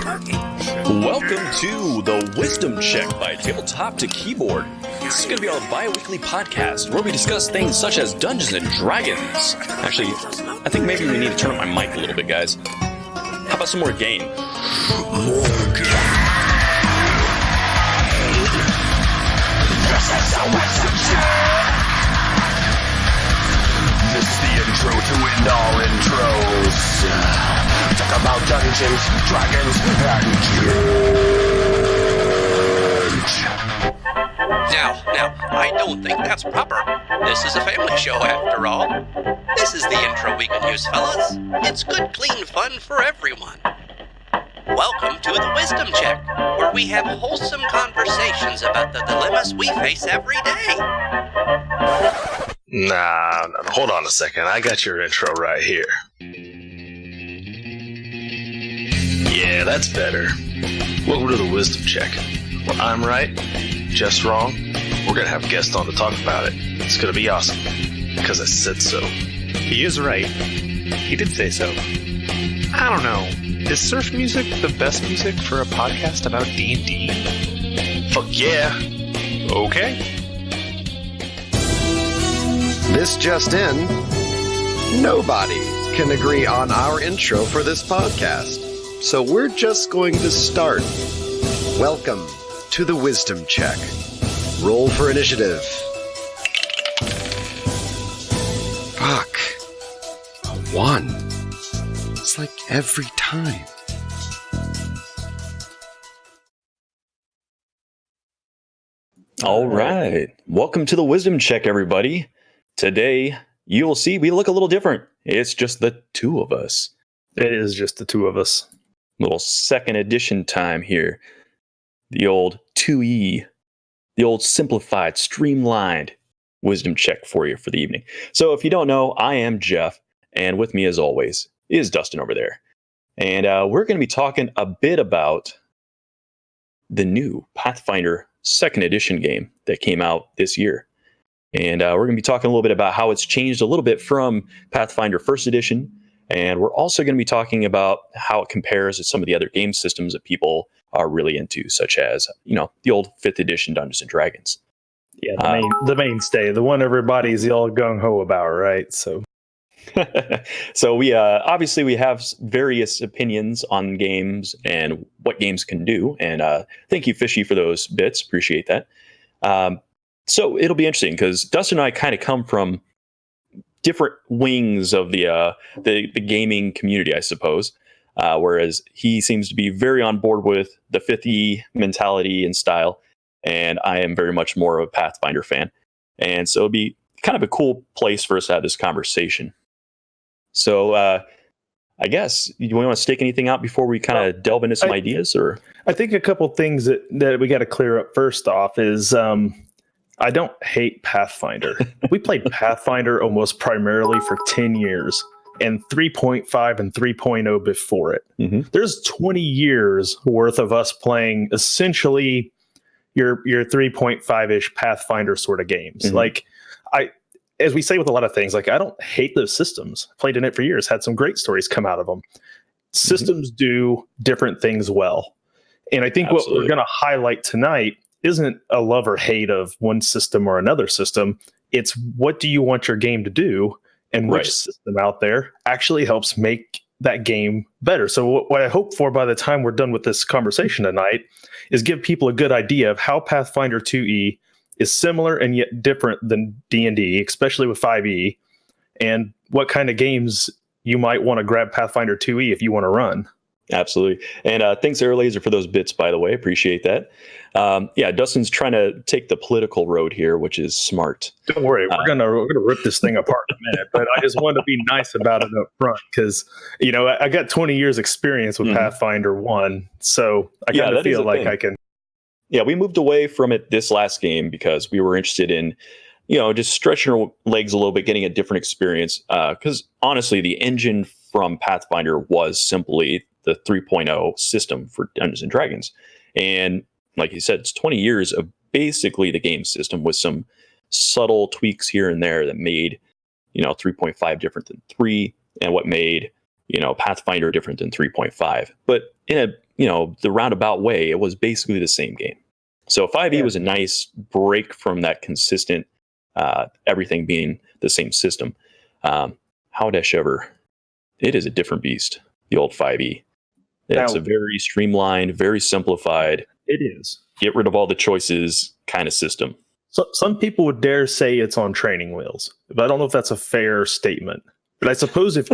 Welcome to the Wisdom Check by Tabletop to Keyboard. This is going to be our bi-weekly podcast where we discuss things such as Dungeons and Dragons. Actually, I think maybe we need to turn up my mic a little bit, guys. How about some more game? This is the intro to end all intros. Talk about Dungeons, Dragons, and Now, I don't think that's proper. This is a family show after all. This is the intro we can use, fellas. It's good, clean fun for everyone. Welcome to the Wisdom Check, where we have wholesome conversations about the dilemmas we face every day. Nah, hold on a second. I got your intro right here. Yeah, that's better. Welcome to the Wisdom Check. When I'm right, Jeff's wrong, we're going to have guests on to talk about it. It's going to be awesome. Because I said so. He is right. He did say so. I don't know. Is surf music the best music for a podcast about D&D? Fuck yeah. Okay. This just in, nobody can agree on our intro for this podcast. So we're just going to start. Welcome to the Wisdom Check. Roll for initiative. Fuck. A 1. It's like every time. All right. Welcome to the Wisdom Check, everybody. Today, you will see we look a little different. It's just the two of us. It is just the two of us. Little second edition time here. The old 2E, the old simplified, streamlined Wisdom Check for you for the evening. So if you don't know, I am Jeff, and with me as always is Dustin over there. And we're going to be talking a bit about the new Pathfinder 2nd edition game that came out this year. And we're going to be talking a little bit about how it's changed a little bit from Pathfinder 1st edition. And we're also going to be talking about how it compares to some of the other game systems that people are really into, such as, you know, the old 5th edition Dungeons and Dragons. Yeah, the mainstay, the one everybody's all gung-ho about, right? So we obviously we have various opinions on games and what games can do. And thank you, Fishy, for those bits. Appreciate that. So it'll be interesting because Dustin and I kind of come from different wings of the gaming community, I suppose. Whereas he seems to be very on board with the 5th mentality and style, and I am very much more of a Pathfinder fan. And so it'd be kind of a cool place for us to have this conversation. So I guess, do you want to stake anything out before we kind of delve into some ideas? Or I think a couple things that we got to clear up first off is I don't hate Pathfinder. We played Pathfinder almost primarily for 10 years. And 3.5 and 3.0 before it. Mm-hmm. There's 20 years worth of us playing essentially your 3.5-ish Pathfinder sort of games. Mm-hmm. Like, as we say with a lot of things, like, I don't hate those systems. Played in it for years, had some great stories come out of them. Systems do different things well. And I think Absolutely. What we're going to highlight tonight isn't a love or hate of one system or another system. It's what do you want your game to do? And which system out there actually helps make that game better. So what I hope for by the time we're done with this conversation tonight is give people a good idea of how Pathfinder 2E is similar and yet different than D&D, especially with 5E, and what kind of games you might want to grab Pathfinder 2E if you want to run. Absolutely. And thanks, Air Laser, for those bits, by the way. Appreciate that. Dustin's trying to take the political road here, which is smart. Don't worry. We're gonna rip this thing apart in a minute. But I just wanted to be nice about it up front because, you know, I got 20 years experience with Pathfinder 1. So I kind of feel like I can. Yeah, we moved away from it this last game because we were interested in, you know, just stretching our legs a little bit, getting a different experience. Because honestly, the engine from Pathfinder was simply the 3.0 system for Dungeons and Dragons. And like you said, it's 20 years of basically the game system with some subtle tweaks here and there that made, you know, 3.5 different than 3 and what made, you know, Pathfinder different than 3.5. But in a, the roundabout way, it was basically the same game. So 5e was a nice break from that consistent, everything being the same system. However, it is a different beast, the old 5e. It's a very streamlined, very simplified. It is. Get rid of all the choices kind of system. So some people would dare say it's on training wheels, but I don't know if that's a fair statement. But I suppose if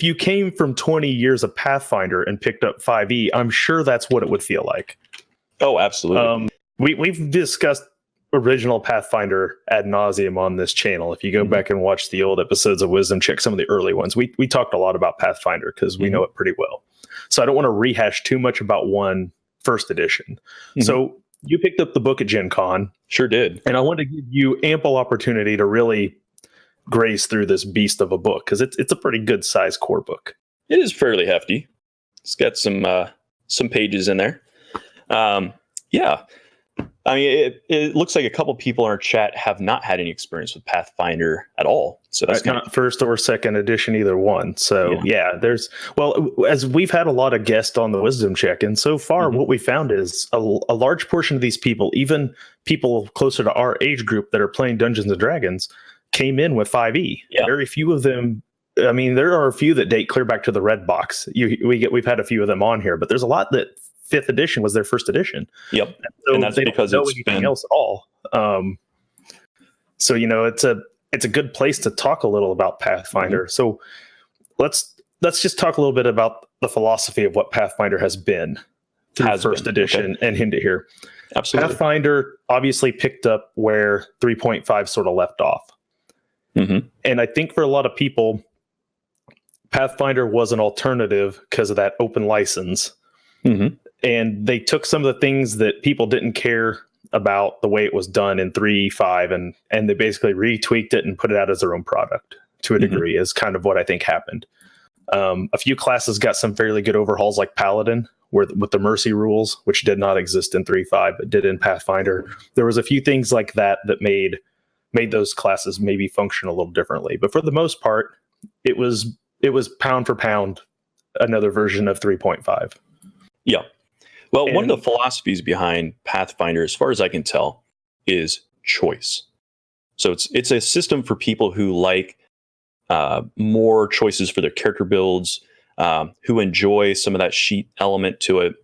you came from 20 years of Pathfinder and picked up 5e, I'm sure that's what it would feel like. Oh, absolutely. We've discussed original Pathfinder ad nauseum on this channel. If you go back and watch the old episodes of Wisdom Check, some of the early ones, we talked a lot about Pathfinder because we know it pretty well. So I don't want to rehash too much about first edition. So you picked up the book at Gen Con. Sure did. And I want to give you ample opportunity to really graze through this beast of a book, because it's a pretty good size core book. It is fairly hefty. It's got some pages in there. Yeah. I mean, it looks like a couple people in our chat have not had any experience with Pathfinder at all. So that's not first or second edition, either one. So as we've had a lot of guests on the Wisdom Check, and so far what we found is a large portion of these people, even people closer to our age group that are playing Dungeons and Dragons, came in with 5e. Yeah. Very few of them. I mean, there are a few that date clear back to the red box. We've had a few of them on here, but there's a lot that 5th edition was their first edition. Yep. And that's because it's anything else at all. So it's a good place to talk a little about Pathfinder. So let's just talk a little bit about the philosophy of what Pathfinder has been through first edition and into here. Absolutely. Pathfinder obviously picked up where 3.5 sort of left off. And I think for a lot of people, Pathfinder was an alternative because of that open license. And they took some of the things that people didn't care about the way it was done in 3.5 and they basically retweaked it and put it out as their own product to a degree, is kind of what I think happened. A few classes got some fairly good overhauls, like Paladin, with the mercy rules, which did not exist in 3.5 but did in Pathfinder. There was a few things like that made those classes maybe function a little differently. But for the most part, it was pound for pound another version of 3.5. Yeah. Well, one of the philosophies behind Pathfinder, as far as I can tell, is choice. So it's a system for people who like more choices for their character builds, who enjoy some of that sheet element to it,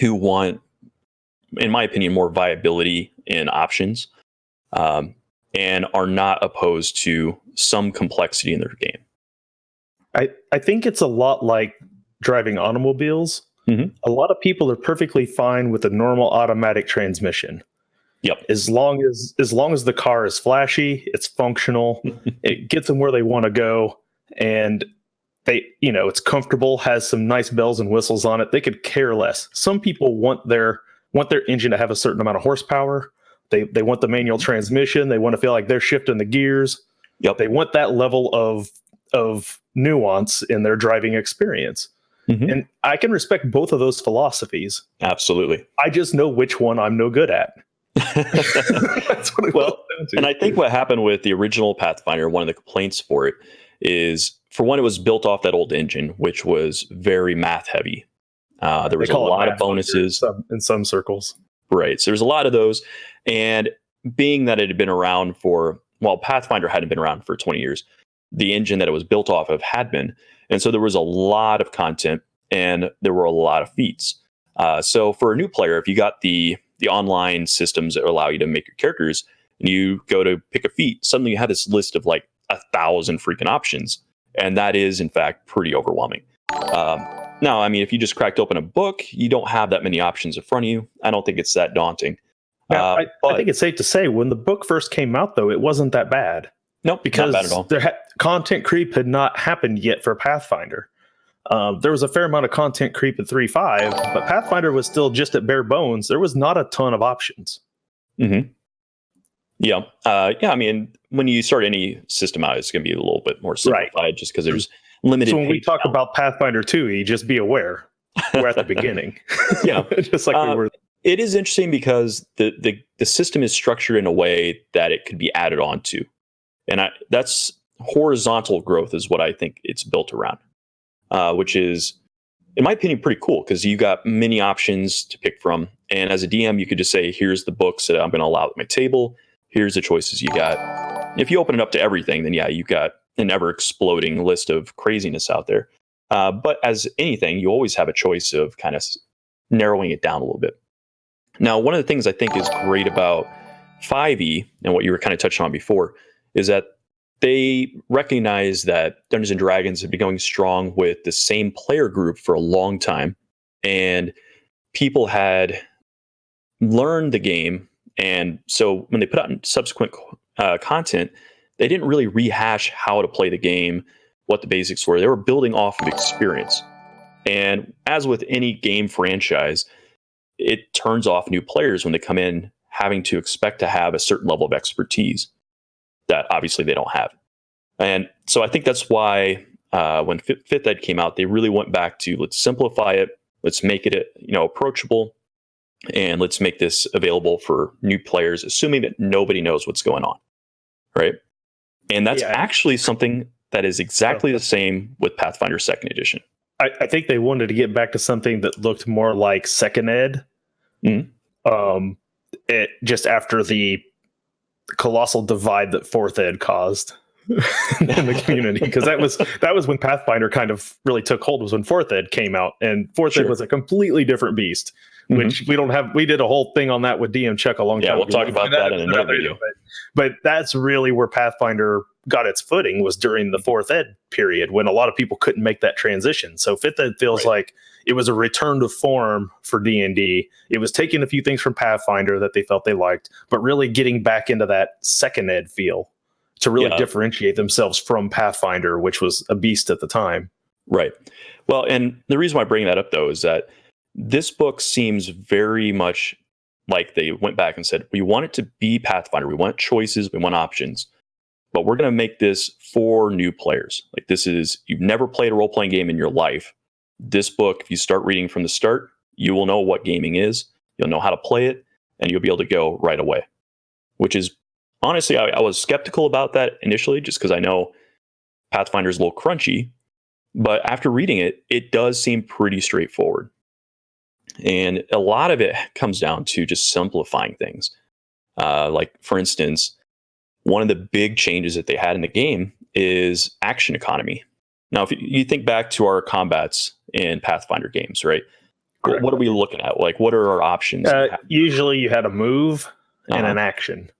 who want, in my opinion, more viability in options, and are not opposed to some complexity in their game. I think it's a lot like driving automobiles. A lot of people are perfectly fine with a normal automatic transmission. Yep. As long as the car is flashy, it's functional, it gets them where they want to go, and it's comfortable, has some nice bells and whistles on it. They could care less. Some people want their engine to have a certain amount of horsepower. They want the manual transmission. They want to feel like they're shifting the gears. Yep. They want that level of nuance in their driving experience. And I can respect both of those philosophies. Absolutely. I just know which one I'm no good at. That's what it boils down to. And I think what happened with the original Pathfinder, one of the complaints for it is, for one, it was built off that old engine, which was very math heavy. There was a lot of bonuses in some circles. Right. So there's a lot of those. And being that it had been around Pathfinder hadn't been around for 20 years, the engine that it was built off of had been. And so there was a lot of content and there were a lot of feats. So for a new player, if you got the online systems that allow you to make your characters and you go to pick a feat, suddenly you have this list of like 1,000 freaking options. And that is, in fact, pretty overwhelming. Now, I mean, if you just cracked open a book, you don't have that many options in front of you. I don't think it's that daunting. Yeah, I think it's safe to say when the book first came out, though, it wasn't that bad. Nope, because not bad at all. Content creep had not happened yet for Pathfinder. There was a fair amount of content creep at 3.5, but Pathfinder was still just at bare bones. There was not a ton of options. Yeah. I mean, when you start any system out, it's going to be a little bit more simplified just because there's limited. So when we talk about Pathfinder 2e, just be aware we're at the beginning. Yeah. Just like we were. It is interesting because the system is structured in a way that it could be added on to. And that's horizontal growth is what I think it's built around, which is in my opinion, pretty cool because you got many options to pick from. And as a DM, you could just say, here's the books that I'm going to allow at my table. Here's the choices you got. If you open it up to everything, then yeah, you've got an ever exploding list of craziness out there. But as anything, you always have a choice of kind of narrowing it down a little bit. Now, one of the things I think is great about 5e and what you were kind of touching on before is that they recognize that Dungeons and Dragons have been going strong with the same player group for a long time, and people had learned the game. And so when they put out subsequent content, they didn't really rehash how to play the game, what the basics were. They were building off of experience. And as with any game franchise, it turns off new players when they come in having to expect to have a certain level of expertise that obviously they don't have. And so I think that's why when 5th Ed came out, they really went back to let's simplify it, let's make it approachable, and let's make this available for new players, assuming that nobody knows what's going on, right? And that's actually something that is exactly the same with Pathfinder 2nd Edition. I think they wanted to get back to something that looked more like 2nd Ed. Mm-hmm. It just after the colossal divide that 4th Ed caused in the community, because that was when Pathfinder kind of really took hold, was when 4th Ed came out, and 4th Ed was a completely different beast, which we did a whole thing on that with DM Chuck a long time ago. We'll talk about that in another video. But that's really where Pathfinder got its footing, was during the 4th Ed period when a lot of people couldn't make that transition. So 5th Ed feels like it was a return to form for D&D. It was taking a few things from Pathfinder that they felt they liked, but really getting back into that 2nd Ed feel to really differentiate themselves from Pathfinder, which was a beast at the time. Right. Well, and the reason why I bring that up, though, is that this book seems very much like they went back and said, we want it to be Pathfinder. We want choices. We want options. But we're going to make this for new players. Like, this is, you've never played a role-playing game in your life. This book, if you start reading from the start, you will know what gaming is. You'll know how to play it, and you'll be able to go right away. Which is, honestly, I was skeptical about that initially, just because I know Pathfinder is a little crunchy. But after reading it, it does seem pretty straightforward. And a lot of it comes down to just simplifying things. Like, for instance, one of the big changes that they had in the game is action economy. Now, if you think back to our combats in Pathfinder games, right? Correct. What are we looking at? Like, what are our options? Usually you had a move and an action.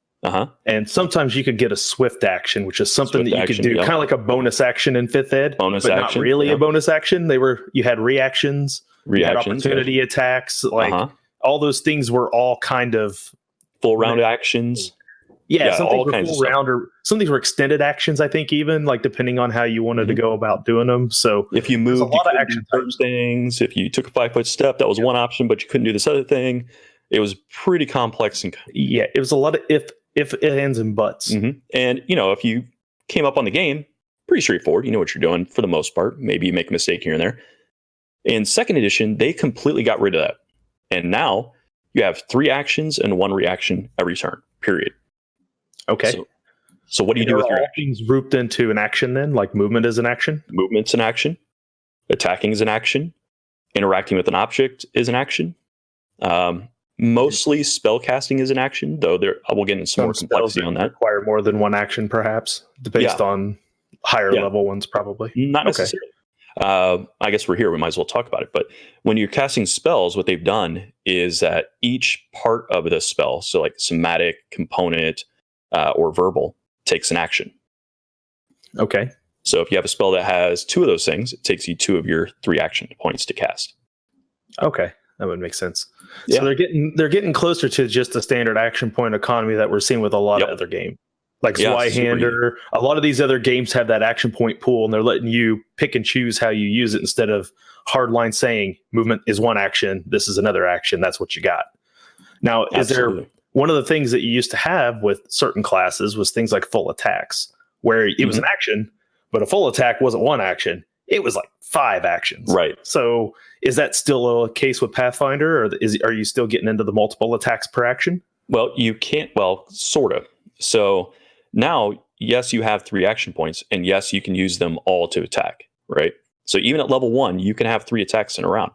And sometimes you could get a swift action, which is something that you could do, kind of like a bonus action in 5th Ed, but not really a bonus action. You had reactions, you had opportunity attacks, like all those things were all kind of full round actions. Some things were full round, or some things were extended actions, I think, even like depending on how you wanted to go about doing them. So if you moved, a lot of action things. If you took a 5-foot step, that was one option, but you couldn't do this other thing. It was pretty complex. And it was a lot of if ands and buts. And if you came up on the game, pretty straightforward. You know what you're doing for the most part. Maybe you make a mistake here and there. In 2nd edition, they completely got rid of that. And now you have 3 actions and 1 reaction every turn, period. Okay. So what do you do with your actions grouped into an action then? Like movement is an action? Movement's an action. Attacking is an action. Interacting with an object is an action. Mostly spell casting is an action, though I will get into some more complexity on that. Require more than one action, perhaps, based on higher level ones, probably. Not necessarily. I guess we're here. We might as well talk about it. But when you're casting spells, what they've done is that each part of the spell, so like somatic, component, or verbal, takes an action. Okay. So if you have a spell that has 2 of those things, it takes you 2 of your 3 action points to cast. Okay, that would make sense. Yeah. So they're getting closer to just a standard action point economy that we're seeing with a lot of other games. Like Zweihander, a lot of these other games have that action point pool, and they're letting you pick and choose how you use it instead of hardline saying movement is one action, this is another action, that's what you got. Now, is there one of the things that you used to have with certain classes was things like full attacks, where it was an action, but a full attack wasn't one action. It was like 5 actions. Right. So is that still a case with Pathfinder, or are you still getting into the multiple attacks per action? Well, you can't. Well, sort of. So now, yes, you have 3 action points, and yes, you can use them all to attack, right? So even at level 1, you can have 3 attacks in a round.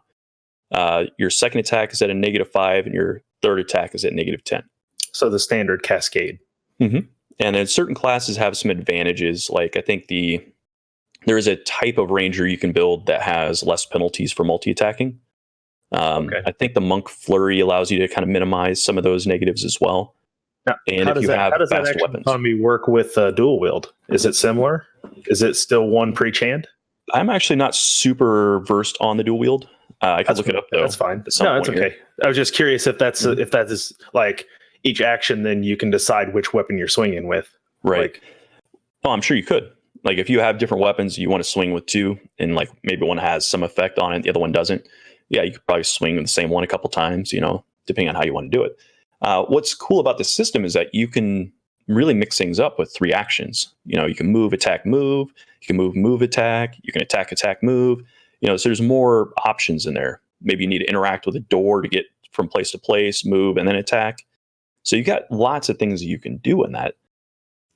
Your second attack is at a -5, and your third attack is at -10. So the standard cascade. Mm-hmm. And then certain classes have some advantages. Like I think there is a type of ranger you can build that has less penalties for multi-attacking. Okay. I think the monk flurry allows you to kind of minimize some of those negatives as well. Now, And how if does you that, have how does that fast action weapons, economy work with dual wield? Is it similar? Is it still one per each hand? I'm actually not super versed on the dual wield. I can look it up though. That's fine. at some No, it's point here. okay. I was just curious if if that is like each action, then you can decide which weapon you're swinging with. Right. Like, Well, I'm sure you could. Like if you have different weapons you want to swing with 2, and like maybe one has some effect on it, the other one doesn't. Yeah, you could probably swing with the same one a couple times, depending on how you want to do it. What's cool about this system is that you can really mix things up with 3 actions. You can move, attack, move. You can move, move, attack. You can attack, attack, move. So there's more options in there. Maybe you need to interact with a door to get from place to place, move, and then attack. So you got lots of things that you can do in that.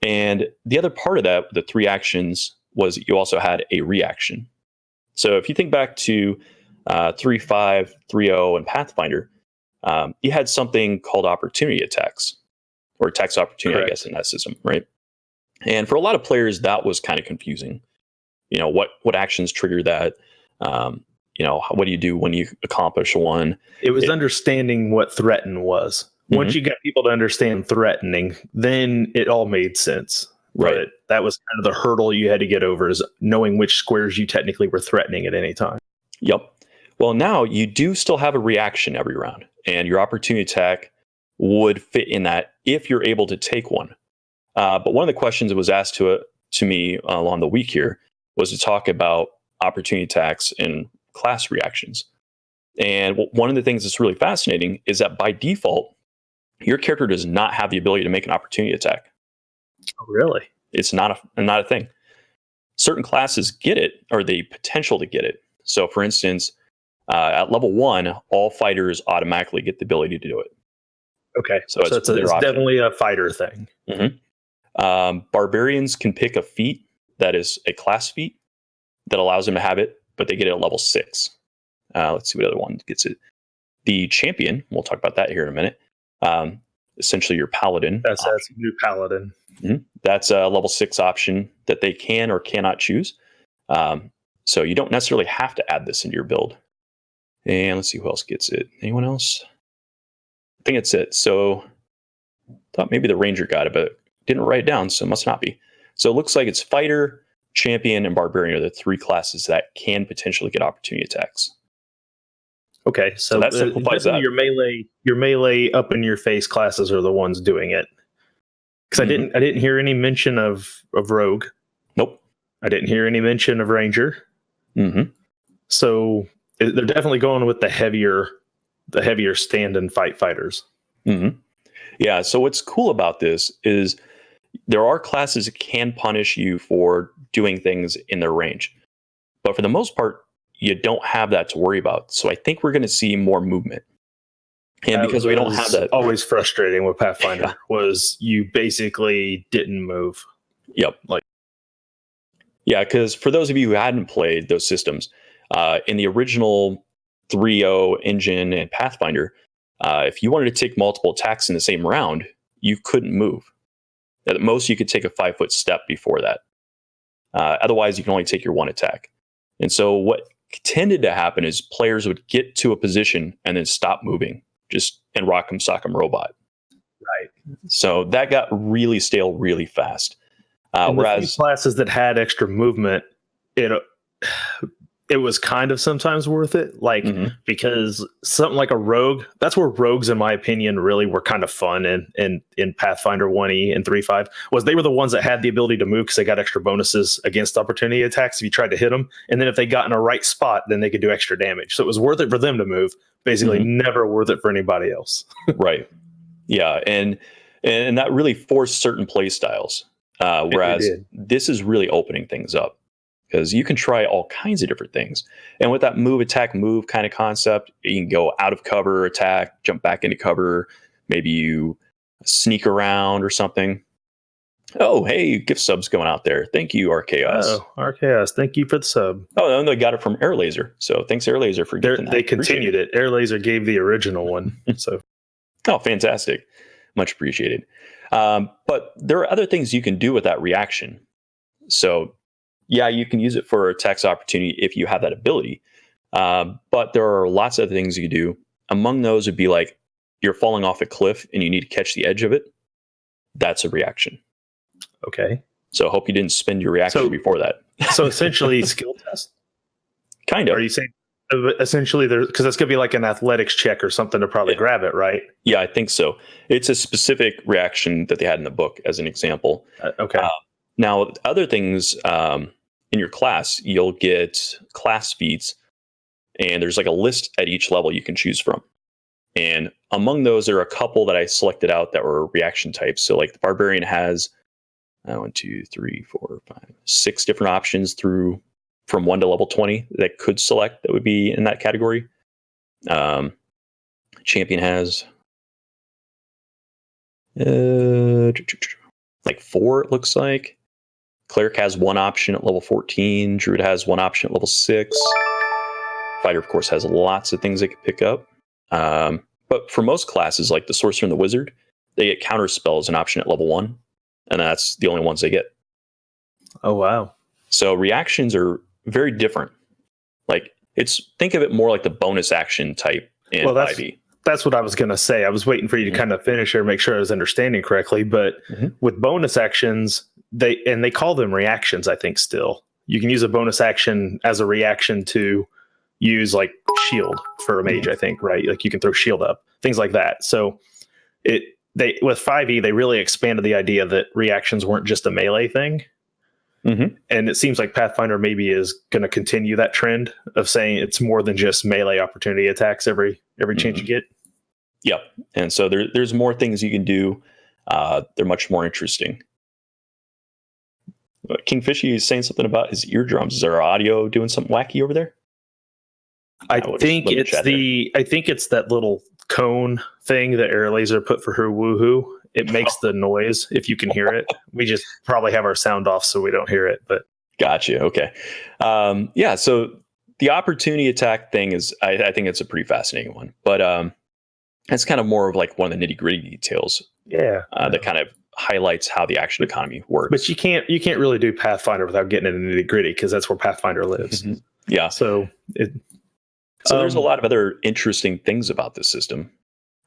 And the other part of that, the 3 actions, was you also had a reaction. So if you think back to 3.5, 3.0, and Pathfinder, you had something called opportunity attacks, or attacks opportunity, Correct. I guess, in that system, right? And for a lot of players, that was kind of confusing. What actions trigger that? What do you do when you accomplish one? it was understanding what threaten was. Once you got people to understand threatening, then it all made sense. Right. But that was kind of the hurdle you had to get over, is knowing which squares you technically were threatening at any time. Yep. Well, now you do still have a reaction every round, and your opportunity attack would fit in that if you're able to take one. But one of the questions that was asked to me along the week here was to talk about opportunity attacks and class reactions. And one of the things that's really fascinating is that by default, your character does not have the ability to make an opportunity attack. Oh, really? It's not a thing. Certain classes get it, or the potential to get it. So, for instance, at level 1, all fighters automatically get the ability to do it. Okay. So it's their option. definitely a fighter thing. Mm-hmm. Barbarians can pick a feat that is a class feat that allows them to have it, but they get it at level 6. Let's see what other one gets it. The champion, we'll talk about that here in a minute. Essentially your paladin. That's a new paladin. Mm-hmm. That's a level 6 option that they can or cannot choose. So you don't necessarily have to add this into your build. And let's see who else gets it. Anyone else? I think that's it. So I thought maybe the ranger got it, but didn't write it down, so it must not be. So it looks like it's fighter, champion, and barbarian are the 3 classes that can potentially get opportunity attacks. Okay, so that simplifies that. Your melee up in your face classes are the ones doing it. Because I didn't hear any mention of rogue. Nope. I didn't hear any mention of ranger. Mm-hmm. So they're definitely going with the heavier stand and fight fighters. Mm-hmm. Yeah. So what's cool about this is there are classes that can punish you for doing things in their range, but for the most part, you don't have that to worry about. So I think we're going to see more movement. And because we don't have that, always frustrating with Pathfinder was you basically didn't move. Yep. Because for those of you who hadn't played those systems, in the original 3.0 engine and Pathfinder, if you wanted to take multiple attacks in the same round, you couldn't move. At most, you could take a 5-foot step before that. Otherwise, you can only take your one attack. And so what tended to happen is players would get to a position and then stop moving, just and rock'em sock'em robot. Right. So that got really stale really fast. Whereas the classes that had extra movement, it was kind of sometimes worth it, because something like a rogue, that's where rogues, in my opinion, really were kind of fun in Pathfinder 1E and 3.5, was they were the ones that had the ability to move because they got extra bonuses against opportunity attacks if you tried to hit them. And then if they got in a right spot, then they could do extra damage. So it was worth it for them to move, basically never worth it for anybody else. Right. Yeah. And that really forced certain play styles. Whereas this is really opening things up, because you can try all kinds of different things. And with that move, attack, move kind of concept, you can go out of cover, attack, jump back into cover. Maybe you sneak around or something. Oh, hey, gift subs going out there. Thank you, Archaeos. Oh, Archaeos, thank you for the sub. Oh, no, they got it from Air Laser. So thanks, Air Laser, for getting that. They continued it. Air Laser gave the original one. So, oh, fantastic. Much appreciated. But there are other things you can do with that reaction. So, yeah, you can use it for a tax opportunity if you have that ability. But there are lots of things you can do. Among those would be like you're falling off a cliff and you need to catch the edge of it. That's a reaction. okay. So I hope you didn't spend your reaction before that. So essentially, skill test. Kind of. Are you saying essentially there? Because that's going to be like an athletics check or something to probably grab it, right? Yeah, I think so. It's a specific reaction that they had in the book as an example. Okay. Now, other things in your class, you'll get class feats, and there's like a list at each level you can choose from. And among those, there are a couple that I selected out that were reaction types. So, like the Barbarian has 6 different options from 1 to level 20 that could select that would be in that category. Champion has like 4, it looks like. Cleric has 1 option at level 14. Druid has 1 option at level 6. Fighter, of course, has lots of things they can pick up. But for most classes, like the Sorcerer and the Wizard, they get counter spells an option at level 1, and that's the only ones they get. Oh, wow. So reactions are very different. Like, think of it more like the bonus action type in 5e. That's what I was going to say. I was waiting for you to kind of finish or make sure I was understanding correctly. But with bonus actions, they call them reactions, I think, still. You can use a bonus action as a reaction to use like shield for a mage, I think, right? Like you can throw shield up, things like that. So with 5e, they really expanded the idea that reactions weren't just a melee thing. And it seems like Pathfinder maybe is going to continue that trend of saying it's more than just melee opportunity attacks every chance you get. Yep. And so there's more things you can do. They're much more interesting. Kingfishy is saying something about his eardrums. Is our audio doing something wacky over there? I think it's that little cone thing that Air Laser put for her woohoo. It makes the noise if you can hear it. We just probably have our sound off so we don't hear it. But gotcha. Okay. Yeah. So the opportunity attack thing is, I think it's a pretty fascinating one. But it's kind of more of like one of the nitty gritty details. Yeah. That kind of highlights how the action economy works. But you can't really do Pathfinder without getting into the nitty gritty because that's where Pathfinder lives. Yeah. So there's a lot of other interesting things about this system.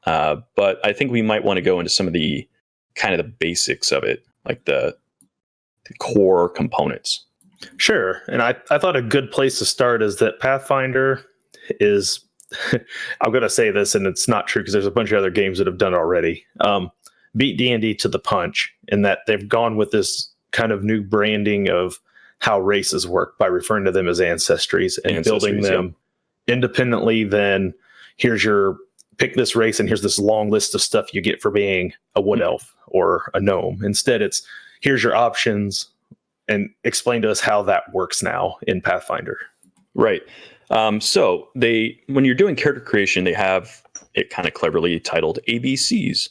But I think we might want to go into some of the kind of the basics of it, like the core components. Sure. And I thought a good place to start is that Pathfinder is, I'm going to say this and it's not true because there's a bunch of other games that have done it already. Beat D&D to the punch in that they've gone with this kind of new branding of how races work by referring to them as ancestries and building them independently. Then here's your pick this race and here's this long list of stuff you get for being a wood elf or a gnome. Instead, it's here's your options and explain to us how that works now in Pathfinder. Right. So when you're doing character creation, they have it kind of cleverly titled ABCs.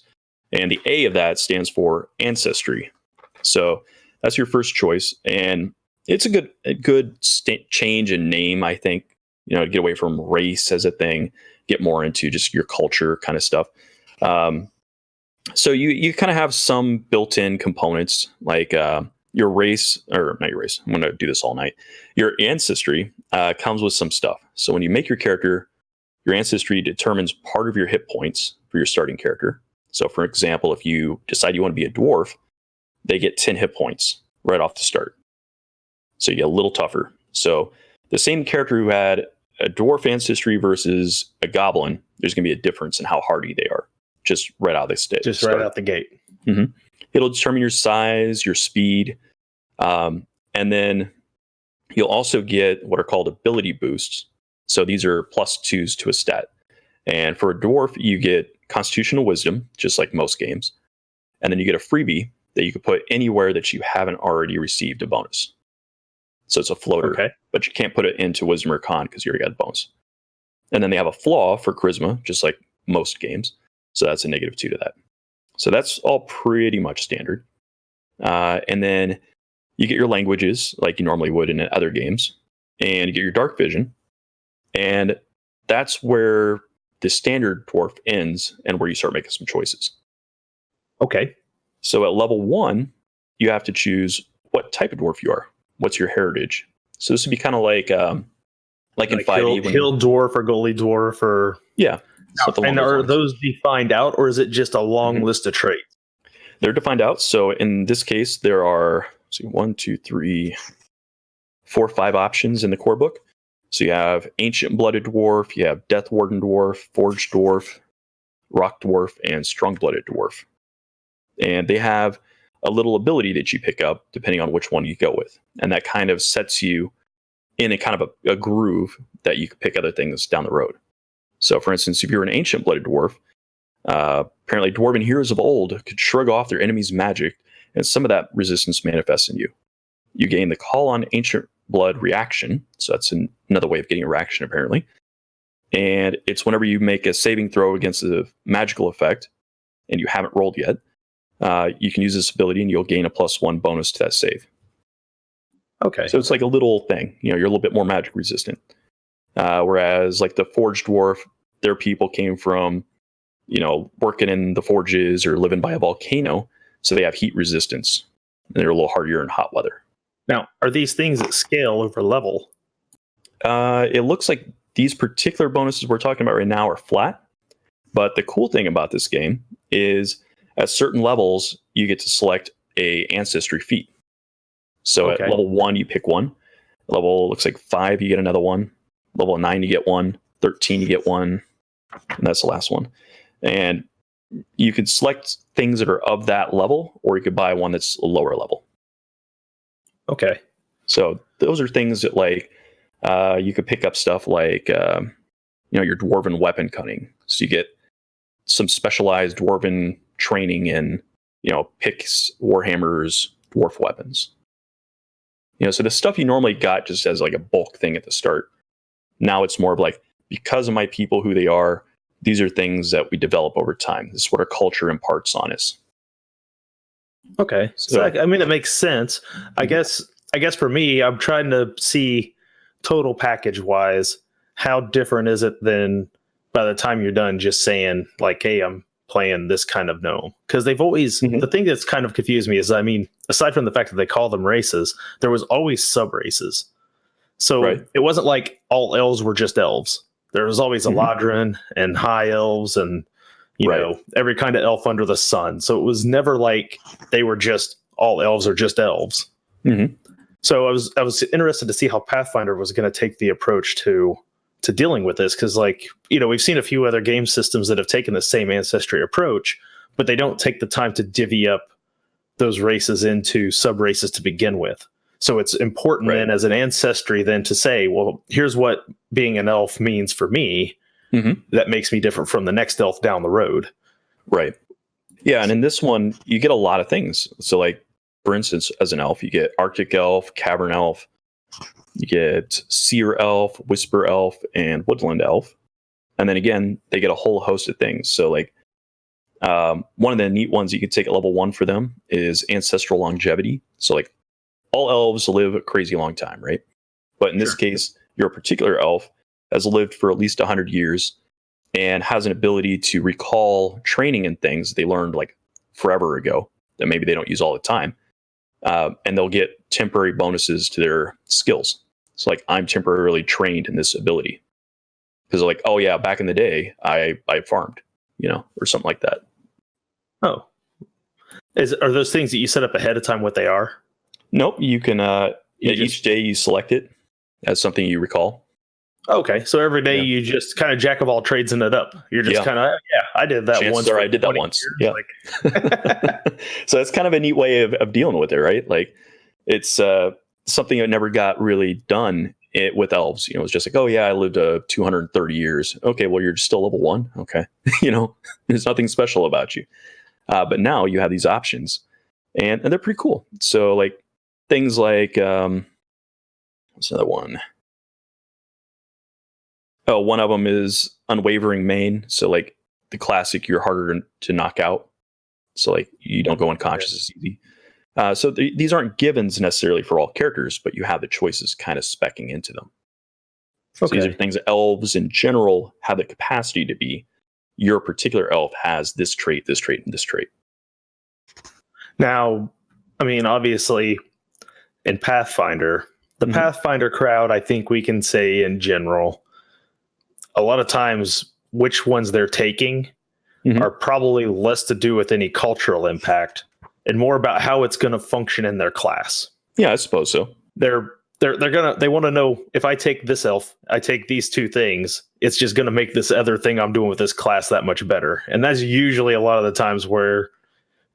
And the A of that stands for ancestry. So that's your first choice. And it's a good change in name, I think, to get away from race as a thing, get more into just your culture kind of stuff. So you kind of have some built-in components like your race, or not your race. I'm going to do this all night. Your ancestry comes with some stuff. So when you make your character, your ancestry determines part of your hit points for your starting character. So for example, if you decide you want to be a dwarf, they get 10 hit points right off the start. So you get a little tougher. So the same character who had a dwarf ancestry versus a goblin, there's going to be a difference in how hardy they are. Just right out the start. Just right out the gate. Mm-hmm. It'll determine your size, your speed. And then you'll also get what are called ability boosts. So these are +2s to a stat. And for a dwarf, you get constitutional wisdom, just like most games. And then you get a freebie that you can put anywhere that you haven't already received a bonus. So it's a floater, but you can't put it into wisdom or con because you already got a bonus. And then they have a flaw for charisma, just like most games. So that's a -2 to that. So that's all pretty much standard. And then you get your languages like you normally would in other games, and you get your dark vision. And that's where the standard dwarf ends and where you start making some choices. Okay. So at level 1, you have to choose what type of dwarf you are. What's your heritage? So this would be kind of like in 5e. Hill dwarf or goalie dwarf or... Yeah. And are those defined out, or is it just a long list of traits? They're defined out. So in this case, there are 1, 2, 3, 4, 5 options in the core book. So you have Ancient Blooded Dwarf, you have Death Warden Dwarf, Forged Dwarf, Rock Dwarf, and Strong Blooded Dwarf. And they have a little ability that you pick up depending on which one you go with. And that kind of sets you in a kind of a groove that you can pick other things down the road. So for instance, if you're an Ancient Blooded Dwarf, apparently dwarven heroes of old could shrug off their enemy's magic, and some of that resistance manifests in you. You gain the Call on Ancient Blood reaction, so that's another way of getting a reaction apparently. And it's whenever you make a saving throw against a magical effect, and you haven't rolled yet, you can use this ability and you'll gain a +1 bonus to that save. Okay. So it's like a little thing. You're a little bit more magic resistant. Whereas like the Forged Dwarf, their people came from, working in the forges or living by a volcano, so they have heat resistance. And they're a little hardier in hot weather. Now, are these things that scale over level? It looks like these particular bonuses we're talking about right now are flat. But the cool thing about this game is at certain levels, you get to select a ancestry feat. So at level 1, you pick one. Level looks like 5, you get another one. Level 9, you get one. 13, you get one. And that's the last one. And you could select things that are of that level, or you could buy one that's a lower level. Okay. So those are things that you could pick up stuff like, your dwarven weapon cunning. So you get some specialized dwarven training in, picks, warhammers, dwarf weapons. So the stuff you normally got just as like a bulk thing at the start. Now it's more of like, because of my people, who they are, these are things that we develop over time. This is what our culture imparts on us. Okay. So it makes sense. I guess for me, I'm trying to see total package wise, how different is it than by the time you're done just saying like, hey, I'm playing this kind of gnome? Because they've always, the thing that's kind of confused me is, aside from the fact that they call them races, there was always sub races. So It wasn't like all elves were just elves. There was always Eladrin and high elves and, every kind of elf under the sun. So it was never like they were just all elves or just elves. Mm-hmm. So I was interested to see how Pathfinder was going to take the approach to dealing with this. Because we've seen a few other game systems that have taken the same ancestry approach, but they don't take the time to divvy up those races into sub races to begin with. So it's important then as an ancestry then to say, well, here's what being an elf means for me. That makes me different from the next elf down the road. Right. Yeah. And in this one, you get a lot of things. So for instance, as an elf, you get Arctic elf, cavern elf, you get seer elf, whisper elf, and woodland elf. And then again, they get a whole host of things. So one of the neat ones you can take at level 1 for them is ancestral longevity. So all elves live a crazy long time, right? But in this case, your particular elf has lived for at least 100 years and has an ability to recall training and things they learned forever ago that maybe they don't use all the time. And they'll get temporary bonuses to their skills. So I'm temporarily trained in this ability. Because oh yeah, back in the day, I farmed, or something like that. Oh. Are those things that you set up ahead of time what they are? Nope. You can, each day you select it as something you recall. Okay. So every day you just kind of jack of all trades and it up. You're just kind of, I did that once. I did that once. Yeah. So that's kind of a neat way of dealing with it, right? It's something that never got really done with elves. It's just oh yeah, I lived 230 years. Okay, well, you're still level 1. Okay. There's nothing special about you. But now you have these options and they're pretty cool. So things what's another one? Oh, one of them is unwavering main. So the classic, you're harder to knock out. So you don't go unconscious as easy. So these aren't givens necessarily for all characters, but you have the choices kind of specking into them. So these are things that elves in general have the capacity to be. Your particular elf has this trait, this trait, and this trait. Now, I mean, obviously, in Pathfinder, the Pathfinder crowd, I think we can say in general, a lot of times which ones they're taking are probably less to do with any cultural impact and more about how it's going to function in their class. Yeah, I suppose so. They want to know, if I take this elf, I take these two things, it's just going to make this other thing I'm doing with this class that much better. And that's usually a lot of the times where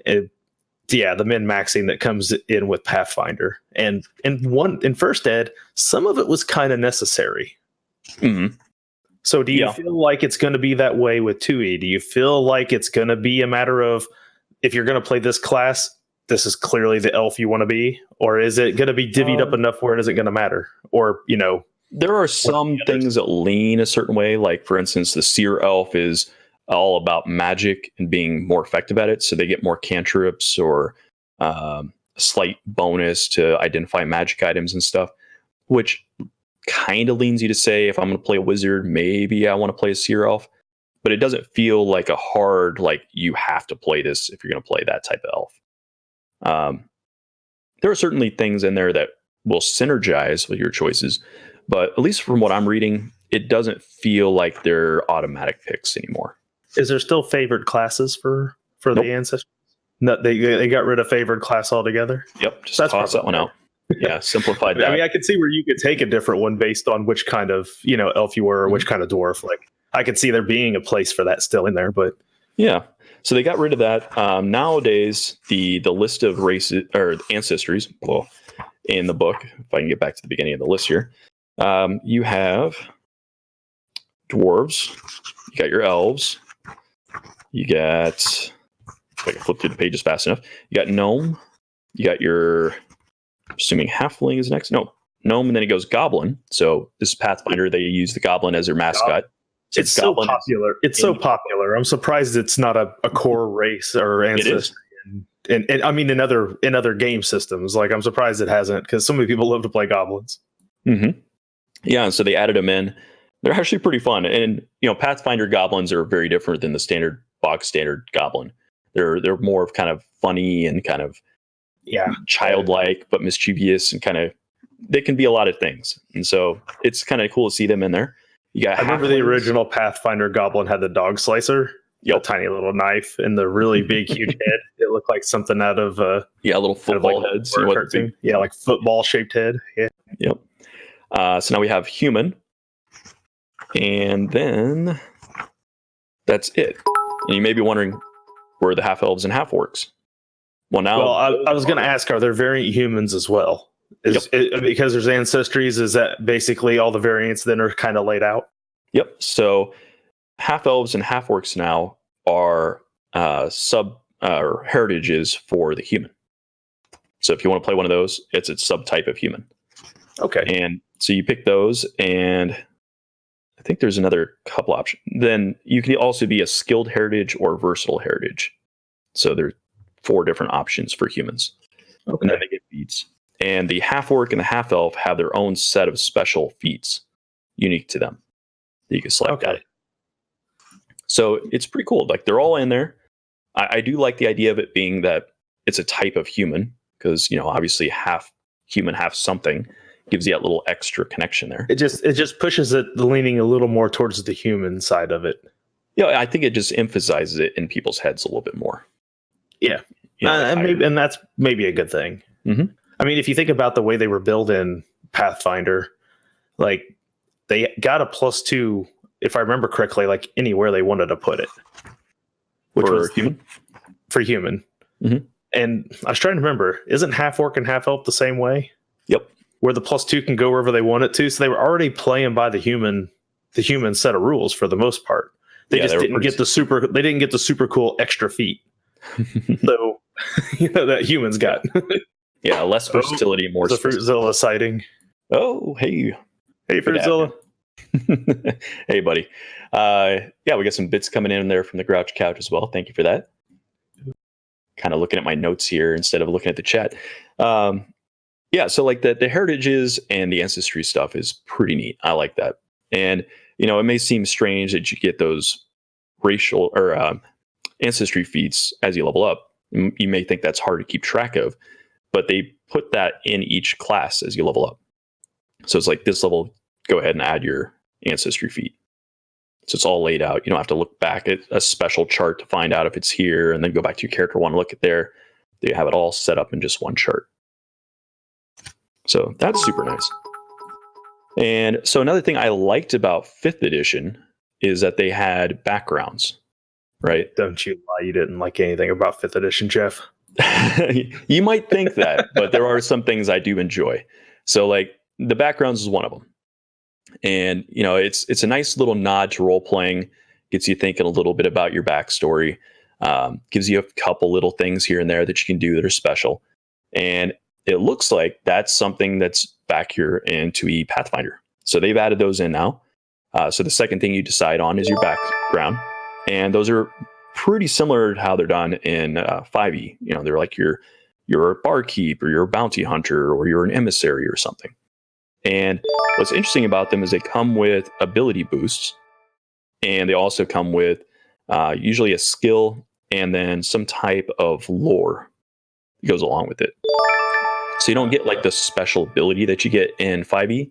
the min-maxing that comes in with Pathfinder. And in first ed, some of it was kind of necessary. So do you feel like it's going to be that way with 2E? Do you feel like it's going to be a matter of, if you're going to play this class, this is clearly the elf you want to be? Or is it going to be divvied up enough where it isn't going to matter? Or, there are some things that lean a certain way. Like, for instance, the seer elf is all about magic and being more effective at it. So they get more cantrips or a slight bonus to identify magic items and stuff, which kind of leans you to say, if I'm going to play a wizard, maybe I want to play a seer elf. But it doesn't feel like a hard, like, you have to play this if you're going to play that type of elf. There are certainly things in there that will synergize with your choices, but at least from what I'm reading, it doesn't feel like they're automatic picks anymore. Is there still favored classes for the ancestors? No, they got rid of favored class altogether? Yep, just toss that one out. Yeah, simplified that. I mean, I could see where you could take a different one based on which kind of, elf you were or which kind of dwarf. Like, I could see there being a place for that still in there, but yeah. So they got rid of that. Nowadays, the list of races or ancestries, well, in the book, if I can get back to the beginning of the list here, you have dwarves, you got your elves, you got, if I can flip through the pages fast enough, you got gnome, you got your, assuming halfling is next, gnome, and then it goes goblin. So this is Pathfinder. They use the goblin as their mascot. It's so popular. It's so popular. I'm surprised it's not a core race or ancestry. And I mean, in other game systems, like, I'm surprised it hasn't, because so many people love to play goblins. Yeah, and so they added them in. They're actually pretty fun. And Pathfinder goblins are very different than the bog standard goblin. They're more of kind of funny and kind of childlike, but mischievous, and kind of, they can be a lot of things. And so it's kind of cool to see them in there. I remember the original Pathfinder goblin had the dog slicer, a tiny little knife, and the really big, huge head. It looked like something out of little football heads. Like football shaped head. Yeah. Yep. So now we have human, and then that's it. And you may be wondering, where are the half elves and half orcs? Well, I was going to ask, are there variant humans as well? Because there's ancestries, is that basically all the variants then are kind of laid out? Yep. So half elves and half orcs now are heritages for the human. So if you want to play one of those, it's a subtype of human. Okay. And so you pick those, and I think there's another couple options. Then you can also be a skilled heritage or versatile heritage. So there's 4 different options for humans. Okay. And then they get feats. And the half-orc and the half-elf have their own set of special feats unique to them that you can select out. So it's pretty cool. Like, they're all in there. I do like the idea of it being that it's a type of human, because, obviously half human, half something gives you that little extra connection there. It just pushes it leaning a little more towards the human side of it. Yeah, I think it just emphasizes it in people's heads a little bit more. Yeah. And that's maybe a good thing. I mean, if you think about the way they were built in Pathfinder, like, they got a +2, if I remember correctly, like, anywhere they wanted to put it. Which was human? For human. And I was trying to remember, isn't half orc and half elf the same way? Yep. Where the +2 can go wherever they want it to. So they were already playing by the human set of rules for the most part. They didn't get the super cool extra feat. So that humans got. Yeah, less versatility, more the Fruitzilla sighting. Oh, hey. Hey, Fruitzilla. Hey, buddy. We got some bits coming in there from the Grouch Couch as well. Thank you for that. kind of looking at my notes here instead of looking at the chat. Yeah, so like the heritages and the ancestry stuff is pretty neat. I like that. And, it may seem strange that you get those racial or ancestry feats as you level up. You may think that's hard to keep track of, but they put that in each class as you level up. So it's like this level, go ahead and add your ancestry feat. So it's all laid out. You don't have to look back at a special chart to find out if it's here and then go back to your character, want to look at there. They have it all set up in just one chart. So that's super nice. And so another thing I liked about 5th edition is that they had backgrounds, right? Don't you lie, you didn't like anything about 5th edition, Jeff. You might think that, but there are some things I do enjoy. So like the backgrounds is one of them. And, it's a nice little nod to role playing, gets you thinking a little bit about your backstory, gives you a couple little things here and there that you can do that are special. And it looks like that's something that's back here in 2E Pathfinder. So they've added those in now. So the second thing you decide on is your background. And those are pretty similar to how they're done in 5E. They're like you're a barkeep or you're a bounty hunter or you're an emissary or something. And what's interesting about them is they come with ability boosts. And they also come with usually a skill and then some type of lore that goes along with it. So you don't get like the special ability that you get in 5e,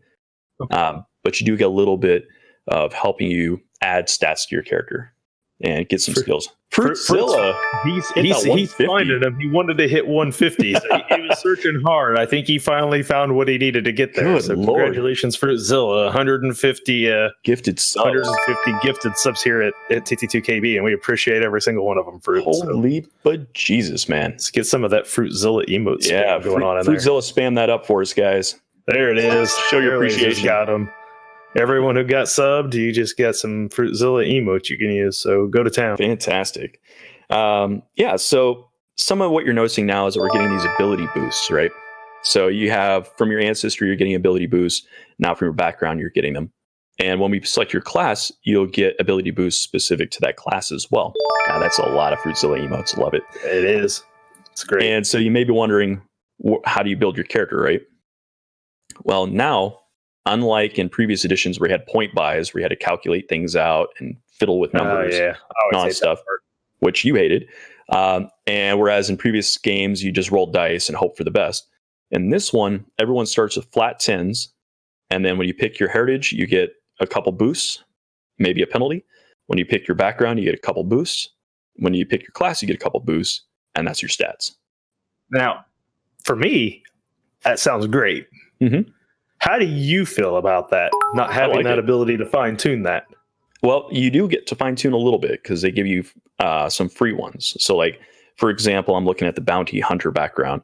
but you do get a little bit of helping you add stats to your character and get some skills. Fruitzilla, he's finding them. He wanted to hit 150, so he was searching hard. I think he finally found what he needed to get there. Good so Lord. Congratulations, Fruitzilla. 150 gifted subs. 150 gifted subs here at TT2KB, and we appreciate every single one of them, Fruit. Holy but Jesus, man. Let's get some of that Fruitzilla emote spam going on in there. Fruitzilla, spam that up for us, guys. There it is. Show your appreciation. Got them. Everyone who got subbed, you just got some Fruitzilla emotes you can use. So go to town. Fantastic. So some of what you're noticing now is that we're getting these ability boosts, right? So you have from your ancestry, you're getting ability boosts. Now from your background, you're getting them. And when we select your class, you'll get ability boosts specific to that class as well. God, that's a lot of Fruitzilla emotes. Love it. It is. It's great. And so you may be wondering, how do you build your character, right? Well, now, unlike in previous editions where you had point buys, where you had to calculate things out and fiddle with numbers and stuff, which you hated. And whereas in previous games, you just rolled dice and hope for the best. In this one, everyone starts with flat 10s. And then when you pick your heritage, you get a couple boosts, maybe a penalty. When you pick your background, you get a couple boosts. When you pick your class, you get a couple boosts. And that's your stats. Now, for me, that sounds great. Mm-hmm. How do you feel about that? Not having that ability to fine tune that. Well, you do get to fine tune a little bit because they give you some free ones. So like, for example, I'm looking at the bounty hunter background.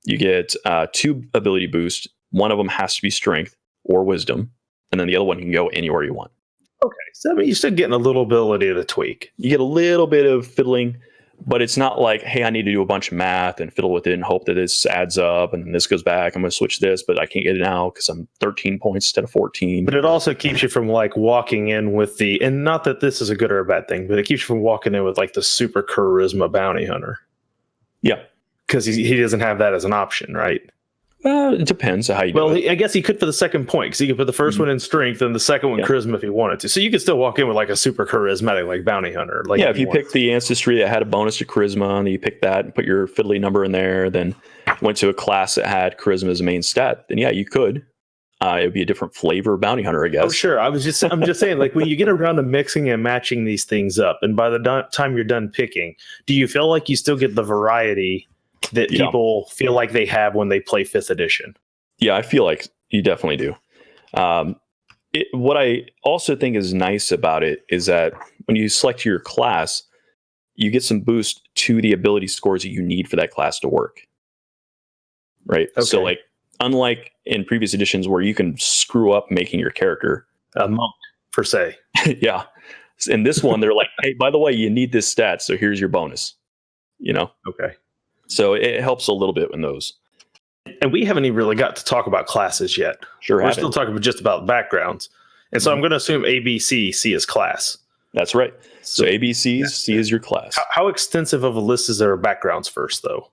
You get 2 ability boosts. One of them has to be strength or wisdom. And then the other one can go anywhere you want. Okay. So I mean, you're still getting a little ability to tweak. You get a little bit of fiddling, but it's not like, hey, I need to do a bunch of math and fiddle with it and hope that this adds up and this goes back. I'm going to switch this, but I can't get it now because I'm 13 points instead of 14. But it also keeps you from like walking in with and not that this is a good or a bad thing, but it keeps you from walking in with like the super charisma bounty hunter. Yeah. Because he doesn't have that as an option, right? It depends on how you do it. I guess he could for the second point, because he could put the first one in strength and the second one charisma if he wanted to. So you could still walk in with like a super charismatic like bounty hunter. Like if you pick the ancestry that had a bonus to charisma, and you pick that and put your fiddly number in there, then went to a class that had charisma as a main stat, then you could. It would be a different flavor of bounty hunter, I guess. Oh, sure. I'm just saying, like when you get around to mixing and matching these things up, and by the time you're done picking, do you feel like you still get the variety that people feel like they have when they play 5th edition? Yeah, I feel like you definitely do. What I also think is nice about it is that when you select your class, you get some boost to the ability scores that you need for that class to work. Right? Okay. So like, unlike in previous editions where you can screw up making your character a monk, per se. Yeah. In this one, they're like, hey, by the way, you need this stat, so here's your bonus. Okay. So it helps a little bit in those. And we haven't even really got to talk about classes yet. Sure. We're still talking just about backgrounds. And so I'm going to assume A, B, C is class. That's right. So ABCs, yeah. C is your class. How extensive of a list is there of backgrounds first, though?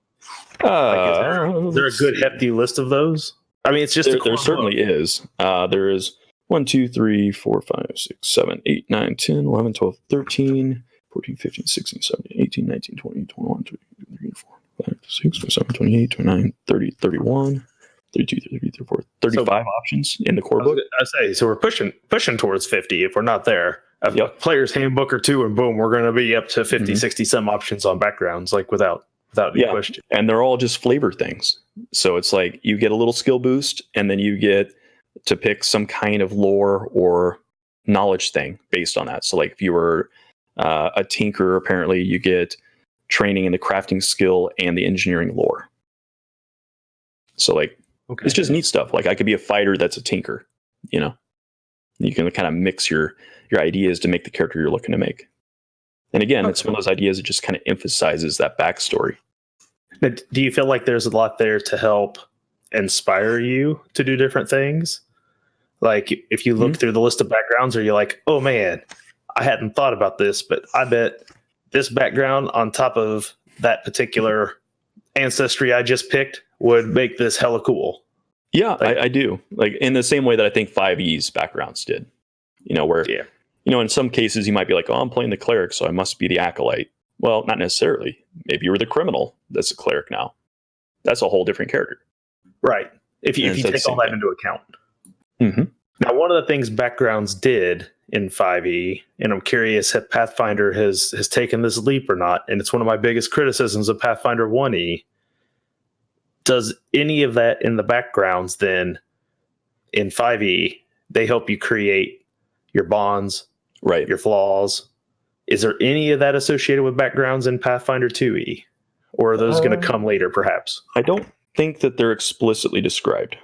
Is there a good hefty list of those? I mean, it's just there certainly is. There is 1, 2, 3, 4, 5, 6, 7, 8, 9, 10, 11, 12, 13, 14, 15, 16, 17, 18, 19, 20, 21, 22, 23, 24, 5, 6, 27, 28, 29, 30, 31, 32, 33, 34, 35 options in the core book. I say, so we're pushing towards 50 if we're not there. A player's handbook or two, and boom, we're going to be up to 50, 60 some options on backgrounds, like without any question. And they're all just flavor things. So it's like you get a little skill boost, and then you get to pick some kind of lore or knowledge thing based on that. So like if you were a tinker, apparently you get training in the crafting skill and the engineering lore. So like, it's just neat stuff. Like I could be a fighter that's a tinker, you know. You can kind of mix your ideas to make the character you're looking to make. And again, it's one of those ideas that just kind of emphasizes that backstory. Now, do you feel like there's a lot there to help inspire you to do different things? Like if you look through the list of backgrounds, are you like, oh man, I hadn't thought about this, but I bet this background on top of that particular ancestry I just picked would make this hella cool. Yeah, I do. Like in the same way that I think 5e's backgrounds did. You know, where you know, in some cases you might be like, oh, I'm playing the cleric, so I must be the acolyte. Well, not necessarily. Maybe you were the criminal that's a cleric now. That's a whole different character. Right. If you take all that into account. Mm-hmm. Now, one of the things backgrounds did in 5e, and I'm curious if Pathfinder has taken this leap or not, and it's one of my biggest criticisms of Pathfinder 1e. Does any of that in the backgrounds then in 5e, they help you create your bonds, right? Your flaws? Is there any of that associated with backgrounds in Pathfinder 2e? Or are those going to come later, perhaps? I don't think that they're explicitly described.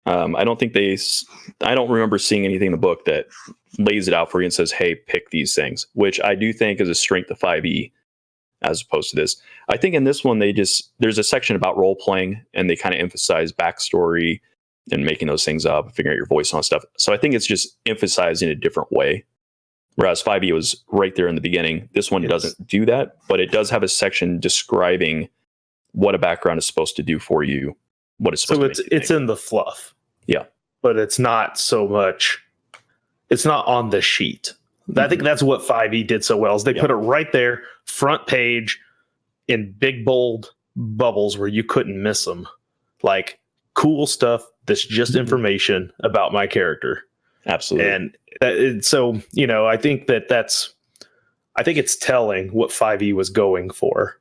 I don't remember seeing anything in the book that lays it out for you and says, hey, pick these things, which I do think is a strength of 5e as opposed to this. I think in this one, there's a section about role playing and they kind of emphasize backstory and making those things up, figuring out your voice on stuff. So I think it's just emphasized in a different way. Whereas 5e was right there in the beginning. This one doesn't do that, but it does have a section describing what a background is supposed to do for you. What it's supposed to it's in the fluff. Yeah. But it's not so much, it's not on the sheet. I think that's what 5e did so well, is they put it right there, front page, in big bold bubbles where you couldn't miss them. Like cool stuff that's just information about my character. Absolutely. And so, you know, I think it's telling what 5e was going for.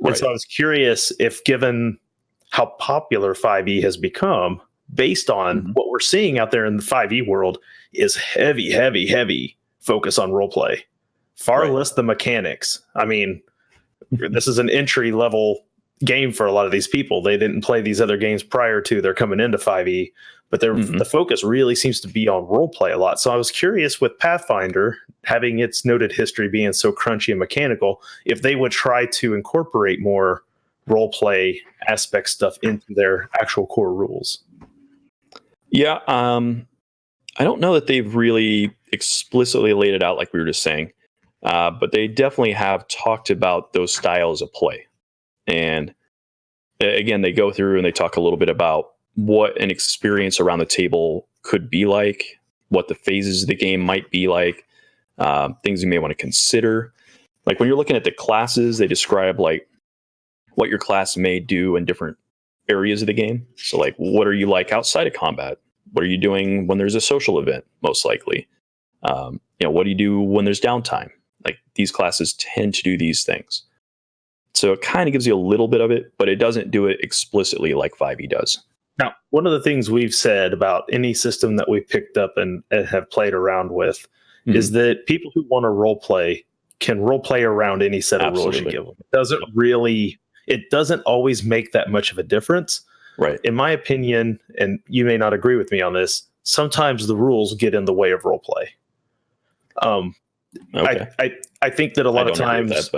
Right. And so I was curious if, given how popular 5e has become, based on what we're seeing out there in the 5e world, is heavy focus on roleplay, far less the mechanics. I mean, this is an entry level game for a lot of these people. They didn't play these other games prior to they're coming into 5e, but the focus really seems to be on roleplay a lot. So I was curious, with Pathfinder having its noted history being so crunchy and mechanical, if they would try to incorporate more roleplay aspect stuff into their actual core rules. Yeah, I don't know that they've really explicitly laid it out like we were just saying, but they definitely have talked about those styles of play. And again, they go through and they talk a little bit about what an experience around the table could be like, what the phases of the game might be like, things you may want to consider. Like when you're looking at the classes, they describe like what your class may do in different areas of the game. So like, what are you like outside of combat? What are you doing when there's a social event, most likely? What do you do when there's downtime? Like these classes tend to do these things. So it kind of gives you a little bit of it, but it doesn't do it explicitly like 5e does. Now, one of the things we've said about any system that we've picked up and have played around with is that people who want to role play can role play around any set of rules you give them. It doesn't always make that much of a difference. Right. In my opinion, and you may not agree with me on this, sometimes the rules get in the way of roleplay. Okay. I think that a lot of times,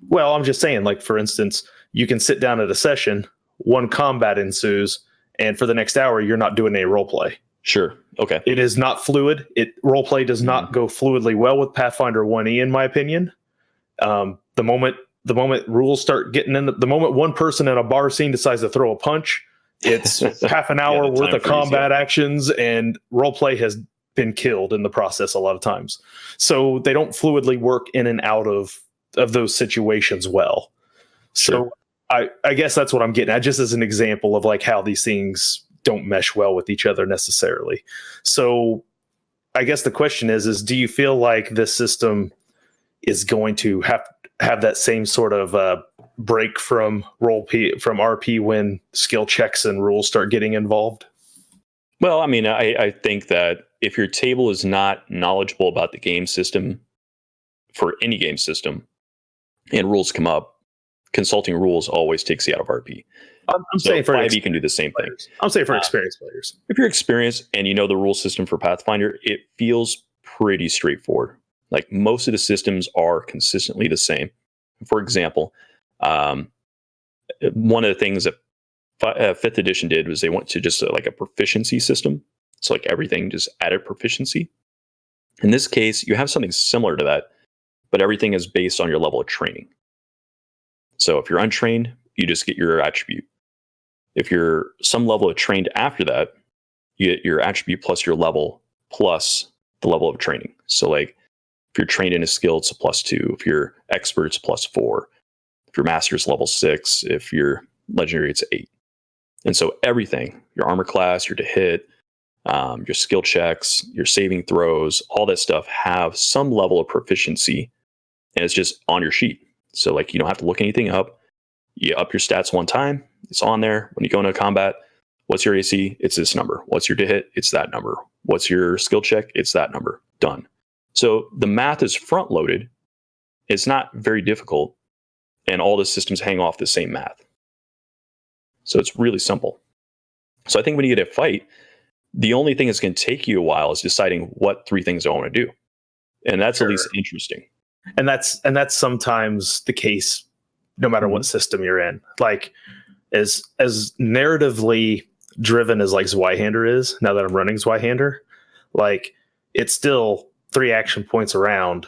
well, I'm just saying, like, for instance, you can sit down at a session, one combat ensues, and for the next hour, you're not doing any roleplay. Sure. Okay. It is not fluid. Roleplay does not go fluidly well with Pathfinder 1E, in my opinion. The moment rules start getting in, the moment one person in a bar scene decides to throw a punch, it's half an hour worth of combat actions, and roleplay has been killed in the process a lot of times. So they don't fluidly work in and out of those situations well. So I guess that's what I'm getting at, just as an example of like how these things don't mesh well with each other necessarily. So I guess the question is do you feel like this system is going to have that same sort of break from RP when skill checks and rules start getting involved? Well, I mean, I think that if your table is not knowledgeable about the game system for any game system and rules come up, consulting rules always takes you out of RP. I'm saying for 5e can do the same thing. I'm saying for experienced players. If you're experienced and you know the rule system for Pathfinder, it feels pretty straightforward. Like most of the systems are consistently the same. For example, one of the things that 5th edition did was they went to just like a proficiency system. So like everything just added proficiency. In this case, you have something similar to that, but everything is based on your level of training. So if you're untrained, you just get your attribute. If you're some level of trained after that, you get your attribute plus your level plus the level of training. So like if you're trained in a skill, it's a +2. If you're expert, it's +4. If your master is level 6. If you're legendary, it's 8. And so everything, your armor class, your to hit, your skill checks, your saving throws, all that stuff have some level of proficiency, and it's just on your sheet. So like you don't have to look anything up. You up your stats one time, it's on there. When you go into combat, what's your AC? It's this number. What's your to hit? It's that number. What's your skill check? It's that number. Done. So the math is front loaded. It's not very difficult, and all the systems hang off the same math. So it's really simple. So I think when you get a fight, the only thing that's going to take you a while is deciding what 3 things I want to do. And that's at least interesting. And that's sometimes the case no matter what system you're in. Like as narratively driven as like Zweihander is, now that I'm running Zweihander, like it's still 3 action points around.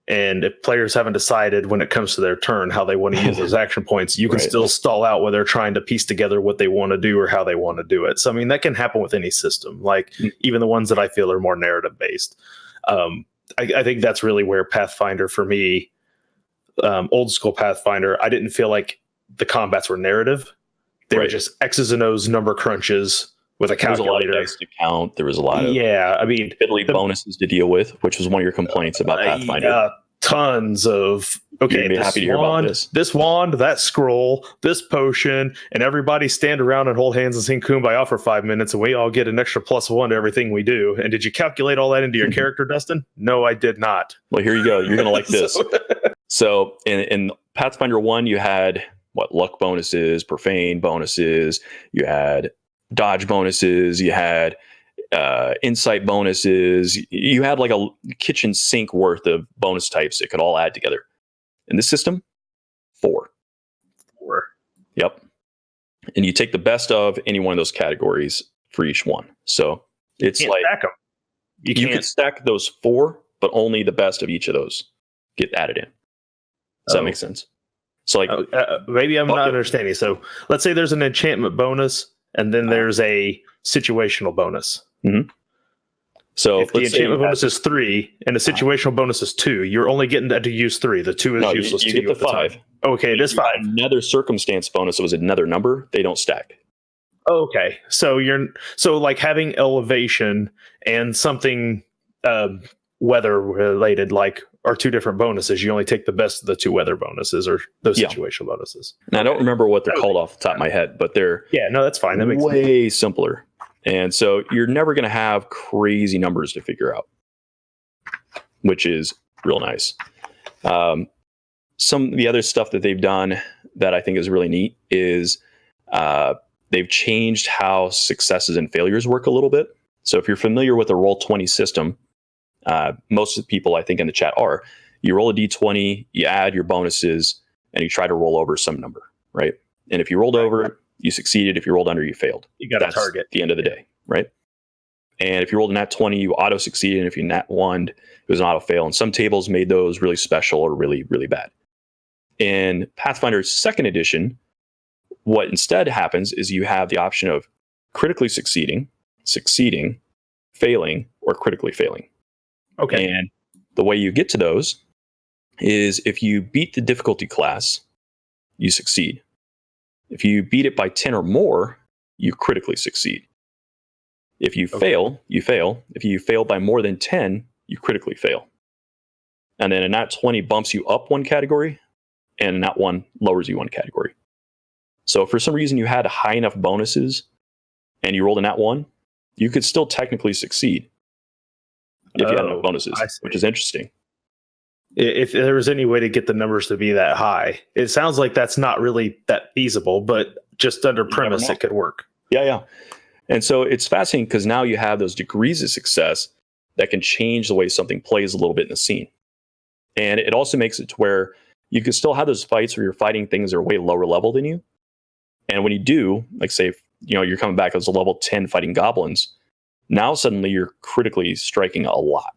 And if players haven't decided when it comes to their turn how they want to use those action points, you can still stall out where they're trying to piece together what they want to do or how they want to do it. So, I mean, that can happen with any system, like even the ones that I feel are more narrative based. I think that's really where Pathfinder for me, old school Pathfinder, I didn't feel like the combats were narrative. They were just X's and O's number crunches with a calculator. There was a lot of dice to count. There was a lot of fiddly bonuses to deal with, which was one of your complaints about Pathfinder. Tons of happy to hear about this wand, that scroll, this potion, and everybody stand around and hold hands and sing Kumbaya for 5 minutes, and we all get an extra +1 to everything we do. And did you calculate all that into your character, Dustin? No, I did not. Well, here you go. You're gonna like this. So in Pathfinder 1, you had luck bonuses, profane bonuses, you had dodge bonuses, you had insight bonuses, you had like a kitchen sink worth of bonus types that could all add together. In this system, 4. Yep. And you take the best of any one of those categories for each one. So it's you can't stack them. You can stack those 4, but only the best of each of those get added in. Does that make sense? So like maybe I'm not understanding. So let's say there's an enchantment bonus and then there's a situational bonus. Mm-hmm. So if the enchantment bonus is 3 and the situational bonus is 2, you're only getting to use 3. The 2 is useless. You get the 5. Okay, it is 5. Another circumstance bonus that was another number. They don't stack. Okay, so like having elevation and something weather related like are 2 different bonuses. You only take the best of the 2 weather bonuses or those situational bonuses. Now, I don't remember what they're called off the top of my head, but they're that's fine. That makes way simpler. And so you're never going to have crazy numbers to figure out, which is real nice. Some of the other stuff that they've done that I think is really neat is they've changed how successes and failures work a little bit. So if you're familiar with the Roll20 system, most of the people I think in the chat are, you roll a d20, you add your bonuses, and you try to roll over some number, right? And if you rolled over, you succeeded. If you rolled under, you failed. You got a target. At the end of the day, right? And if you rolled a nat 20, you auto succeed. And if you nat 1, it was an auto fail. And some tables made those really special or really, really bad. In Pathfinder 2nd edition, what instead happens is you have the option of critically succeeding, failing, or critically failing. Okay. And the way you get to those is if you beat the difficulty class, you succeed. If you beat it by 10 or more, you critically succeed. If you fail, you fail. If you fail by more than 10, you critically fail. And then a nat 20 bumps you up one category, and a nat 1 lowers you one category. So if for some reason you had high enough bonuses and you rolled a nat 1, you could still technically succeed if you had enough bonuses, which is interesting. If there was any way to get the numbers to be that high, it sounds like that's not really that feasible, but just under premise, it could work. Yeah. And so it's fascinating because now you have those degrees of success that can change the way something plays a little bit in the scene. And it also makes it to where you can still have those fights where you're fighting things that are way lower level than you. And when you do, like say, you're coming back as a level 10 fighting goblins, now suddenly you're critically striking a lot,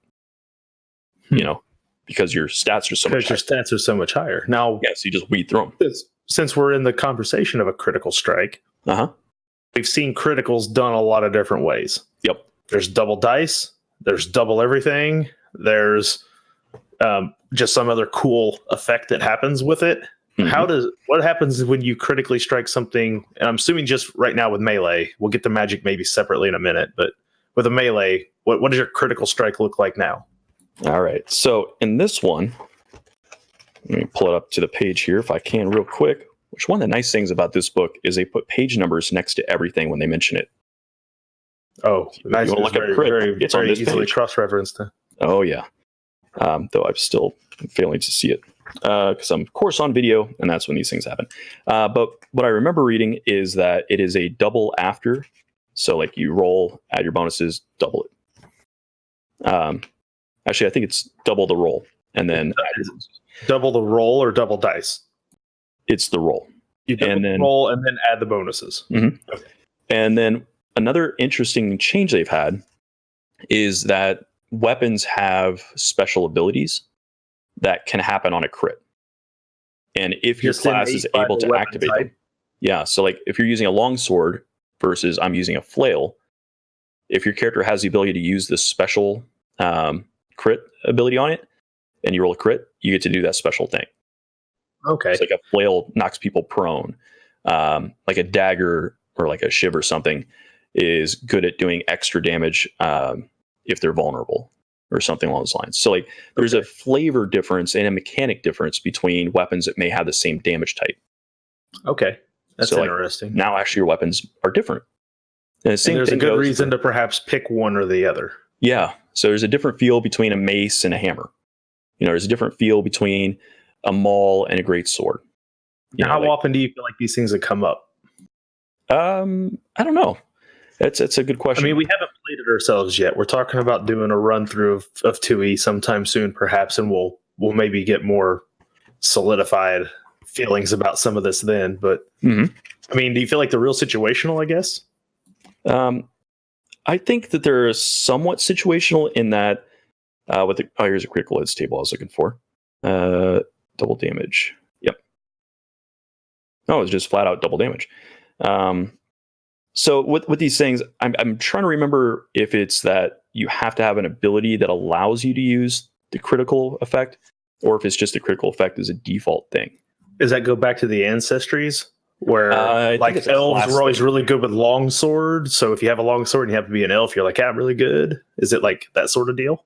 because your stats are so much higher. Because your stats are so much higher. Now, yes, you just weed through them. Since we're in the conversation of a critical strike, we've seen criticals done a lot of different ways. Yep. There's double dice. There's double everything. There's just some other cool effect that happens with it. Mm-hmm. What happens when you critically strike something? And I'm assuming just right now with melee, we'll get to magic maybe separately in a minute, but with a melee, what does your critical strike look like now? All right. So in this one, let me pull it up to the page here if I can real quick. Which one of the nice things about this book is they put page numbers next to everything when they mention it. Oh, nice. You want to look at crit, it's on this easily page. Cross-referenced. Oh, yeah. Though I'm still failing to see it because I'm, of course, on video, and that's when these things happen. But what I remember reading is that it is a double after. So, like, you roll, add your bonuses, double it. Actually, I think it's double the roll, and then double the roll or double dice. It's the roll. You double the roll and then add the bonuses. Mm-hmm. Okay. And then another interesting change they've had is that weapons have special abilities that can happen on a crit. And if your class is able to activate them. So like if you're using a longsword versus I'm using a flail, if your character has the ability to use this special crit ability on it and you roll a crit, you get to do that special thing. Okay. It's like a flail knocks people prone. Like a dagger or like a shiv or something is good at doing extra damage if they're vulnerable or something along those lines. So like there's a flavor difference and a mechanic difference between weapons that may have the same damage type. Okay. That's so interesting. Like, now actually your weapons are different. And there's a good reason to perhaps pick one or the other. Yeah. So there's a different feel between a mace and a hammer. There's a different feel between a maul and a great sword. How often do you feel like these things have come up? I don't know. It's a good question. I mean, we haven't played it ourselves yet. We're talking about doing a run through of 2E sometime soon, perhaps, and we'll maybe get more solidified feelings about some of this then. But I mean, do you feel like they're real situational? I guess. I think that they're somewhat situational in that. Here's a critical hits table I was looking for. Double damage. Yep. No, it's just flat out double damage. So with these things, I'm trying to remember if it's that you have to have an ability that allows you to use the critical effect, or if it's just the critical effect is a default thing. Does that go back to the ancestries where like elves were always really good with long sword? So if you have a long sword and you have to be an elf, you're like, I'm really good. Is it like that sort of deal?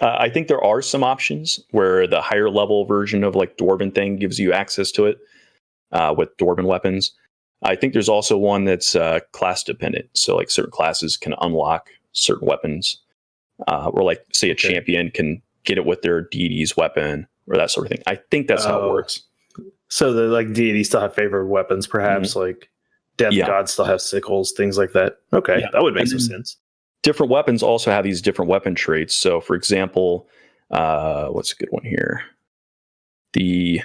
I think there are some options where the higher level version of like Dwarven thing gives you access to it with Dwarven weapons. I think there's also one that's class dependent. So like certain classes can unlock certain weapons or like say a champion can get it with their deity's weapon or that sort of thing. I think that's how it works. So the like deities still have favored weapons, perhaps like death gods still have sickles, things like that. Okay, that would make some sense. Different weapons also have these different weapon traits. So, for example, what's a good one here? The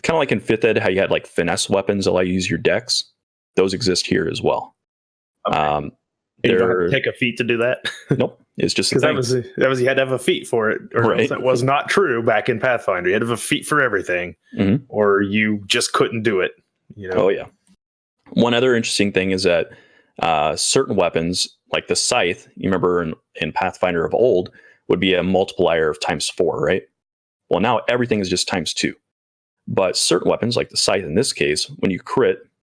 kind of like in 5th Ed, how you had like finesse weapons allow you to use your dex. Those exist here as well. Okay. And you don't have to take a feat to do that. Nope, it's just because that was you had to have a feat for it, or right. That was not true back in Pathfinder. You had to have a feat for everything, or you just couldn't do it. You know? Oh yeah. One other interesting thing is that certain weapons, like the scythe, you remember in Pathfinder of old, would be a multiplier of ×4, right? Well, now everything is just ×2. But certain weapons, like the scythe in this case, when you crit,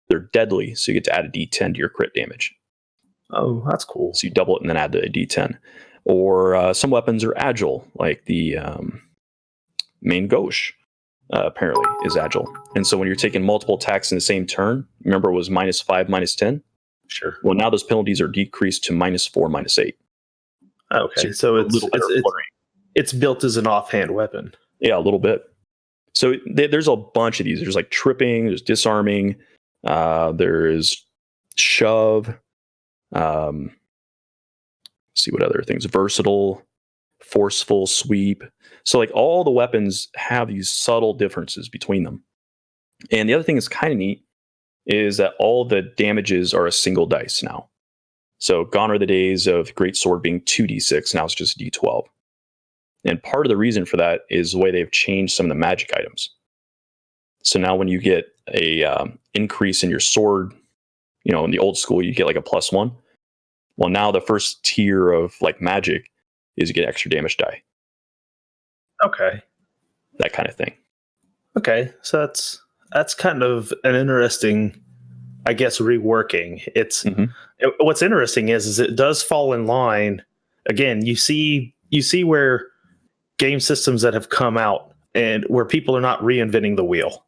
they're deadly, so you get to add a d10 to your crit damage. Oh, that's cool. So you double it and then add the d10. Or some weapons are agile, like the main gauche apparently is agile. And so when you're taking multiple attacks in the same turn, remember it was -5, -10? Sure. Well, now those penalties are decreased to -4, -8. Okay, so it's built as an offhand weapon. Yeah, a little bit. So there's a bunch of these. There's like tripping, there's disarming, there's shove. See what other things. Versatile, forceful, sweep. So like all the weapons have these subtle differences between them. And the other thing that's kind of neat is that all the damages are a single dice now. So gone are the days of Great Sword being 2d6. Now it's just d12. And part of the reason for that is the way they've changed some of the magic items. So now when you get a increase in your sword, you know, in the old school, you get like a +1. Well, now the first tier of like magic is you get extra damage die. Okay. That kind of thing. Okay. So that's kind of an interesting, I guess, reworking. It's what's interesting is it does fall in line. Again, you see where game systems that have come out and where people are not reinventing the wheel.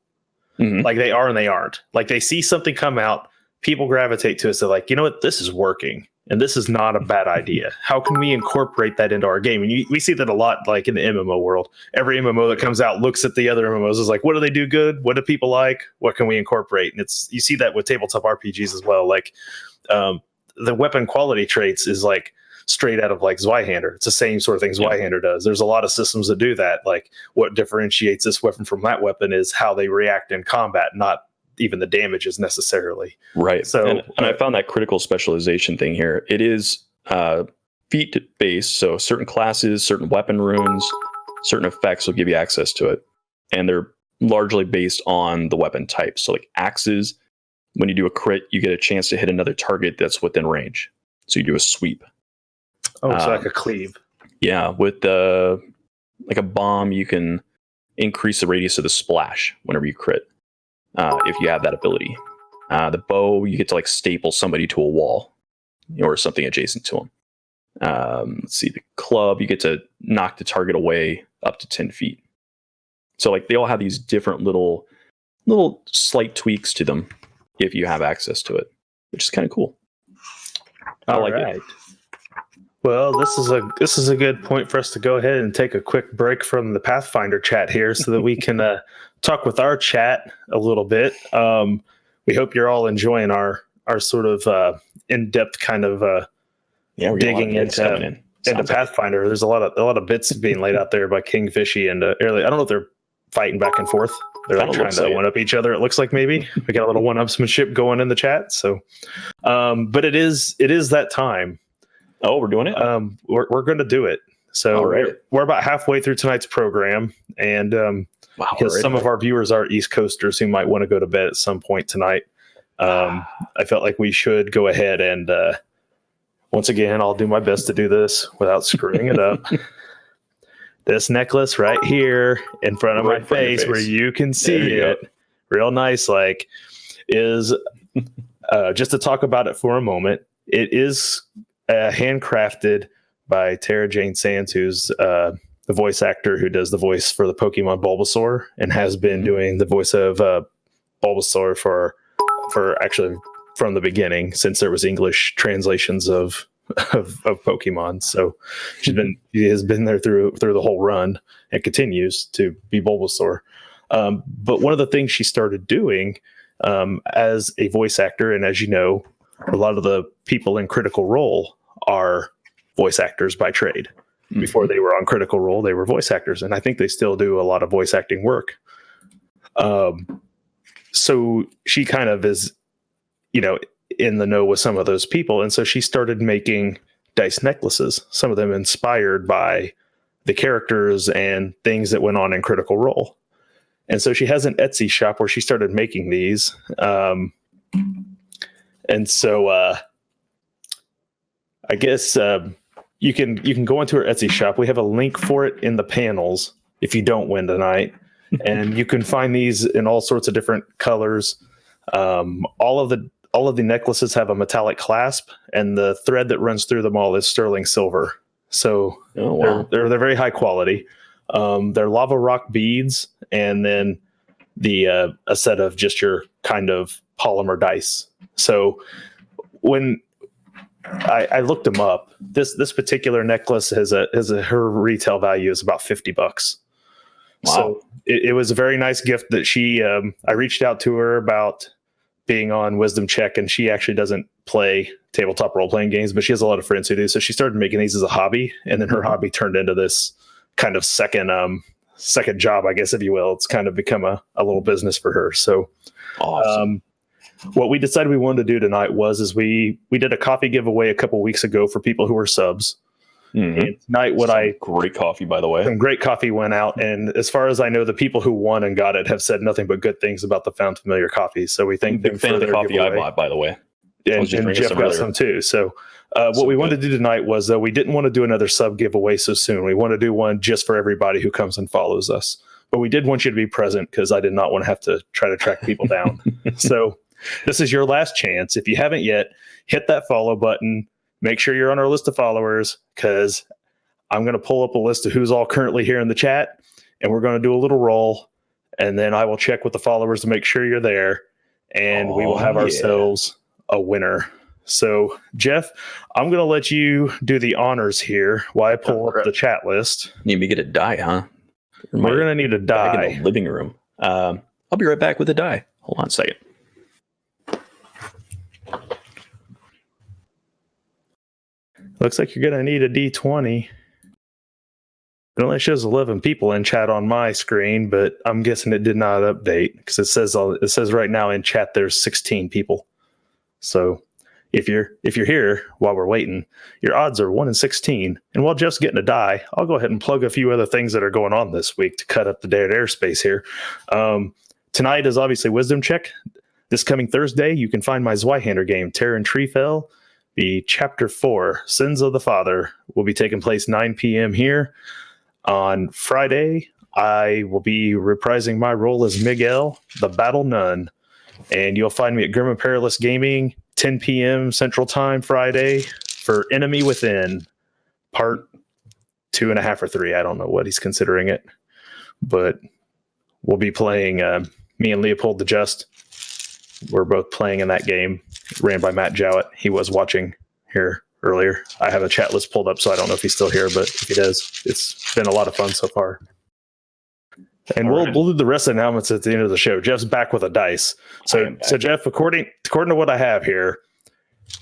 Like they are and they aren't. Like they see something come out, people gravitate to it. So like, you know what, this is working and this is not a bad idea. How can we incorporate that into our game? And we see that a lot, like in the MMO world. Every MMO that comes out looks at the other MMOs is like, what do they do good? What do people like? What can we incorporate? And you see that with tabletop RPGs as well. Like the weapon quality traits is like straight out of like Zweihander. It's the same sort of thing Zweihander does. There's a lot of systems that do that. Like what differentiates this weapon from that weapon is how they react in combat, not even the damages necessarily. Right. So, and I found that critical specialization thing here. It is feat based. So certain classes, certain weapon runes, certain effects will give you access to it. And they're largely based on the weapon type. So like axes, when you do a crit, you get a chance to hit another target that's within range. So you do a sweep. Oh, so like a cleave. Yeah, with like a bomb, you can increase the radius of the splash whenever you crit, if you have that ability. The bow, you get to like staple somebody to a wall or something adjacent to them. Let's see, the club, you get to knock the target away up to 10 feet. So like they all have these different little slight tweaks to them if you have access to it, which is kind of cool. I like it. Well, this is a good point for us to go ahead and take a quick break from the Pathfinder chat here so that we can talk with our chat a little bit. We hope you're all enjoying our sort of in-depth kind of digging into Pathfinder. There's a lot of bits being laid out there by King Fishy and Early. I don't know if they're fighting back and forth. They're like trying to one up each other. It looks like maybe we got a little one-upsmanship going in the chat. So, but it is that time. Oh, we're doing it. We're going to do it. So we're about halfway through tonight's program, and because some of our viewers are East Coasters who might want to go to bed at some point tonight, I felt like we should go ahead and once again, I'll do my best to do this without screwing it up. This necklace right here in front of my face, where you can see it, real nice, like, is just to talk about it for a moment. It is handcrafted by Tara Jane Sands, who's the voice actor who does the voice for the Pokemon Bulbasaur and has been doing the voice of Bulbasaur for actually from the beginning, since there was English translations of Pokemon. So she has been there through the whole run and continues to be Bulbasaur. But one of the things she started doing as a voice actor, and as you know, a lot of the people in Critical Role are voice actors by trade. Before they were on Critical Role, they were voice actors, and I think they still do a lot of voice acting work. So she kind of is, in the know with some of those people. And so she started making dice necklaces, some of them inspired by the characters and things that went on in Critical Role. And so she has an Etsy shop where she started making these. And so I guess you can go into her Etsy shop. We have a link for it in the panels if you don't win tonight. And you can find these in all sorts of different colors. All of the necklaces have a metallic clasp, and the thread that runs through them all is sterling silver. So they're very high quality. They're lava rock beads, and then a set of just your kind of polymer dice. So when I looked them up, this particular necklace her retail value is about $50. Wow. So it was a very nice gift that I reached out to her about being on Wisdom Check, and she actually doesn't play tabletop role-playing games, but she has a lot of friends who do. So she started making these as a hobby, and then her hobby turned into this kind of second job, I guess, if you will. It's kind of become a little business for her. So awesome. What we decided we wanted to do tonight was we did a coffee giveaway a couple weeks ago for people who were subs. Mm-hmm. And tonight, great coffee, by the way. Some great coffee went out, and as far as I know, the people who won and got it have said nothing but good things about the Found Familiar coffee. So we thank them for the coffee giveaway. I bought, by the way. And Jeff got some too. So what we wanted to do tonight was we didn't want to do another sub giveaway so soon. We want to do one just for everybody who comes and follows us. But we did want you to be present because I did not want to have to try to track people down. So this is your last chance. If you haven't yet, hit that follow button. Make sure you're on our list of followers, because I'm going to pull up a list of who's all currently here in the chat, and we're going to do a little roll, and then I will check with the followers to make sure you're there, and we will have ourselves a winner. So, Jeff, I'm going to let you do the honors here while I pull up the chat list. Need me to get a die, huh? We're going to need a die. In the living room. I'll be right back with a die. Hold on a second. Looks like you're going to need a D20. It only shows 11 people in chat on my screen, but I'm guessing it did not update because it says right now in chat there's 16 people. So if you're here while we're waiting, your odds are 1 in 16. And while Jeff's getting a die, I'll go ahead and plug a few other things that are going on this week to cut up the dead airspace here. Tonight is obviously Wisdom Check. This coming Thursday, you can find my Zweihander game, Terror and Treefell. The Chapter 4, Sins of the Father, will be taking place 9 p.m. here. On Friday, I will be reprising my role as Miguel, the Battle Nun. And you'll find me at Grim and Perilous Gaming, 10 p.m. Central Time Friday, for Enemy Within, part 2.5 or 3. I don't know what he's considering it. But we'll be playing, me and Leopold the Just. We're both playing in that game, ran by Matt Jowett. He was watching here earlier. I have a chat list pulled up, so I don't know if he's still here, but if he does, it's been a lot of fun so far. And we'll do the rest of the announcements at the end of the show. Jeff's back with a dice. So Jeff, according to what I have here,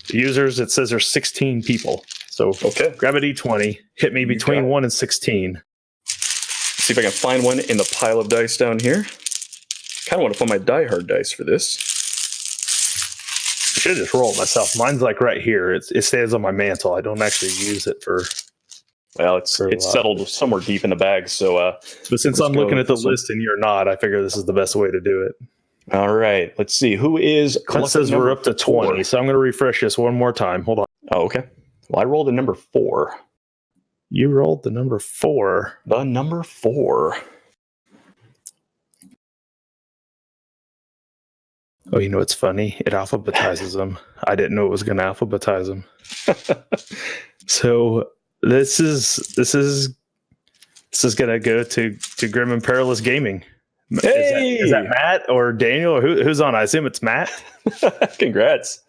the users, it says there's 16 people. So grab a D20, hit me between 1 and 16. See if I can find one in the pile of dice down here. Kind of want to find my Die Hard dice for this. I should just roll it myself. Mine's like right here. It stands on my mantle. I don't actually use it for. Well, it's settled somewhere deep in the bag. So, but since I'm looking at the list and you're not, I figure this is the best way to do it. All right. Let's see. Who is? Clint says we're up to 20. So I'm going to refresh this one more time. Hold on. Oh, okay. Well, I rolled a number 4. You rolled the number 4. The number 4. Oh, you know what's funny? It alphabetizes them. I didn't know it was going to alphabetize them. So this is going to go to Grim and Perilous Gaming. Hey! Is that Matt or Daniel or who's on? I assume it's Matt. Congrats.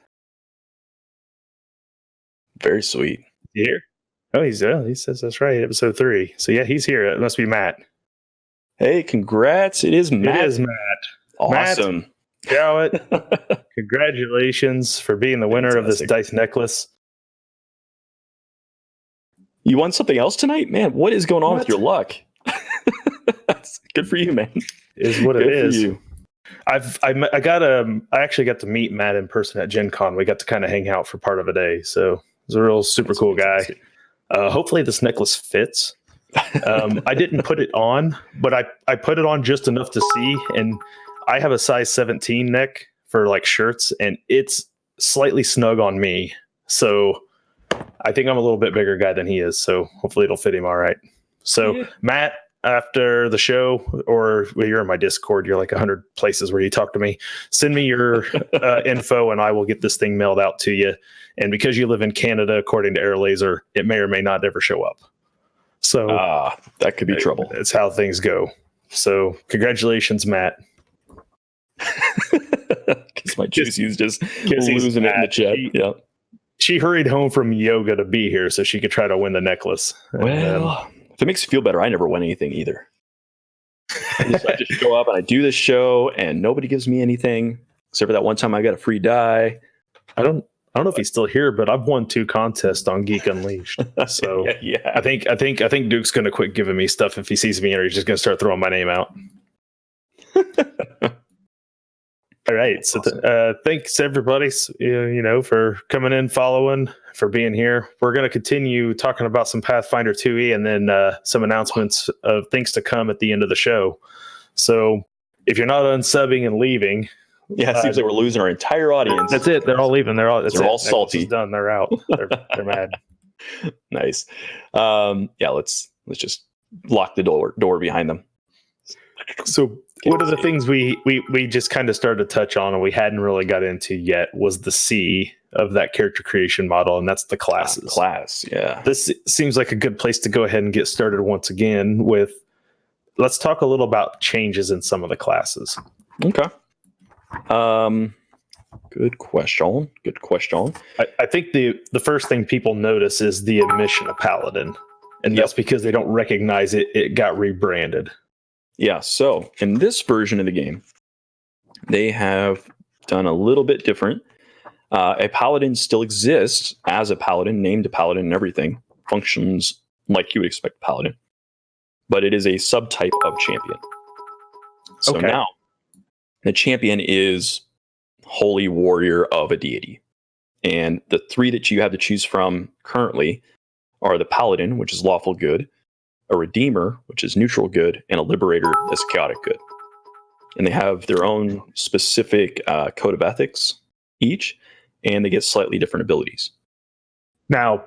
Very sweet. Here. Oh, he says that's right. Episode 3. So yeah, he's here. It must be Matt. Hey, congrats. It is Matt. It is Matt. Awesome. Matt Jowett, congratulations for being the winner of this dice necklace. You won something else tonight? Man, what is going on with your luck? Good for you, man. Is what it is. You. I actually got to meet Matt in person at Gen Con. We got to kind of hang out for part of a day. So he's a real super cool guy. Hopefully this necklace fits. I didn't put it on, but I put it on just enough to see. And I have a size 17 neck for like shirts, and it's slightly snug on me. So I think I'm a little bit bigger guy than he is. So hopefully it'll fit him all right. So yeah. Matt, after the show, or you're in my Discord, you're like 100 places where you talk to me. Send me your info, and I will get this thing mailed out to you. And because you live in Canada, according to Air Laser, it may or may not ever show up. So that could be trouble. It's how things go. So congratulations, Matt. Because my Juicy's just losing it in the chat. Yeah. She hurried home from yoga to be here so she could try to win the necklace. Well, if it makes you feel better, I never win anything either. I just show up and I do this show and nobody gives me anything except for that one time I got a free die. I don't know if he's still here, but I've won 2 contests on Geek Unleashed. So yeah. I think Duke's going to quit giving me stuff if he sees me, or he's just going to start throwing my name out. All right. So thanks everybody, for coming in, following, for being here. We're going to continue talking about some Pathfinder 2e and then some announcements of things to come at the end of the show. So if you're not unsubbing and leaving, it seems like we're losing our entire audience. That's it. They're all leaving. They're all salty. Done. They're out. They're mad. Nice. Let's just lock the door behind them. So one of the things we just kind of started to touch on and we hadn't really got into yet was the C of that character creation model, and that's the classes. Class, yeah. This seems like a good place to go ahead and get started once again with, let's talk a little about changes in some of the classes. Okay. Good question. I think the first thing people notice is the omission of Paladin, and that's because they don't recognize it got rebranded. Yeah, so in this version of the game, they have done a little bit different. A paladin still exists as a paladin, named a paladin and everything, functions like you would expect a paladin, but it is a subtype of champion. So now, the champion is holy warrior of a deity. And the 3 that you have to choose from currently are the paladin, which is lawful good, a redeemer, which is neutral good, and a liberator, that's chaotic good. And they have their own specific code of ethics each, and they get slightly different abilities. Now,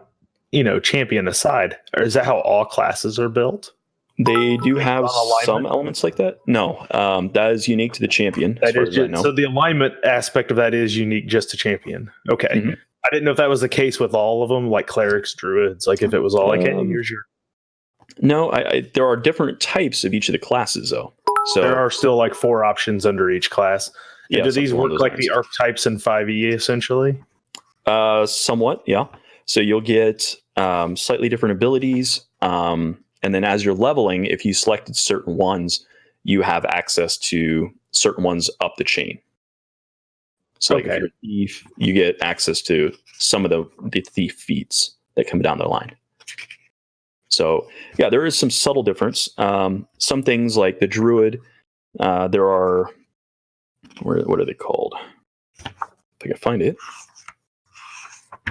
champion aside, is that how all classes are built? They do have some elements like that. No, that is unique to the champion. So the alignment aspect of that is unique just to champion. Okay. Mm-hmm. I didn't know if that was the case with all of them, like clerics, druids, like if it was all like, hey, here's your... No, there are different types of each of the classes, though. So there are still like 4 options under each class. Yeah, do these work like the archetypes in 5e, essentially? Somewhat, yeah. So you'll get slightly different abilities, and then as you're leveling, if you selected certain ones, you have access to certain ones up the chain. So like if you're a thief, you get access to some of the thief feats that come down the line. So, yeah, there is some subtle difference. Some things like the druid, there are, what are they called? If I can find it.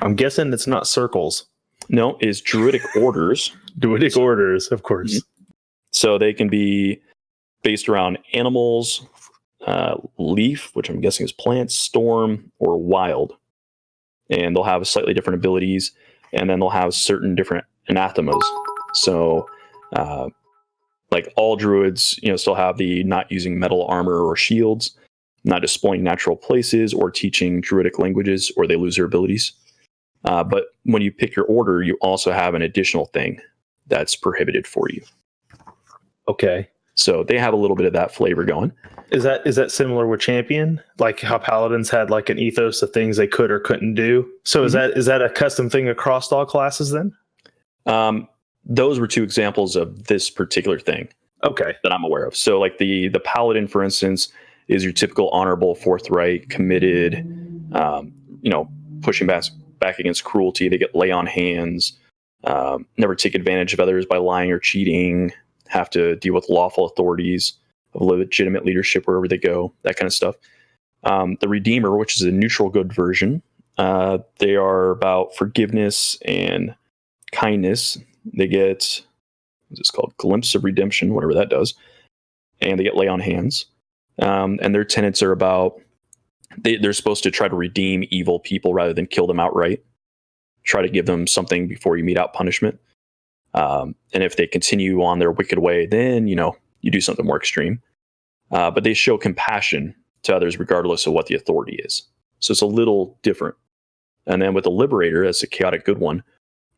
I'm guessing it's not circles. No, it's druidic orders. Druidic orders, of course. Mm-hmm. So they can be based around animals, leaf, which I'm guessing is plants, storm, or wild. And they'll have slightly different abilities, and then they'll have certain different anathemas. So, like all druids, still have the not using metal armor or shields, not exploring natural places, or teaching druidic languages, or they lose their abilities. But when you pick your order, you also have an additional thing that's prohibited for you. Okay. So they have a little bit of that flavor going. Is that similar with champion? Like how paladins had like an ethos of things they could or couldn't do? So is that a custom thing across all classes then? Those were 2 examples of this particular thing. Okay. That I'm aware of. So like the paladin, for instance, is your typical honorable, forthright, committed, pushing back against cruelty. They get lay on hands, never take advantage of others by lying or cheating, have to deal with lawful authorities, of legitimate leadership wherever they go, that kind of stuff. The Redeemer, which is a neutral good version, they are about forgiveness and kindness. They get, what's this called? Glimpse of Redemption, whatever that does. And they get Lay on Hands. And their tenets are about, they're supposed to try to redeem evil people rather than kill them outright. Try to give them something before you mete out punishment. And if they continue on their wicked way, then, you do something more extreme. But they show compassion to others regardless of what the authority is. So it's a little different. And then with the Liberator, that's a chaotic good one,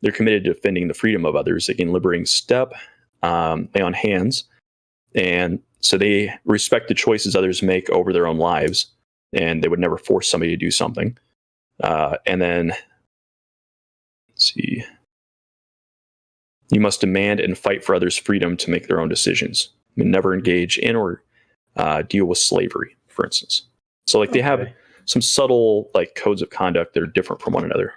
they're committed to defending the freedom of others. Again, liberating step, Lay on Hands. And so they respect the choices others make over their own lives, and they would never force somebody to do something. And then, let's see. You must demand and fight for others' freedom to make their own decisions. I mean, never engage in or deal with slavery, for instance. So they have some subtle codes of conduct that are different from one another.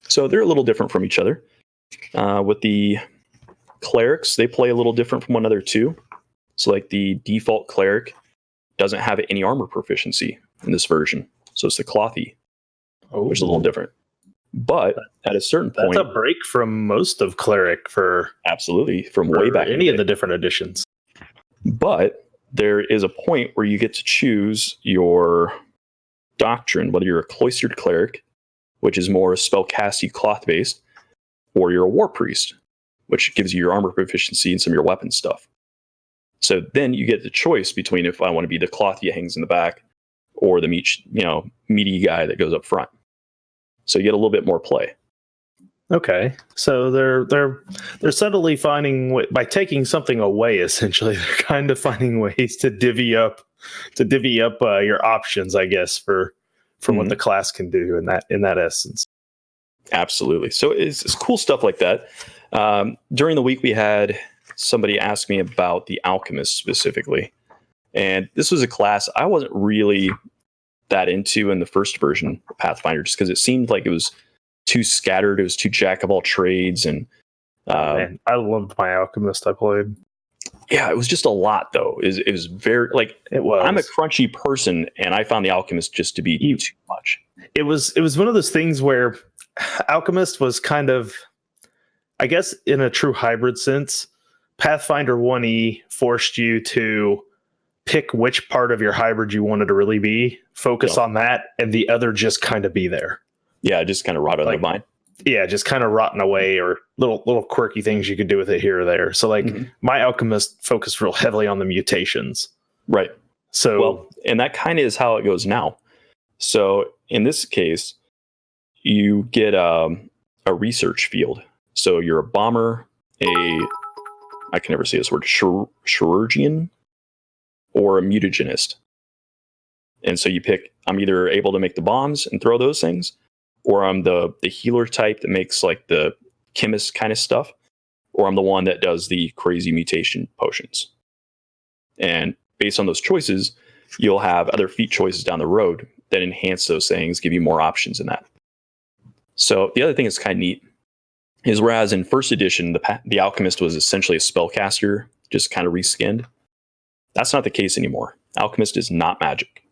So they're a little different from each other. With the clerics, they play a little different from one another too. So the default cleric doesn't have any armor proficiency in this version. So it's the clothy, which is a little different. But at a certain point, that's a break from most of cleric absolutely from way back any of the different editions. But there is a point where you get to choose your doctrine, whether you're a cloistered cleric, which is more spellcasty cloth based, or you're a war priest, which gives you your armor proficiency and some of your weapon stuff. So then you get the choice between if I want to be the clothy that hangs in the back or the meaty guy that goes up front. So you get a little bit more play. Okay, so they're subtly finding by taking something away. Essentially, they're kind of finding ways to divvy up your options, I guess, for what the class can do in that essence. Absolutely. So it's cool stuff like that. During the week, we had somebody ask me about the Alchemist specifically, and this was a class I wasn't really that into in the first version of Pathfinder, just because it seemed like it was too scattered. It was too jack of all trades, and man, I loved my Alchemist I played. Yeah, it was just a lot though. It was very it was. I'm a crunchy person, and I found the Alchemist just to be too much. It was one of those things where Alchemist was kind of, I guess, in a true hybrid sense, Pathfinder 1E forced you to pick which part of your hybrid you wanted to really be, focus on that, and the other just kind of be there. Yeah, just kind of rot on the vine. Yeah, just kind of rotting away, or little quirky things you could do with it here or there. So my Alchemist focused real heavily on the mutations. Right. So and that kind of is how it goes now. So in this case, you get a research field. So you're a bomber, I can never say this word, chirurgeon, or a mutagenist. And so you pick, I'm either able to make the bombs and throw those things, or I'm the healer type that makes the chemist kind of stuff, or I'm the one that does the crazy mutation potions. And based on those choices, you'll have other feat choices down the road that enhance those things, give you more options in that. So the other thing that's kind of neat is, whereas in first edition, the Alchemist was essentially a spellcaster, just kind of reskinned. That's not the case anymore. Alchemist is not magic.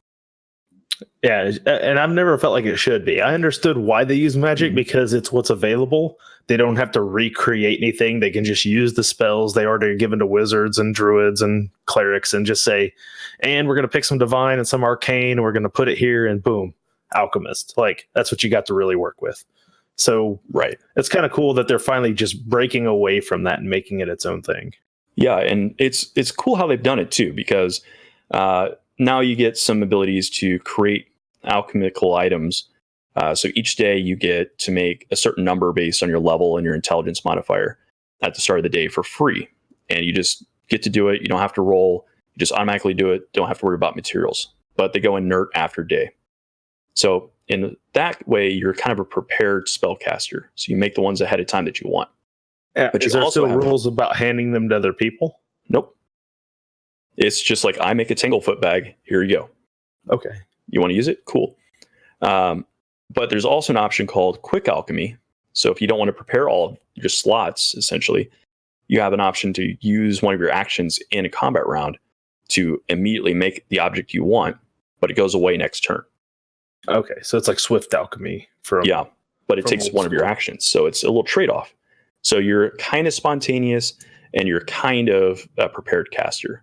Yeah, and I've never felt like it should be. I understood why they use magic because it's what's available. They don't have to recreate anything. They can just use the spells they already given to wizards and druids and clerics and just say, and we're going to pick some divine and some arcane, and we're going to put it here, and boom, Alchemist. That's what you got to really work with. So right, it's kind of cool that they're finally just breaking away from that and making it its own thing. Yeah, and it's cool how they've done it too, because now you get some abilities to create alchemical items. So each day you get to make a certain number based on your level and your intelligence modifier at the start of the day for free. And you just get to do it. You don't have to roll. You just automatically do it. Don't have to worry about materials. But they go inert after day. So in that way, you're kind of a prepared spellcaster. So you make the ones ahead of time that you want. Yeah, but is there still rules about handing them to other people? Nope. It's just I make a Tanglefoot bag. Here you go. Okay. You want to use it? Cool. But there's also an option called Quick Alchemy. So if you don't want to prepare all of your slots, essentially, you have an option to use one of your actions in a combat round to immediately make the object you want, but it goes away next turn. Okay, so it's like Swift Alchemy Yeah, but it from takes old one of your school. actions, so it's a little trade-off. So you're kind of spontaneous, and you're kind of a prepared caster.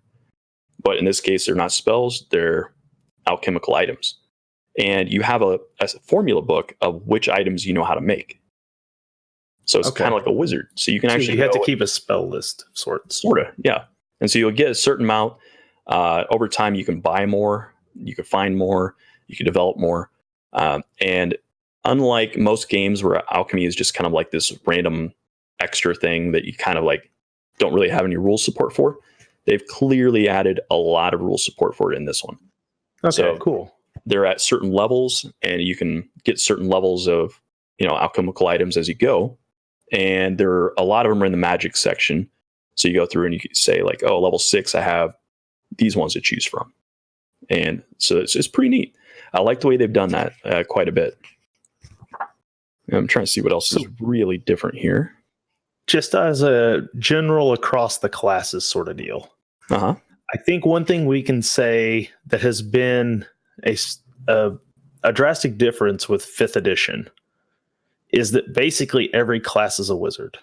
But in this case, they're not spells, they're alchemical items. And you have a formula book of which items you know how to make. So it's Okay. kind of like a wizard. So you can So actually you have to go- keep a spell list of sorts. Sort of, yeah. And so you'll get a certain amount. Over time, you can buy more, you can find more, you can develop more. And unlike most games where alchemy is just kind of like this random extra thing that you kind of like don't really have any rule support for, they've clearly added a lot of rule support for it in this one. Okay, So- cool. They're at certain levels, and you can get certain levels of alchemical items as you go. And there are a lot of them are in the magic section. So you go through and you can say like, oh, level 6, I have these ones to choose from. And so it's pretty neat. I like the way they've done that quite a bit. I'm trying to see what else is really different here. Just as a general across the classes sort of deal, Uh-huh. I think one thing we can say that has been a drastic difference with 5th edition is that basically every class is a wizard,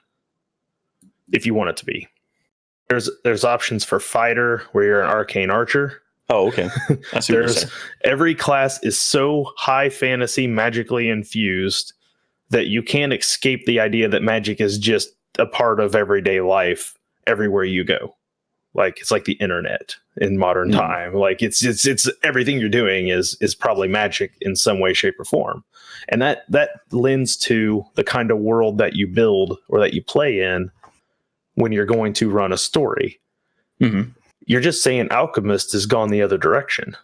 if you want it to be. There's options for fighter, where you're an arcane archer. Oh, okay. I see what you're saying. Every class is so high fantasy, magically infused, that you can't escape the idea that magic is just a part of everyday life everywhere you go. Like it's like the internet in modern time. Like it's everything you're doing is probably magic in some way, shape, or form. And that lends to the kind of world that you build or that you play in when you're going to run a story. Mm-hmm. You're just saying Alchemist has gone the other direction.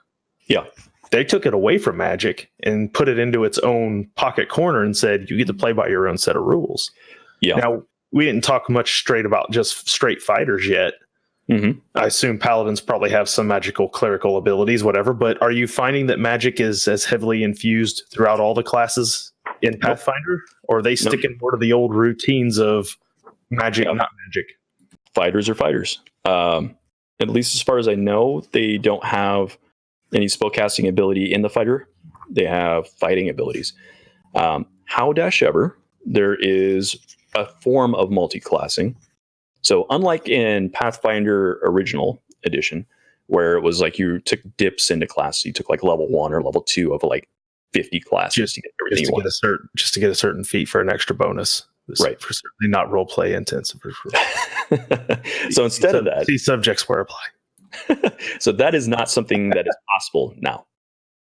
Yeah. They took it away from Magic and put it into its own pocket corner and said, you get to play by your own set of rules. Yeah. Now, we didn't talk much straight about just straight fighters yet. Mm-hmm. I assume paladins probably have some magical clerical abilities, whatever, but are you finding that magic is as heavily infused throughout all the classes in Pathfinder? Or are they sticking more to the old routines of magic, not magic? Fighters are fighters. At least as far as I know, they don't have any spellcasting ability in the fighter. They have fighting abilities. However, there is a form of multi-classing. So unlike in Pathfinder Original Edition, where it was like you took dips into class, you took like level 1 or level 2 of like 50 classes to get everything you want. Just to get a certain feat for an extra bonus. Right. For certainly not role play intensive. So instead of that, see subjects where apply. so that is not something that is possible now.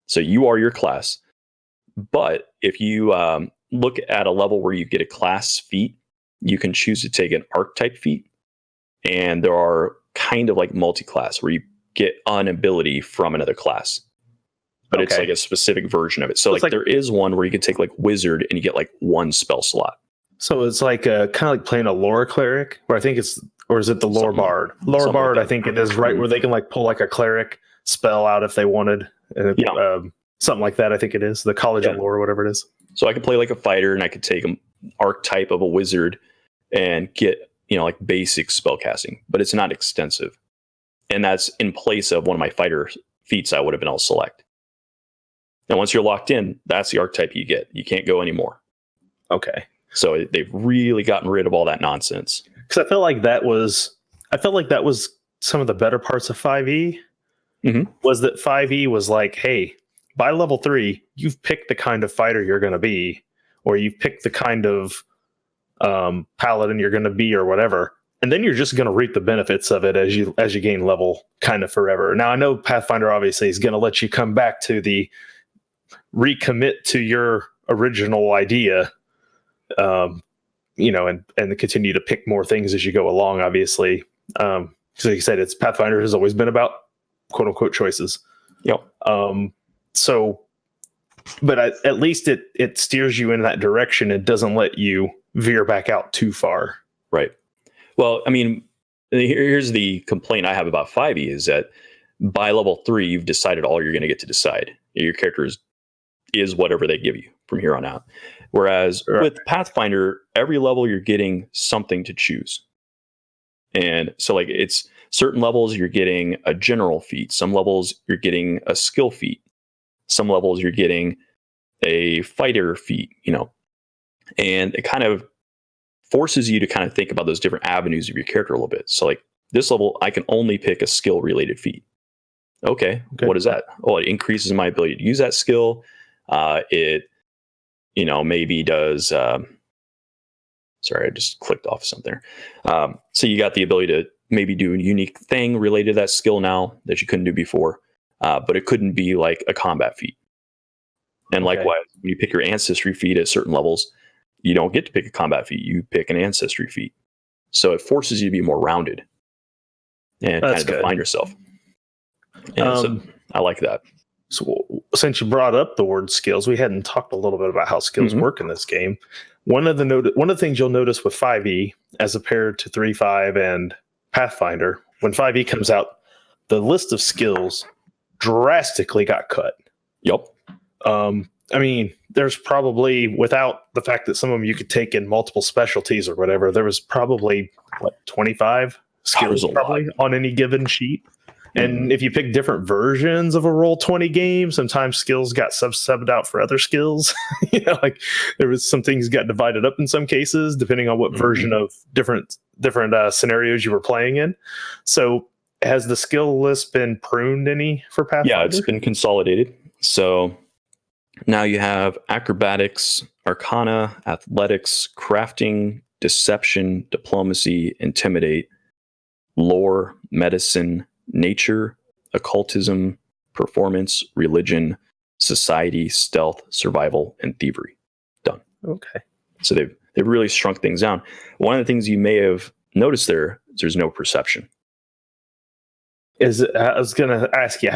So you are your class, but if you look at a level where you get a class feat, you can choose to take an archetype feat, and there are kind of like multi-class where you get an ability from another class, but it's like a specific version of it. So like there is one where you can take like wizard and you get like one spell slot. So it's like kind of like playing a lore cleric, where I think it's, or is it the lore bard? Lore bard, like I think it is, right, where they can like pull like a cleric spell out if they wanted. Something like that, I think it is. The College of Lore, whatever it is. So I could play like a fighter, and I could take an archetype of a wizard and get, like basic spell casting, but it's not extensive. And that's in place of one of my fighter feats I would have been able to select. And once you're locked in, that's the archetype you get. You can't go anymore. Okay. So they've really gotten rid of all that nonsense. Because I felt like that was some of the better parts of 5e. Mm-hmm. Was that 5e was like, hey, by level 3, you've picked the kind of fighter you're going to be, or you've picked the kind of paladin you're going to be, or whatever, and then you're just going to reap the benefits of it as you gain level kind of forever. Now I know Pathfinder obviously is going to let you come back to the recommit to your original idea, and continue to pick more things as you go along, obviously. So like you said, it's Pathfinder has always been about quote unquote choices. Yep. But at least it steers you in that direction. It doesn't let you veer back out too far. Right. Well, I mean, here's the complaint I have about 5e is that by level 3, you've decided all you're going to get to decide. Your character is whatever they give you from here on out. Whereas with Pathfinder, every level you're getting something to choose. And so like it's certain levels you're getting a general feat. Some levels you're getting a skill feat. Some levels you're getting a fighter feat, and it kind of forces you to kind of think about those different avenues of your character a little bit. So like this level, I can only pick a skill related feat. Okay. What is that? Oh, it increases my ability to use that skill. It, maybe does, sorry, I just clicked off something there. So you got the ability to maybe do a unique thing related to that skill now that you couldn't do before. But it couldn't be like a combat feat. And likewise, when you pick your ancestry feat at certain levels, you don't get to pick a combat feat. You pick an ancestry feat. So it forces you to be more rounded and kind of define yourself. And so I like that. So since you brought up the word skills, we hadn't talked a little bit about how skills work in this game. One of the things you'll notice with 5e as compared to 3.5 and Pathfinder, when 5e comes out, the list of skills drastically got cut. Yep. I mean, there's probably, without the fact that some of them you could take in multiple specialties or whatever, there was probably 25 skills probably on any given sheet. And if you pick different versions of a Roll20 game, sometimes skills got subbed out for other skills. Like there was some things got divided up in some cases, depending on what version of different scenarios you were playing in. So has the skill list been pruned any for Pathfinder? Yeah, it's been consolidated. So now you have acrobatics, arcana, athletics, crafting, deception, diplomacy, intimidate, lore, medicine, nature, occultism, performance, religion, society, stealth, survival, and thievery. Done. Okay. So they've really shrunk things down. One of the things you may have noticed there's no perception. I was going to ask you,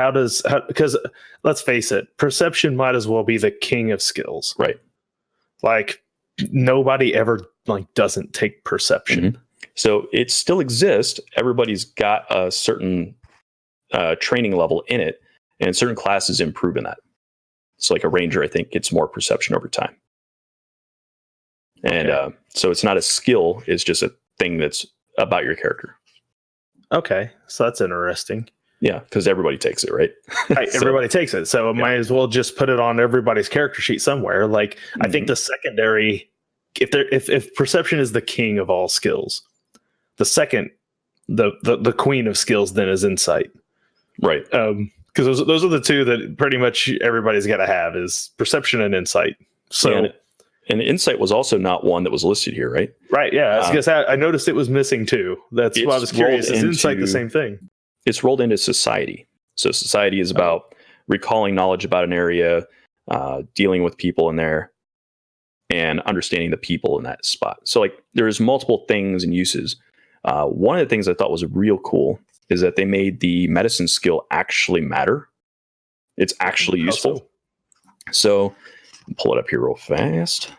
because let's face it, perception might as well be the king of skills. Right. Like nobody ever doesn't take perception. So it still exists. Everybody's got a certain training level in it, and certain classes improve in that. So like a ranger, I think, gets more perception over time. And so it's not a skill, it's just a thing that's about your character. Okay, so that's interesting. Yeah, because everybody takes it, right? Right, everybody takes it. So might as well just put it on everybody's character sheet somewhere. Like I think the secondary, if perception is the king of all skills, the second, the queen of skills then is insight. Right. Because those are the two that pretty much everybody's got to have is perception and insight. So and insight was also not one that was listed here, right? Right. Yeah. I noticed it was missing too. That's why I was curious. Is insight the same thing? It's rolled into society. So society is about recalling knowledge about an area, dealing with people in there, and understanding the people in that spot. So like there's multiple things and uses. One of the things I thought was real cool is that they made the medicine skill actually matter. It's actually useful. So pull it up here real fast.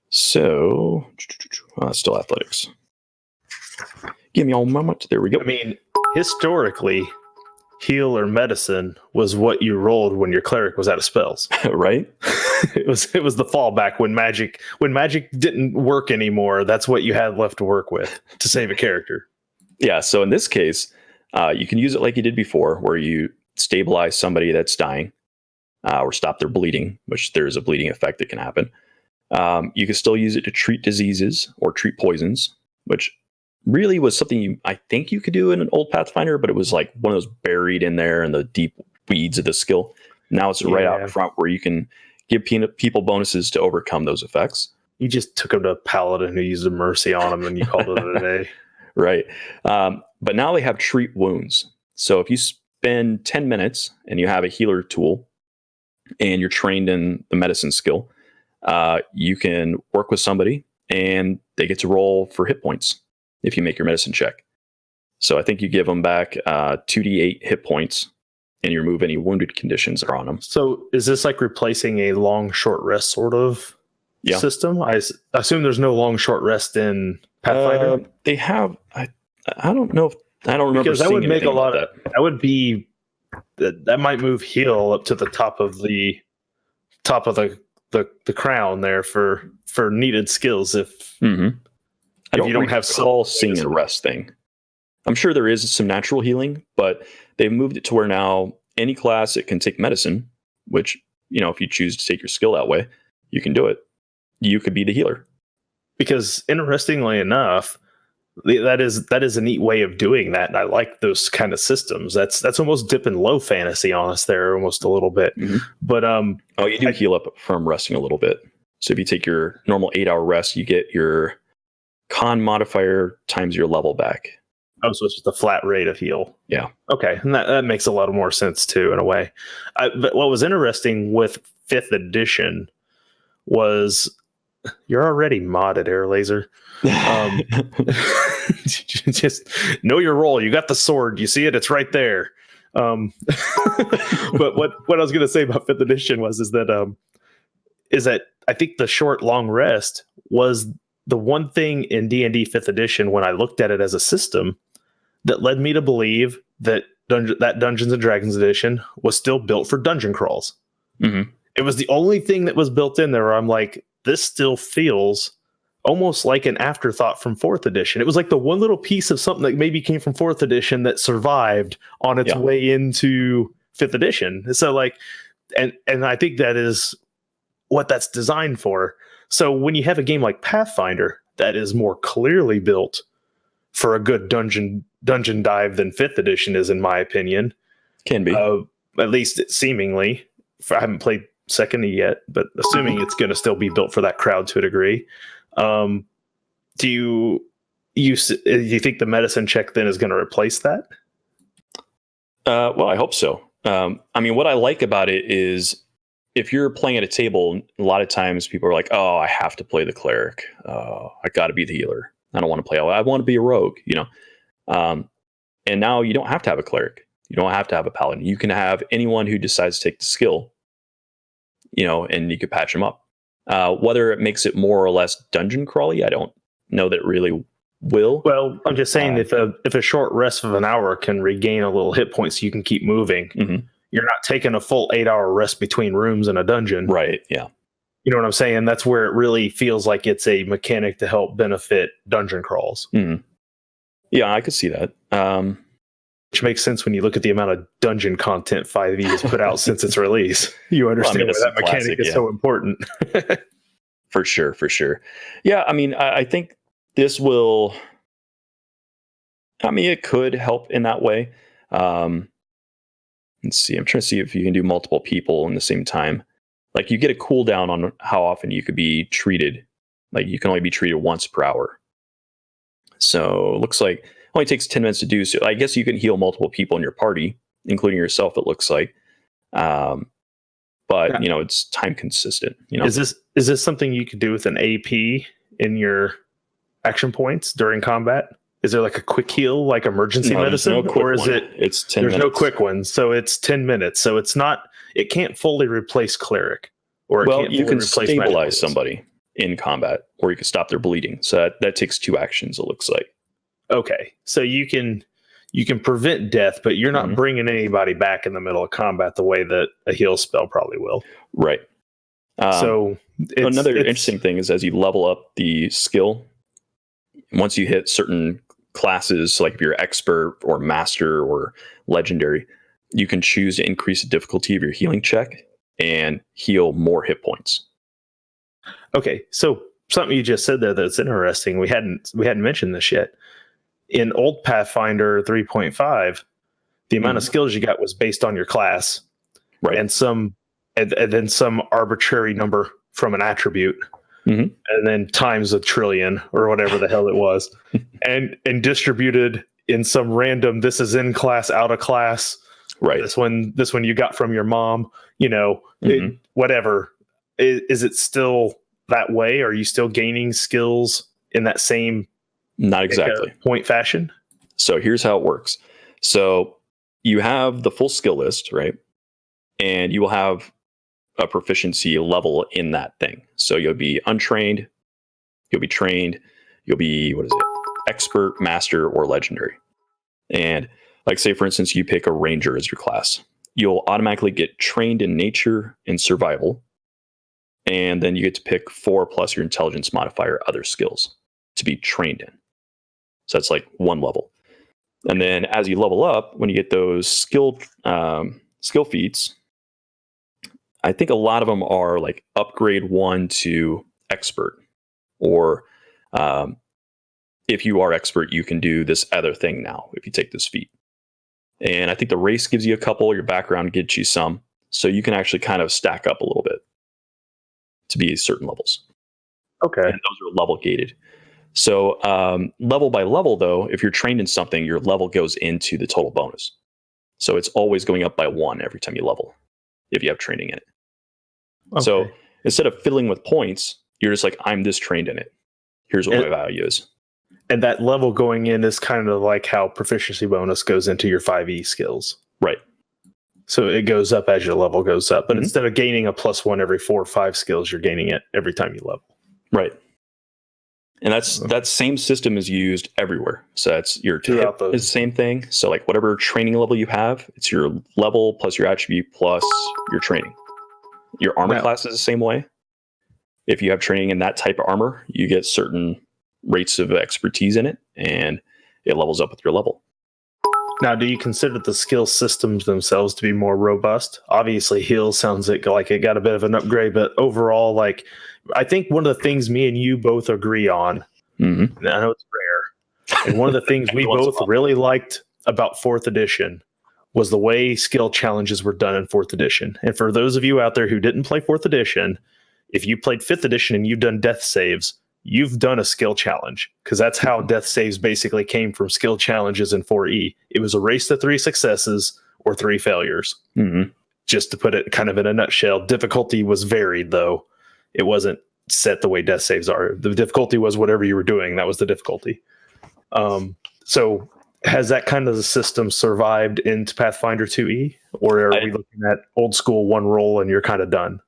So still athletics. Give me a moment. There we go. I mean, historically, heal or medicine was what you rolled when your cleric was out of spells. Right? It was the fallback when magic didn't work anymore. That's what you had left to work with to save a character. Yeah, so in this case, you can use it like you did before, where you stabilize somebody that's dying or stop their bleeding, which there's a bleeding effect that can happen. You can still use it to treat diseases or treat poisons, which really was something I think you could do in an old Pathfinder, but it was like one of those buried in there in the deep weeds of the skill. Now it's right out front where you can give people bonuses to overcome those effects. You just took them to a paladin who used a mercy on them and you called it a day. Right. But now they have treat wounds. So if you spend 10 minutes and you have a healer tool and you're trained in the medicine skill, you can work with somebody and they get to roll for hit points if you make your medicine check. So I think you give them back 2d8 hit points and you remove any wounded conditions that are on them. So is this like replacing a long, short rest sort of system? I assume there's no long, short rest in Pathfinder. They have. I don't know. I don't remember. Because that would make a lot of that. Would be that might move heal up to the top of the crown there for needed skills. If I If you don't have recall seeing a rest thing. I'm sure there is some natural healing, but they've moved it to where now any class it can take medicine, which, if you choose to take your skill that way, you can do it. You could be the healer. Because interestingly enough, that is a neat way of doing that. And I like those kind of systems. That's almost dipping low fantasy on us there almost a little bit. Mm-hmm. But you do heal up from resting a little bit. So if you take your normal 8-hour rest, you get your con modifier times your level back. Oh, so it's just a flat rate of heal. Yeah. Okay, and that makes a lot more sense too, in a way. But what was interesting with 5th edition was you're already modded, Air Laser. Just know your role. You got the sword. You see it? It's right there. But what I was going to say about 5th edition is that I think the short long rest was the one thing in D&D 5th edition when I looked at it as a system that led me to believe that Dungeons and Dragons edition was still built for dungeon crawls. Mm-hmm. It was the only thing that was built in there where I'm like, this still feels almost like an afterthought from 4th edition. It was like the one little piece of something that maybe came from 4th edition that survived on its way into 5th edition. So and I think that is what that's designed for. So when you have a game like Pathfinder that is more clearly built for a good dungeon dive than 5th edition is, in my opinion. Can be. At least seemingly. I haven't played 2nd yet, but assuming it's going to still be built for that crowd to a degree. Do you think the medicine check then is going to replace that? Well, I hope so. What I like about it is if you're playing at a table, a lot of times people are like, oh, I have to play the cleric. I got to be the healer. I don't want to play. I want to be a rogue, and now you don't have to have a cleric. You don't have to have a paladin. You can have anyone who decides to take the skill, and you could patch them up. Whether it makes it more or less dungeon crawly, I don't know that it really will. Well, I'm just saying if a short rest of an hour can regain a little hit points so you can keep moving, mm-hmm. You're not taking a full 8-hour rest between rooms in a dungeon. Right, yeah. You know what I'm saying? That's where it really feels like it's a mechanic to help benefit dungeon crawls. Mm-hmm. Yeah, I could see that. Which makes sense when you look at the amount of dungeon content 5e has put out since its release. You understand why that mechanic is so important. For sure. Yeah, I think this will... it could help in that way. Let's see. I'm trying to see if you can do multiple people in the same time. Like, you get a cooldown on how often you could be treated. Like, you can only be treated once per hour. So, it looks like it only takes 10 minutes to do so. I guess you can heal multiple people in your party, including yourself, it looks like. But, it's time consistent. Is this something you could do with an AP in your action points during combat? Is there like a quick heal, like emergency medicine? Or is it... It's 10 minutes. There's no quick one, so it's 10 minutes. So it's not... It can't fully replace cleric. You can stabilize somebody in combat, or you can stop their bleeding. So that takes 2 actions, it looks like. Okay. So you can prevent death, but you're not bringing anybody back in the middle of combat the way that a heal spell probably will. Right. So another interesting thing is as you level up the skill, once you hit certain classes, like if you're expert or master or legendary, you can choose to increase the difficulty of your healing check and heal more hit points. Okay, so something you just said there that's interesting. We hadn't mentioned this yet. In old Pathfinder 3.5, the amount of skills you got was based on your class, right? And then some arbitrary number from an attribute. Mm-hmm. And then times 1,000,000,000,000 or whatever the hell it was, and distributed in some random. This is in class, out of class. Right. This one you got from your mom. Whatever. Is it still that way? Are you still gaining skills in that same? Not exactly point fashion. So here's how it works. So you have the full skill list, right? And you will have a proficiency level in that thing. So you'll be untrained, you'll be trained, you'll be, expert, master, or legendary. And like, say, for instance, you pick a ranger as your class. You'll automatically get trained in nature and survival. And then you get to pick 4 plus your intelligence modifier, other skills, to be trained in. So that's like one level. And then as you level up, when you get those skill feats, I think a lot of them are like upgrade 1 to expert, or if you are expert, you can do this other thing now if you take this feat. And I think the race gives you a couple, your background gets you some, so you can actually kind of stack up a little bit to be certain levels. Okay. And those are level gated. So level by level, though, if you're trained in something, your level goes into the total bonus. So it's always going up by 1 every time you level, if you have training in it. Okay. So instead of fiddling with points, you're just like, I'm this trained in it. Here's what my value is. And that level going in is kind of like how proficiency bonus goes into your 5e skills. Right. So it goes up as your level goes up. But instead of gaining a +1 every 4 or 5 skills, you're gaining it every time you level. Right. And that same system is used everywhere. So that's your hit is the same thing. So like whatever training level you have, it's your level plus your attribute plus your training. Your armor class is the same way. If you have training in that type of armor, you get certain rates of expertise in it, and it levels up with your level. Now, do you consider the skill systems themselves to be more robust? Obviously, heal sounds like it got a bit of an upgrade, but overall, like, I think one of the things me and you both agree on, and I know it's rare, and one of the things we both really liked about 4th edition was the way skill challenges were done in 4th edition. And for those of you out there who didn't play 4th edition, if you played 5th edition and you've done death saves, you've done a skill challenge, because that's how death saves basically came from skill challenges in 4E. It was a race to 3 successes or 3 failures. Just to put it kind of in a nutshell. Difficulty was varied, though. It wasn't set the way death saves are. The difficulty was whatever you were doing. That was the difficulty. So has that kind of the system survived into Pathfinder 2E? Or are we looking at old school 1 roll and you're kind of done?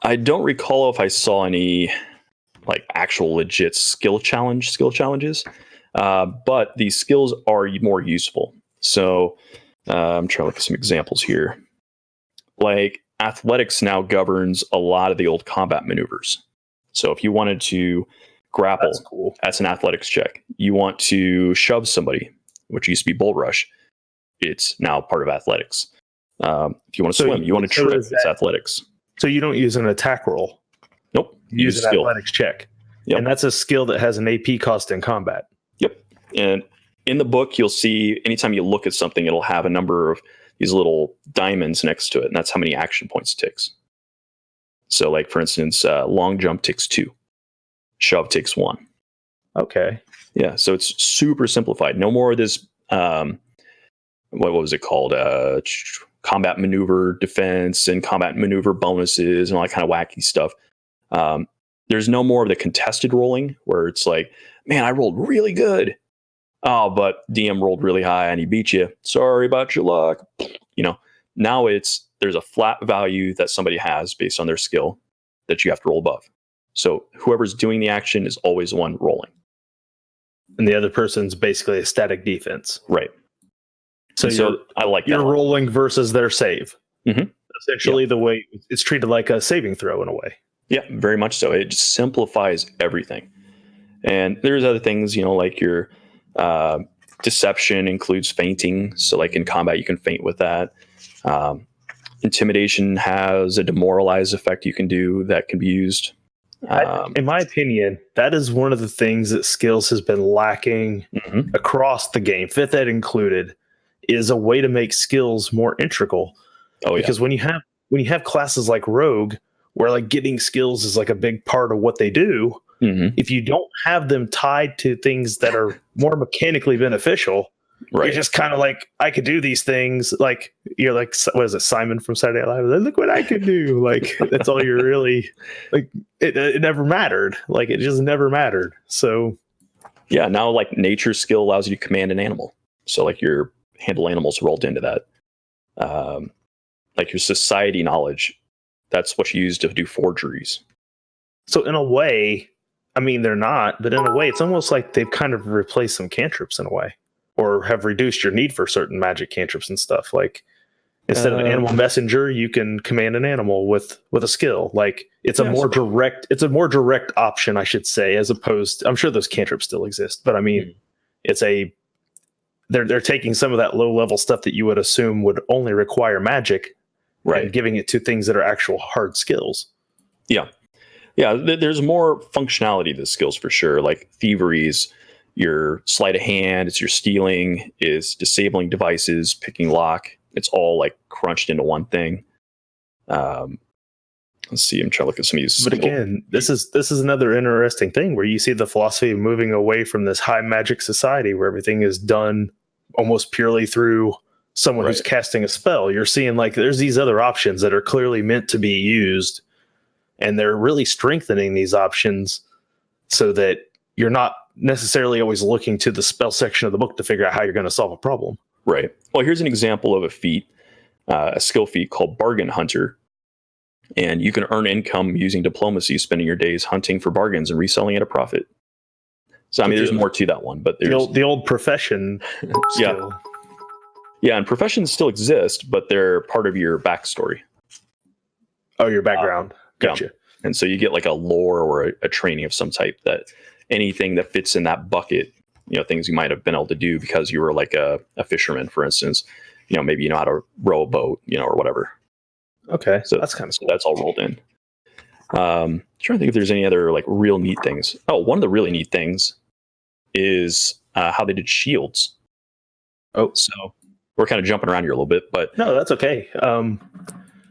I don't recall if I saw any like actual legit skill challenges, but these skills are more useful. So I'm trying to look at some examples here. Like athletics now governs a lot of the old combat maneuvers. So if you wanted to grapple, that's an athletics check. You want to shove somebody, which used to be bull rush, it's now part of athletics. If you want to swim, you want to trip, it's athletics. So you don't use an attack roll? Nope. You use an athletics check. Yep. And that's a skill that has an AP cost in combat. Yep. And in the book, you'll see anytime you look at something, it'll have a number of these little diamonds next to it. And that's how many action points it takes. So like, for instance, long jump takes 2. Shove takes 1. Okay. Yeah. So it's super simplified. No more of this, what was it called? Combat maneuver defense and combat maneuver bonuses and all that kind of wacky stuff. There's no more of the contested rolling where it's like, man, I rolled really good. Oh, but DM rolled really high and he beat you. Sorry about your luck. You know, now there's a flat value that somebody has based on their skill that you have to roll above. So whoever's doing the action is always the one rolling. And the other person's basically a static defense. Right. So I like that. You're rolling versus their save. Essentially, the way it's treated like a saving throw in a way. Yeah, very much so. It just simplifies everything. And there's other things, you know, like your deception includes feinting. So like in combat, you can feint with that. Intimidation has a demoralize effect you can do that can be used. In my opinion, that is one of the things that skills has been lacking across the game, 5th ed included, is a way to make skills more integral. Because when you have classes like Rogue, where like getting skills is like a big part of what they do, if you don't have them tied to things that are more mechanically beneficial, you're just kind of like, I could do these things. Like you're like, what is it, Simon from Saturday Night Live? Look what I could do. Like that's all you're really like. It never mattered. Like it just never mattered. So yeah, now like nature skill allows you to command an animal. So like your handle animals rolled into that. Like your society knowledge, that's what you use to do forgeries. So in a way, I mean, they're not, but in a way, it's almost like they've kind of replaced some cantrips in a way, or have reduced your need for certain magic cantrips and stuff. Like Instead of animal messenger, you can command an animal with a skill. Like it's a more direct option, I should say, as opposed to, I'm sure those cantrips still exist, but I mean, they're taking some of that low level stuff that you would assume would only require magic, right, and giving it to things that are actual hard skills. Yeah. There's more functionality to the skills for sure. Like thievery's your sleight of hand, it's your stealing, is disabling devices, picking lock. It's all like crunched into one thing. Let's see. I'm trying to look at some of these. But again, this is another interesting thing where you see the philosophy of moving away from this high magic society where everything is done almost purely through someone who's casting a spell. You're seeing like there's these other options that are clearly meant to be used, and they're really strengthening these options so that you're not necessarily always looking to the spell section of the book to figure out how you're going to solve a problem. Right. Well, here's an example of a feat, a skill feat called Bargain Hunter. And you can earn income using diplomacy, spending your days hunting for bargains and reselling at a profit. So, I mean, there's more to that one, but there's the old profession skill. Yeah, and professions still exist, but they're part of your backstory. Oh, your background. Gotcha. Yeah. And so you get like a lore or a training of some type that anything that fits in that bucket, things you might have been able to do because you were like a fisherman, for instance, maybe you know how to row a boat, or whatever. Okay. So that's kind of cool. That's all rolled in. Trying to think if there's any other like real neat things. Oh, one of the really neat things is how they did shields. Oh, so we're kind of jumping around here a little bit, but no, that's okay.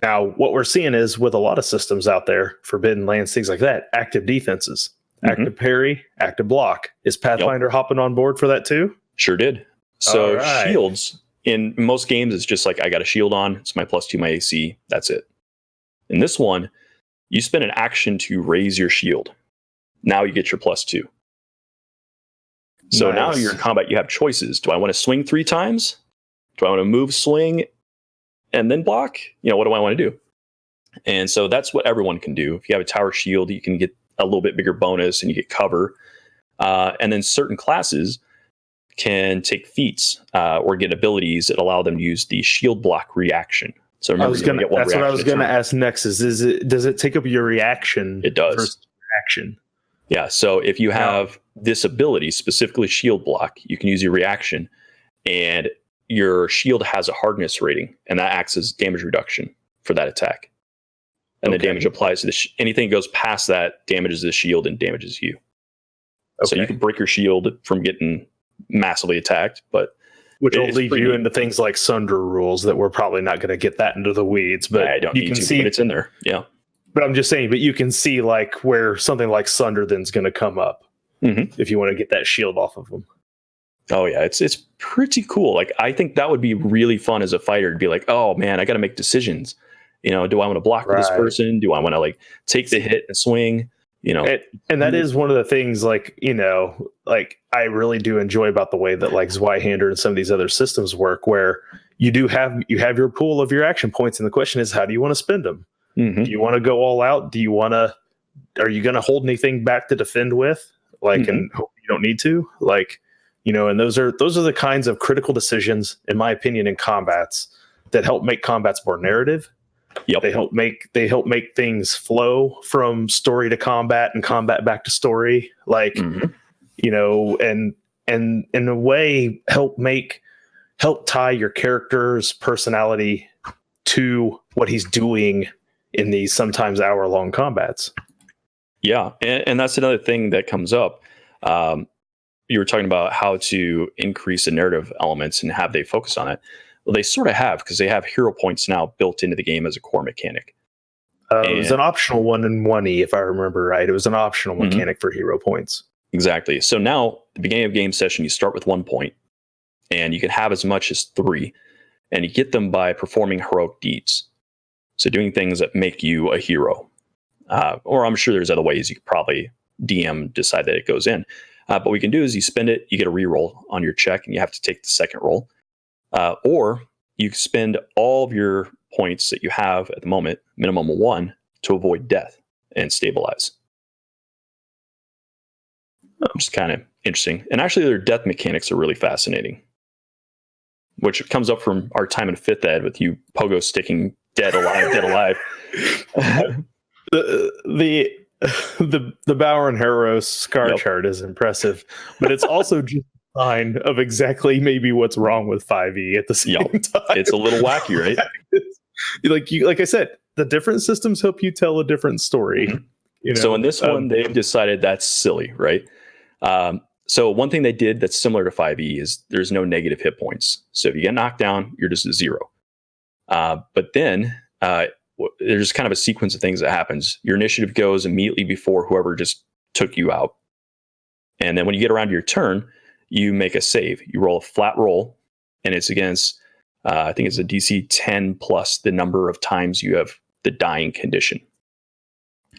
Now what we're seeing is with a lot of systems out there, Forbidden Lands, things like that, active defenses. Active parry, active block. Is Pathfinder hopping on board for that too? Sure did. So shields, in most games, it's just like, I got a shield on. It's my +2, my AC. That's it. In this one, you spend an action to raise your shield. Now you get your +2. So now you're in combat, you have choices. Do I want to swing 3 times? Do I want to move, swing, and then block? What do I want to do? And so that's what everyone can do. If you have a tower shield, you can get a little bit bigger bonus and you get cover. And then certain classes can take feats or get abilities that allow them to use the shield block reaction. So remember, that's what I was going to ask next. Does it take up your reaction? It does. First action. Yeah. So if you have this ability, specifically shield block, you can use your reaction, and your shield has a hardness rating, and that acts as damage reduction for that attack. And the damage applies to anything that goes past that damages the shield and damages you. So you can break your shield from getting massively attacked, but which will lead you into things like Sunder rules that we're probably not going to get that into the weeds. But I don't need to, but it's in there. Yeah. But I'm just saying, but you can see like where something like Sunder then's going to come up if you want to get that shield off of them. Oh yeah, it's pretty cool. Like I think that would be really fun as a fighter to be like, oh man, I got to make decisions. Do I want to block with this person? Do I want to like take the hit and swing? And that is one of the things like I really do enjoy about the way that like Zweihander and some of these other systems work, where you have your pool of your action points, and the question is, how do you want to spend them? Do you want to go all out? Are you going to hold anything back to defend with? And hope you don't need to, and those are the kinds of critical decisions, in my opinion, in combats that help make combats more narrative. Yep. They help make things flow from story to combat and combat back to story. And in a way help tie your character's personality to what he's doing in these sometimes hour-long combats. Yeah, and that's another thing that comes up. You were talking about how to increase the narrative elements and have they focus on it. Well, they sort of have, because they have hero points now built into the game as a core mechanic. It was an optional one in 1E, if I remember right. It was an optional mechanic for hero points. Exactly. So now, at the beginning of game session, you start with 1 point, and you can have as much as 3, and you get them by performing heroic deeds. So doing things that make you a hero. Or I'm sure there's other ways you could probably DM decide that it goes in. But what we can do is you spend it, you get a reroll on your check, and you have to take the second roll. Or you spend all of your points that you have at the moment, minimum of 1, to avoid death and stabilize. Which is kind of interesting. And actually, their death mechanics are really fascinating. which comes up from our time in 5th ed with you pogo sticking dead alive, dead alive. The Bauer and Harrow scar chart is impressive, but it's also just a sign of exactly maybe what's wrong with 5e at the same time. It's a little wacky, right? Like I said, the different systems help you tell a different story. Mm-hmm. You know? So in this one, they've decided that's silly, right? So one thing they did that's similar to 5e is there's no negative hit points. So if you get knocked down, you're just a 0. But then there's kind of a sequence of things that happens. Your initiative goes immediately before whoever just took you out. And then when you get around to your turn, you make a save. You roll a flat roll, and it's against, I think it's a DC 10 plus the number of times you have the dying condition.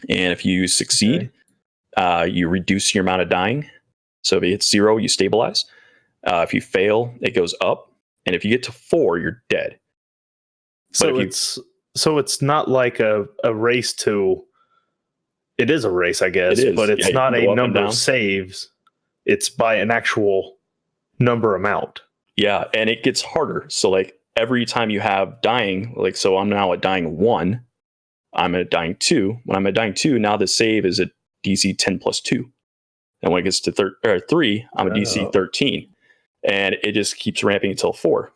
And if you succeed, you reduce your amount of dying. So if it hits 0, you stabilize. If you fail, it goes up. And if you get to 4, you're dead. So it's not like a race to. It is a race, I guess, but it's not a number of saves. It's by an actual number amount. Yeah, and it gets harder. So like every time you have dying, like so I'm now at dying 1, I'm at dying 2. When I'm at dying 2, now the save is at DC 10 plus 2. And when it gets to 3, I'm at DC 13. And it just keeps ramping until 4.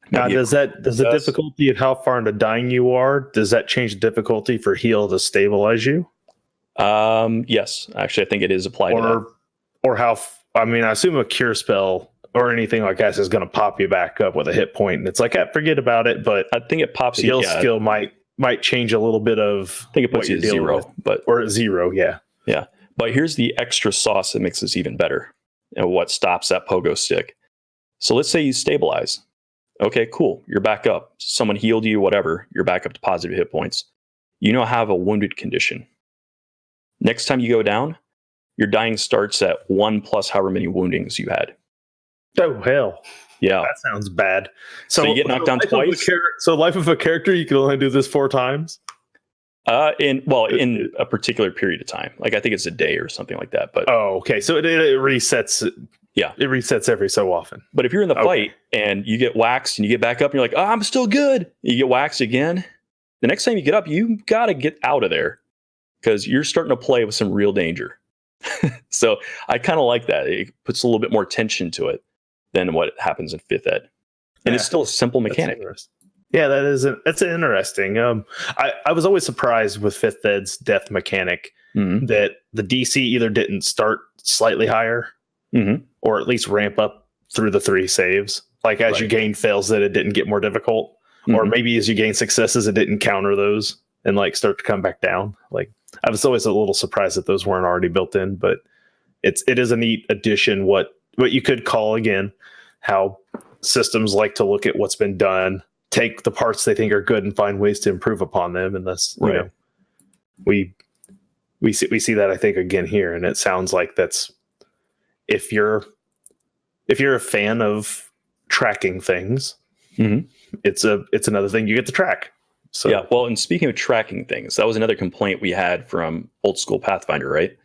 Now, does the difficulty of how far into dying you are, does that change the difficulty for heal to stabilize you? Yes, actually, I think it is applied to that. Or how, I assume a cure spell or anything like that is going to pop you back up with a hit point, and it's like, forget about it. But I think it pops the heal skill might change a little bit of. I think it puts you at 0, or at 0, yeah. Yeah, but here's the extra sauce that makes this even better, and what stops that pogo stick. So let's say you stabilize. Okay, cool. You're back up. Someone healed you, whatever. You're back up to positive hit points. You now have a wounded condition. Next time you go down, your dying starts at 1 plus however many woundings you had. Oh, hell. Yeah. That sounds bad. So you get knocked down twice? So life of a character, you can only do this 4 times? In a particular period of time. Like I think it's a day or something like that. But okay. So it resets. Yeah. It resets every so often. But if you're in the fight and you get waxed and you get back up and you're like, I'm still good. You get waxed again. The next time you get up, you got to get out of there because you're starting to play with some real danger. So I kind of like that. It puts a little bit more tension to it than what happens in 5th ed. And it's still a simple mechanic. Yeah, that's interesting. I was always surprised with 5th ed's death mechanic that the DC either didn't start slightly higher or at least ramp up through the 3 saves. Like as you gain fails that it didn't get more difficult, or maybe as you gain successes it didn't counter those and like start to come back down. Like I was always a little surprised that those weren't already built in, but it is a neat addition. What you could call again how systems like to look at what's been done, take the parts they think are good and find ways to improve upon them. And that's you know, we see that I think again here, and it sounds like that's if you're a fan of tracking things, it's another thing you get to track. So yeah, well, and speaking of tracking things, that was another complaint we had from old school Pathfinder, right?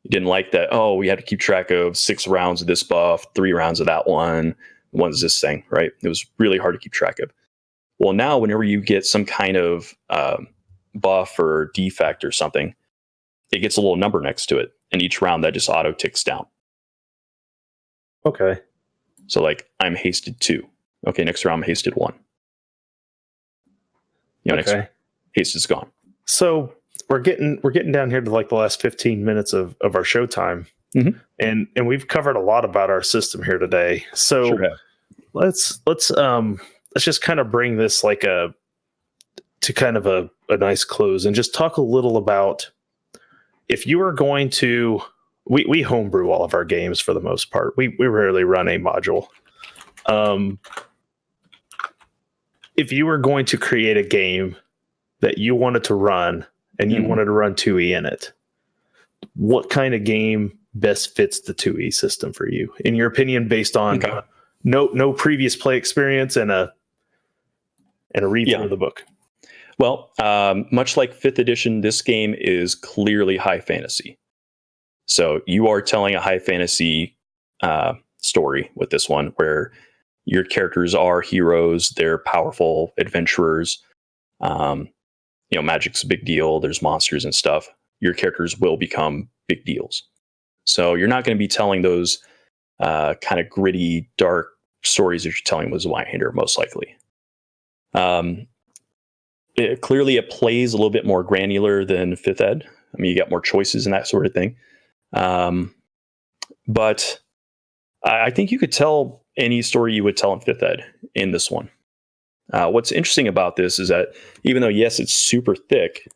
You didn't like that. Oh, we had to keep track of 6 rounds of this buff, 3 rounds of that one. One's this thing, right? It was really hard to keep track of. Well, now whenever you get some kind of buff or defect or something, it gets a little number next to it, and each round that just auto ticks down. Okay. So like I'm hasted 2. Okay, next round I'm hasted 1. Next hasted's gone. So we're getting down here to like the last 15 minutes of our show time. And we've covered a lot about our system here today. So let's just kind of bring this like to kind of a nice close and just talk a little about if you are going to, we homebrew all of our games for the most part. We rarely run a module. If you were going to create a game that you wanted to run and you wanted to run 2E in it, what kind of game best fits the 2E system for you, in your opinion, based on no previous play experience and a read through of the book? Well, much like 5th edition, this game is clearly high fantasy. So you are telling a high fantasy story with this one, where your characters are heroes. They're powerful adventurers. Magic's a big deal. There's monsters and stuff. Your characters will become big deals. So you're not going to be telling those kind of gritty, dark stories that you're telling with Zweihander, most likely. Clearly, it plays a little bit more granular than 5th Ed. I mean, you got more choices and that sort of thing. But I think you could tell any story you would tell in 5th Ed in this one. What's interesting about this is that even though, yes, it's super thick,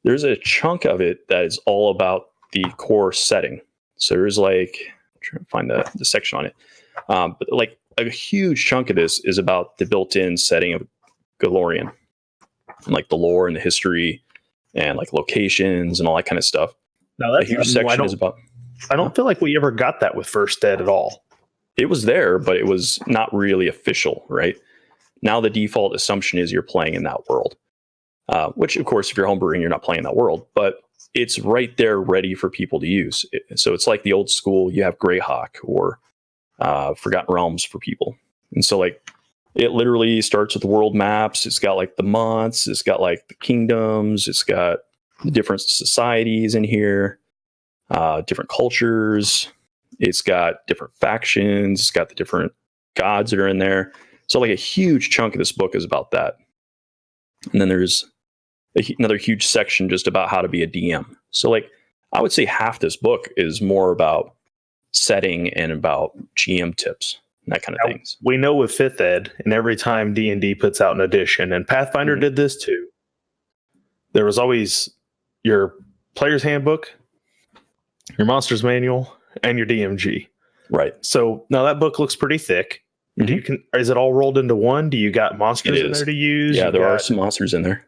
there's a chunk of it that is all about the core setting. So there's like, I'm trying to find the section on it. But like a huge chunk of this is about the built-in setting of Galorian, and like the lore and the history and like locations and all that kind of stuff. Now that's a huge section is about. I don't feel like we ever got that with First Ed at all. It was there, but it was not really official, right? Now the default assumption is you're playing in that world, which of course, if you're homebrewing, you're not playing that world, but it's right there ready for people to use. So it's like the old school, you have Greyhawk or Forgotten Realms for people. And so like it literally starts with the world maps. It's got like the months, it's got like the kingdoms, it's got the different societies in here, different cultures. It's got different factions. It's got the different gods that are in there. So like a huge chunk of this book is about that. And then there's another huge section just about how to be a DM. So like I would say half this book is more about setting and about GM tips and that kind of things. We know with 5th Ed, and every time D&D puts out an edition, and Pathfinder did this too, there was always your player's handbook, your monster's manual, and your DMG. Right. So now that book looks pretty thick. Is it all rolled into one? Do you got monsters in there to use? Yeah, there are some monsters in there.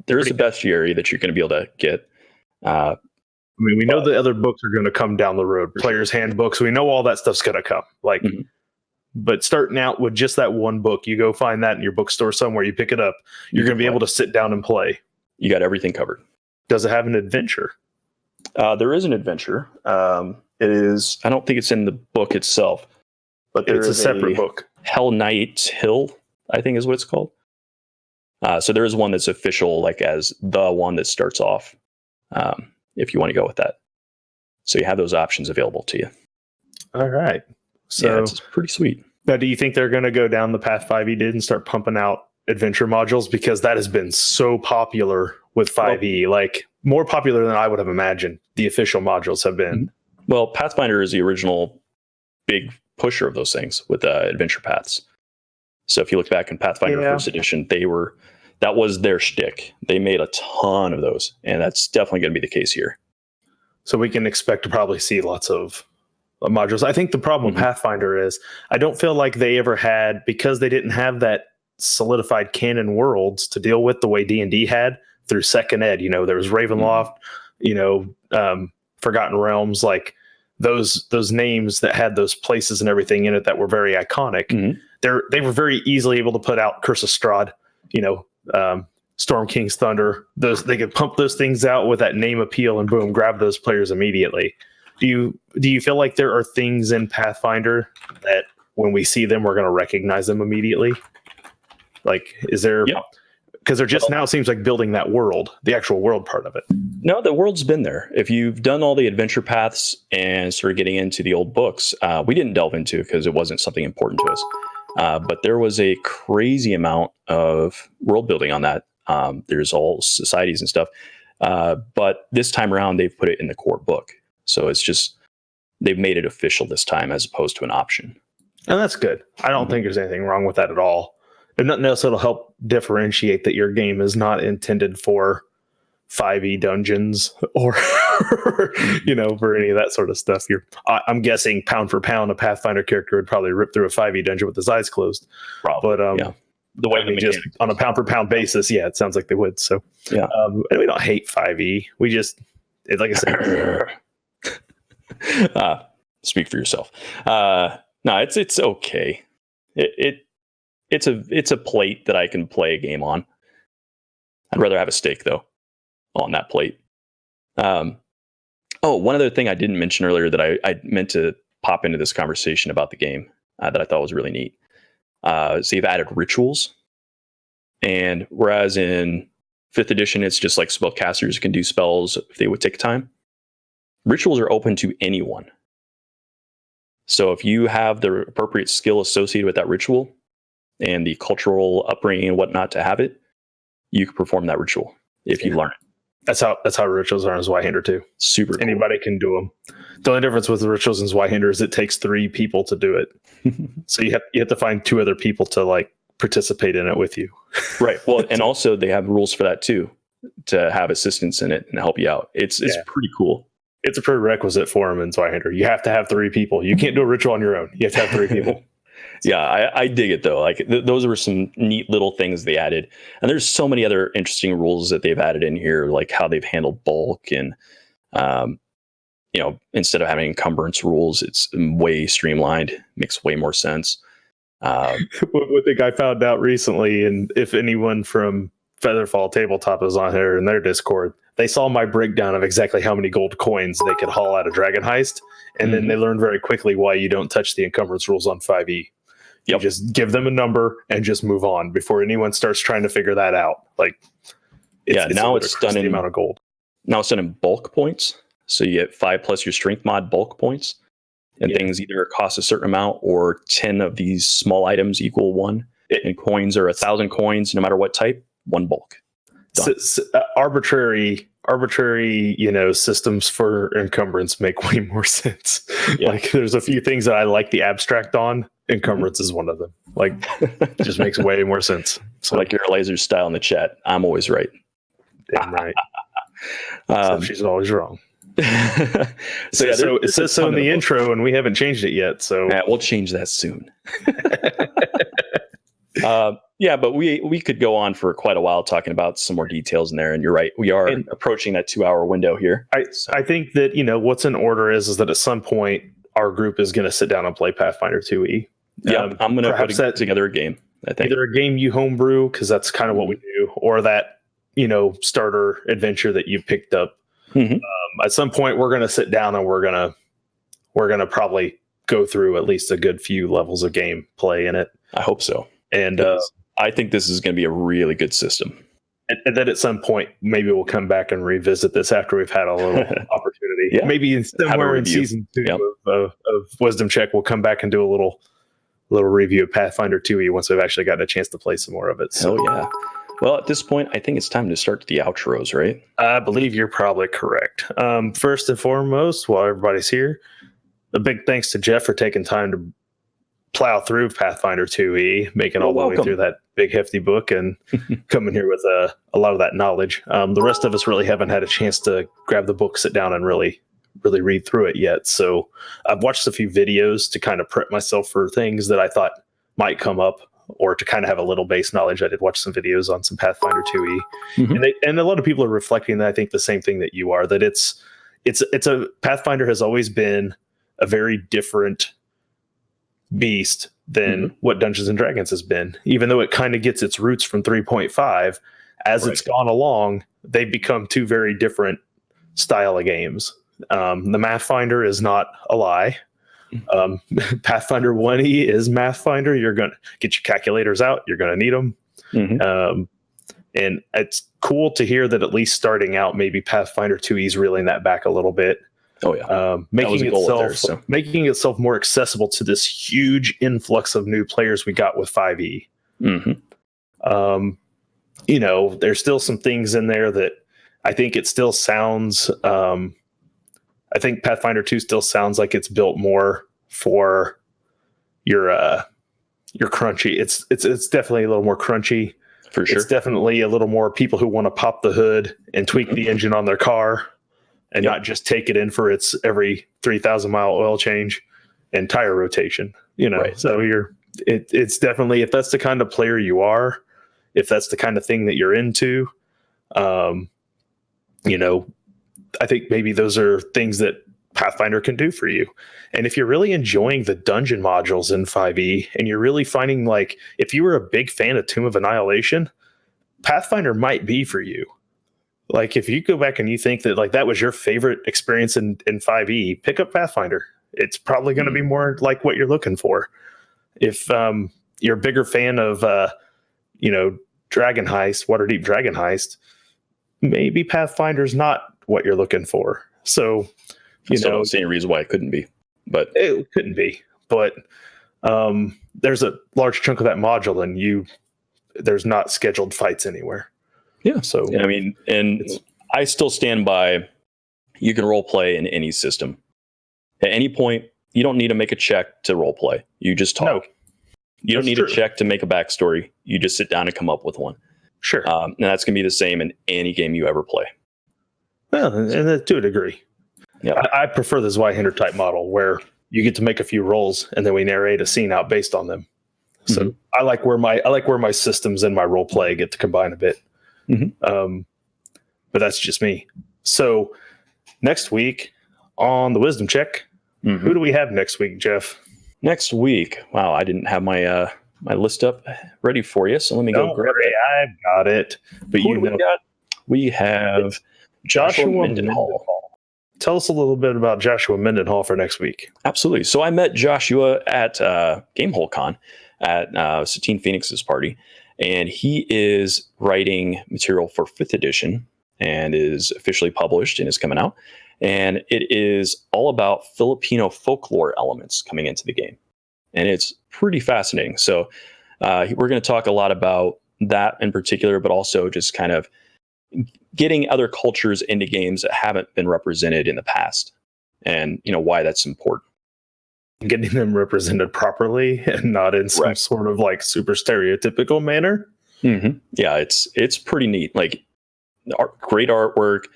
There is a bestiary that you're going to be able to get. I mean, we know the other books are going to come down the road. Player's handbooks. We know all that stuff's going to come. Like, but starting out with just that one book, you go find that in your bookstore somewhere. You pick it up. You're going to be able to sit down and play. You got everything covered. Does it have an adventure? There is an adventure. It is. I don't think it's in the book itself, but It's a separate book. Hell Knight's Hill, I think is what it's called. So there is one that's official, like as the one that starts off, if you want to go with that. So you have those options available to you. All right. So yeah, it's pretty sweet. Now, do you think they're going to go down the path 5e did and start pumping out adventure modules? Because that has been so popular with 5e, like more popular than I would have imagined the official modules have been. Well, Pathfinder is the original big pusher of those things with adventure paths. So if you look back in Pathfinder first edition, that was their shtick. They made a ton of those, and that's definitely going to be the case here. So we can expect to probably see lots of modules. I think the problem with Pathfinder is I don't feel like they ever had, because they didn't have that solidified canon worlds to deal with the way D&D had through 2nd Ed. You know, there was Ravenloft, Forgotten Realms, like those names that had those places and everything in it that were very iconic. They were very easily able to put out Curse of Strahd, Storm King's Thunder. They could pump those things out with that name appeal and boom, grab those players immediately. Do you feel like there are things in Pathfinder that when we see them, we're going to recognize them immediately? Like, is there? Yeah. Because they're just now seems like building that world, the actual world part of it. No, the world's been there. If you've done all the adventure paths and started getting into the old books, we didn't delve into it because it wasn't something important to us. But there was a crazy amount of world building on that. There's all societies and stuff. But this time around, they've put it in the core book. So it's just, they've made it official this time as opposed to an option. And that's good. I don't think there's anything wrong with that at all. If nothing else, it'll help differentiate that your game is not intended for 5e dungeons or, for any of that sort of stuff. I'm guessing pound for pound, a Pathfinder character would probably rip through a 5e dungeon with his eyes closed. Probably, but the way they just on a pound for pound basis, it sounds like they would. So and we don't hate 5e. We just, like I said, speak for yourself. No, it's okay. It's a plate that I can play a game on. I'd rather have a steak though on that plate. One other thing I didn't mention earlier that I meant to pop into this conversation about the game that I thought was really neat So you've added rituals. And whereas in 5th edition, it's just like spellcasters can do spells if they would take time. Rituals are open to anyone. So if you have the appropriate skill associated with that ritual and the cultural upbringing and whatnot to have it, you can perform that ritual if you learn it. That's how rituals are in Zweihander too. Super cool. Anybody can do them. The only difference with the rituals in Zweihander is it takes 3 people to do it. So you have to find 2 other people to like participate in it with you. Right. Well, and also they have rules for that too, to have assistance in it and help you out. It's pretty cool. It's a prerequisite for them in Zweihander. You have to have 3 people. You can't do a ritual on your own. You have to have 3 people. Yeah, I dig it though. Like those were some neat little things they added, and there's so many other interesting rules that they've added in here, like how they've handled bulk and, instead of having encumbrance rules, it's way streamlined, makes way more sense. What the guy found out recently, and if anyone from Featherfall Tabletop is on here in their Discord, they saw my breakdown of exactly how many gold coins they could haul out of Dragon Heist, and then they learned very quickly why you don't touch the encumbrance rules on 5e. You just give them a number and just move on before anyone starts trying to figure that out. Like, now it's done in the amount of gold. Now it's done in bulk points, so you get 5 plus your strength mod bulk points, and things either cost a certain amount or 10 of these small items equal 1. And coins are 1,000 coins, no matter what type, 1 bulk. Arbitrary, systems for encumbrance make way more sense. Like, there's a few things that I like the abstract on. Encumbrance is one of them. Like, it just makes way more sense. So, like your laser style in the chat, I'm always right. Damn right. She's always wrong. So it says so in the intro, and we haven't changed it yet. So we'll change that soon. But we could go on for quite a while talking about some more details in there. And you're right, we are approaching that 2-hour window here. I think that what's in order is that at some point our group is going to sit down and play Pathfinder 2e. Yeah, I'm going to put together a game. I think either a game you homebrew, because that's kind of what we do, or that starter adventure that you picked up. At some point, we're going to sit down and we're going to probably go through at least a good few levels of game play in it. I hope so. And I think this is going to be a really good system. And then at some point, maybe we'll come back and revisit this after we've had a little opportunity. Maybe somewhere in season 2 of Wisdom Check, we'll come back and do a little review of Pathfinder 2e once we've actually gotten a chance to play some more of it. So, yeah. Well, at this point, I think it's time to start the outros, right? I believe you're probably correct. First and foremost, while everybody's here, a big thanks to Jeff for taking time to plow through Pathfinder 2e, making all the way through that big hefty book and coming here with a lot of that knowledge. The rest of us really haven't had a chance to grab the book, sit down, and really read through it yet. So I've watched a few videos to kind of prep myself for things that I thought might come up, or to kind of have a little base knowledge. I did watch some videos on some Pathfinder 2e, and a lot of people are reflecting that I think the same thing that you are, that it's a Pathfinder has always been a very different beast than what Dungeons and Dragons has been, even though it kind of gets its roots from 3.5. As it's gone along, they've become 2 very different style of games. The Mathfinder is not a lie. Pathfinder 1e is Mathfinder. You're going to get your calculators out. You're going to need them. And it's cool to hear that at least starting out, maybe Pathfinder 2e is reeling that back a little bit. Oh yeah, making itself more accessible to this huge influx of new players we got with 5e. There's still some things in there that I think it still sounds. I think Pathfinder 2 still sounds like it's built more for your crunchy. It's definitely a little more crunchy. For sure. It's definitely a little more people who want to pop the hood and tweak the engine on their car and not just take it in for its every 3,000 mile oil change and tire rotation, So it's definitely, if that's the kind of player you are, if that's the kind of thing that you're into, I think maybe those are things that Pathfinder can do for you. And if you're really enjoying the dungeon modules in 5e and you're really finding, like, if you were a big fan of Tomb of Annihilation, Pathfinder might be for you. Like, if you go back and you think that, like, that was your favorite experience in 5e, pick up Pathfinder. It's probably going to be more like what you're looking for. If you're a bigger fan of Dragon Heist, Waterdeep Dragon Heist, maybe Pathfinder's not what you're looking for. So I still don't see any reason why it couldn't be, but it couldn't be. But there's a large chunk of that module, and there's not scheduled fights anywhere. Yeah. So I mean, and I still stand by. You can role play in any system. At any point, you don't need to make a check to role play. You just talk. No, you don't need a check to make a backstory. You just sit down and come up with one. Sure. And that's going to be the same in any game you ever play. Well, and to a degree. Yeah. I prefer the Zweihander type model where you get to make a few rolls and then we narrate a scene out based on them. So I like where my systems and my role play get to combine a bit. But that's just me. So next week on the wisdom check, who do we have next week, Jeff? Next week. Wow, I didn't have my my list up ready for you, so let me go grab it. I've got it. But we have Joshua Mendenhall. Tell us a little bit about Joshua Mendenhall for next week. Absolutely. So I met Joshua at Gamehole Con at Satine Phoenix's party, and he is writing material for 5th edition and is officially published and is coming out. And it is all about Filipino folklore elements coming into the game. And it's pretty fascinating. So we're going to talk a lot about that in particular, but also just kind of getting other cultures into games that haven't been represented in the past, and why that's important. Getting them represented properly and not in some sort of like super stereotypical manner. Yeah, it's pretty neat. Like great artwork.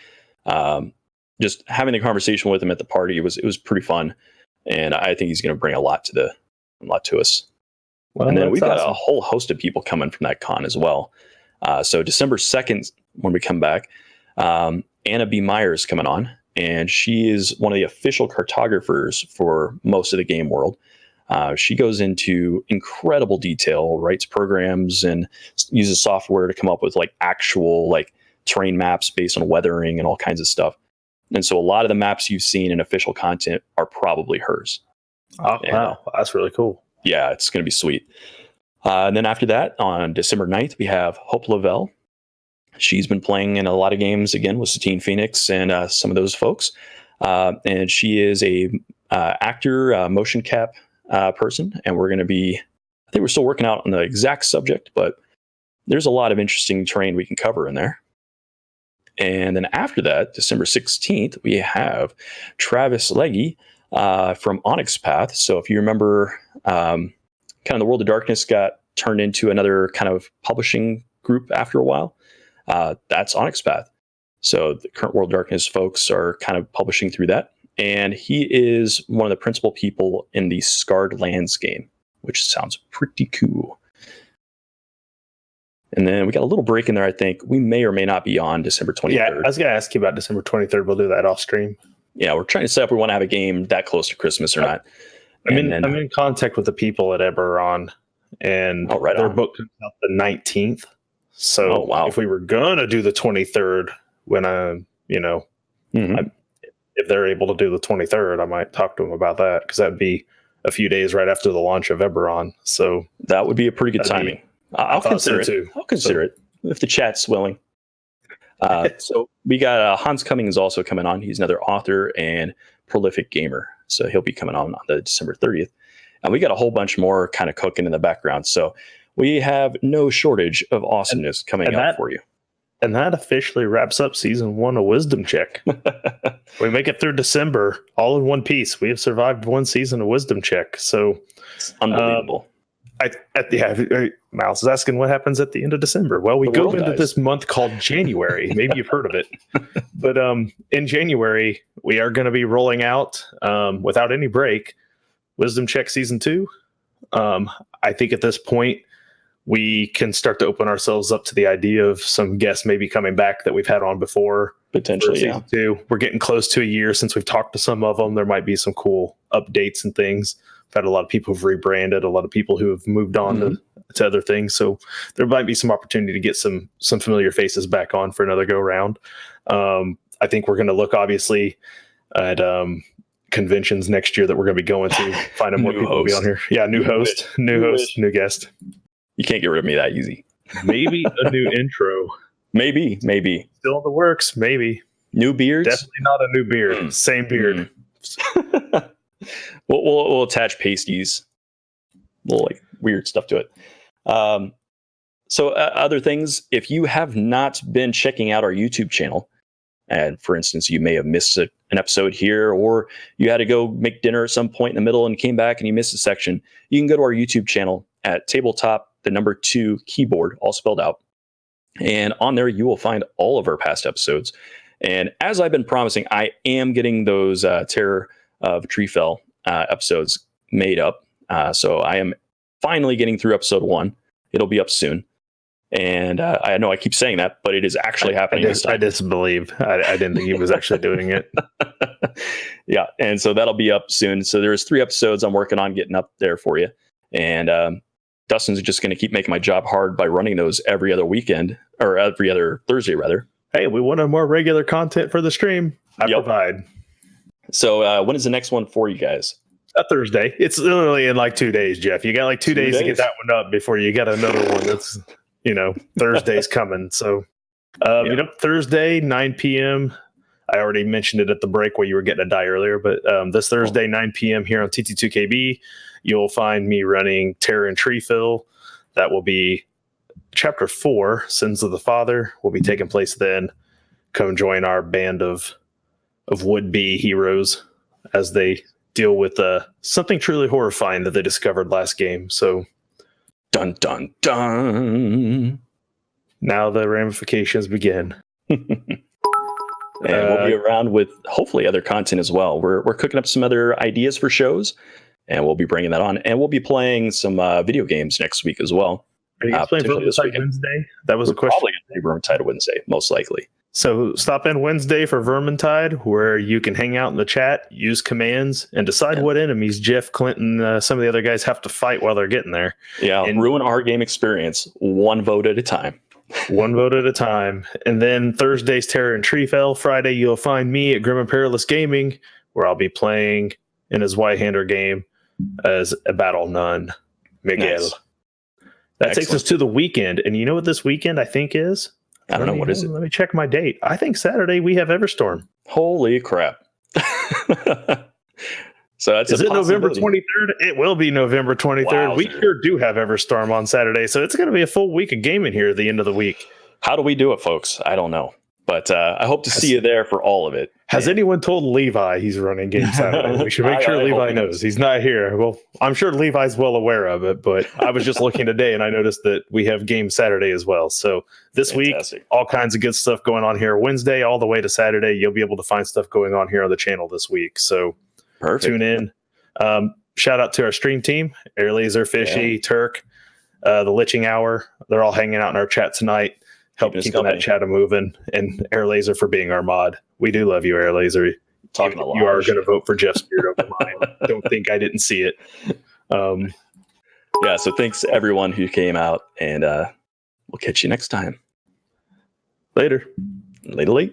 Just having the conversation with him at the party, it was pretty fun, and I think he's going to bring a lot to us. Well, and then we've got a whole host of people coming from that con as well. So December 2nd, when we come back, Anna B. Myers coming on, and she is one of the official cartographers for most of the game world. She goes into incredible detail, writes programs, and uses software to come up with like actual like terrain maps based on weathering and all kinds of stuff. And so a lot of the maps you've seen in official content are probably hers. Oh, wow. That's really cool. Yeah, it's going to be sweet. And then after that, on December 9th, we have Hope Lavelle. She's been playing in a lot of games, again, with Satine Phoenix and some of those folks. And she is a actor, motion cap person. And we're going to be, I think we're still working out on the exact subject, but there's a lot of interesting terrain we can cover in there. And then after that, December 16th, we have Travis Legge from Onyx Path. So if you remember, kind of the World of Darkness got turned into another kind of publishing group after a while. That's Onyx Path. So the current World of Darkness folks are kind of publishing through that. And he is one of the principal people in the Scarred Lands game, which sounds pretty cool. And then we got a little break in there, I think. We may or may not be on December 23rd. Yeah, I was going to ask you about December 23rd. We'll do that off stream. Yeah, we're trying to set up if we want to have a game that close to Christmas or not. I'm in contact with the people at Eberron, and their book comes out the 19th. So if we were going to do the 23rd, when if they're able to do the 23rd, I might talk to them about that, because that'd be a few days right after the launch of Eberron. So that would be a pretty good timing. I'll consider it. I'll consider it if the chat's willing. So we got Hans Cumming is also coming on. He's another author and prolific gamer. So he'll be coming on the December 30th. And we got a whole bunch more kind of cooking in the background. So we have no shortage of awesomeness coming out for you. And that officially wraps up season 1 of Wisdom Check. We make it through December all in one piece. We have survived one season of Wisdom Check. So it's unbelievable. Miles is asking what happens at the end of December. Well, we go into this month called January. Maybe you've heard of it. But in January, we are going to be rolling out, without any break, Wisdom Check Season 2. I think at this point, we can start to open ourselves up to the idea of some guests maybe coming back that we've had on before. Potentially, Season 2. We're getting close to a year since we've talked to some of them. There might be some cool updates and things. I've had a lot of people who've rebranded, a lot of people who have moved on to other things. So there might be some opportunity to get some familiar faces back on for another go round. I think we're going to look obviously at conventions next year that we're going to be going to. Finding more people to be on here. Yeah, new host, new guest. You can't get rid of me that easy. Maybe a new intro. Maybe. Still in the works. Maybe. New beards? Definitely not a new beard. Same beard. We'll attach pasties. Little like weird stuff to it. So other things, if you have not been checking out our YouTube channel, and for instance, you may have missed an episode here, or you had to go make dinner at some point in the middle and came back and you missed a section, you can go to our YouTube channel at TableTop, the number 2 keyboard, all spelled out. And on there, you will find all of our past episodes. And as I've been promising, I am getting those Terror of Treefell episodes made up. So I am finally getting through episode 1. It'll be up soon. And I know I keep saying that, but it is actually happening. I disbelieve. I didn't think he was actually doing it. Yeah. And so that'll be up soon. So there's 3 episodes I'm working on getting up there for you. And Dustin's just going to keep making my job hard by running those every other weekend, or every other Thursday, rather. Hey, we wanted more regular content for the stream. I provide. So when is the next one for you guys? A Thursday. It's literally in like 2 days, Jeff. You got like 2 days to get that one up before you get another one that's, Thursday's coming. So, Thursday, 9 p.m. I already mentioned it at the break where you were getting a die earlier, but this Thursday, 9 p.m. here on TT2KB, you'll find me running Terror and Treefell. That will be Chapter 4, Sins of the Father, will be taking place then. Come join our band of would-be heroes as they deal with something truly horrifying that they discovered last game. So, dun, dun, dun. Now the ramifications begin. And we'll be around with hopefully other content as well. We're cooking up some other ideas for shows, and we'll be bringing that on. And we'll be playing some video games next week as well. Are you playing Vermintide Wednesday? That was a question. Probably going to be Vermintide Wednesday, most likely. So stop in Wednesday for Vermintide, where you can hang out in the chat, use commands, and decide what enemies Jeff, Clinton, some of the other guys have to fight while they're getting there. Yeah, and ruin our game experience one vote at a time. One vote at a time. And then Thursday's Terror and Treefell. Friday, you'll find me at Grim and Perilous Gaming, where I'll be playing in his White-Hander game as a battle nun, Miguel. Nice. That takes us to the weekend. And you know what this weekend I think is? I don't know. What is it? Let me check my date. I think Saturday we have Everstorm. Holy crap. So that's Is it November 23rd? It will be November 23rd. Wow, we sure do have Everstorm on Saturday. So it's going to be a full week of gaming here at the end of the week. How do we do it, folks? I don't know. But I hope to see you there for all of it. Has anyone told Levi he's running game Saturday? We should make sure Levi knows. He's not here. Well, I'm sure Levi's well aware of it, but I was just looking today and I noticed that we have game Saturday as well. So this week, all kinds of good stuff going on here. Wednesday all the way to Saturday, you'll be able to find stuff going on here on the channel this week. So tune in. Shout out to our stream team, Air Laser, Fishy, Turk, the Liching Hour. They're all hanging out in our chat tonight. Helping keep that chat moving, and Air Laser for being our mod. We do love you, Air Laser. Talking a lot. You are going to vote for Jeff's beard over mine. Don't think I didn't see it. Yeah, so thanks to everyone who came out, and we'll catch you next time. Later. Later.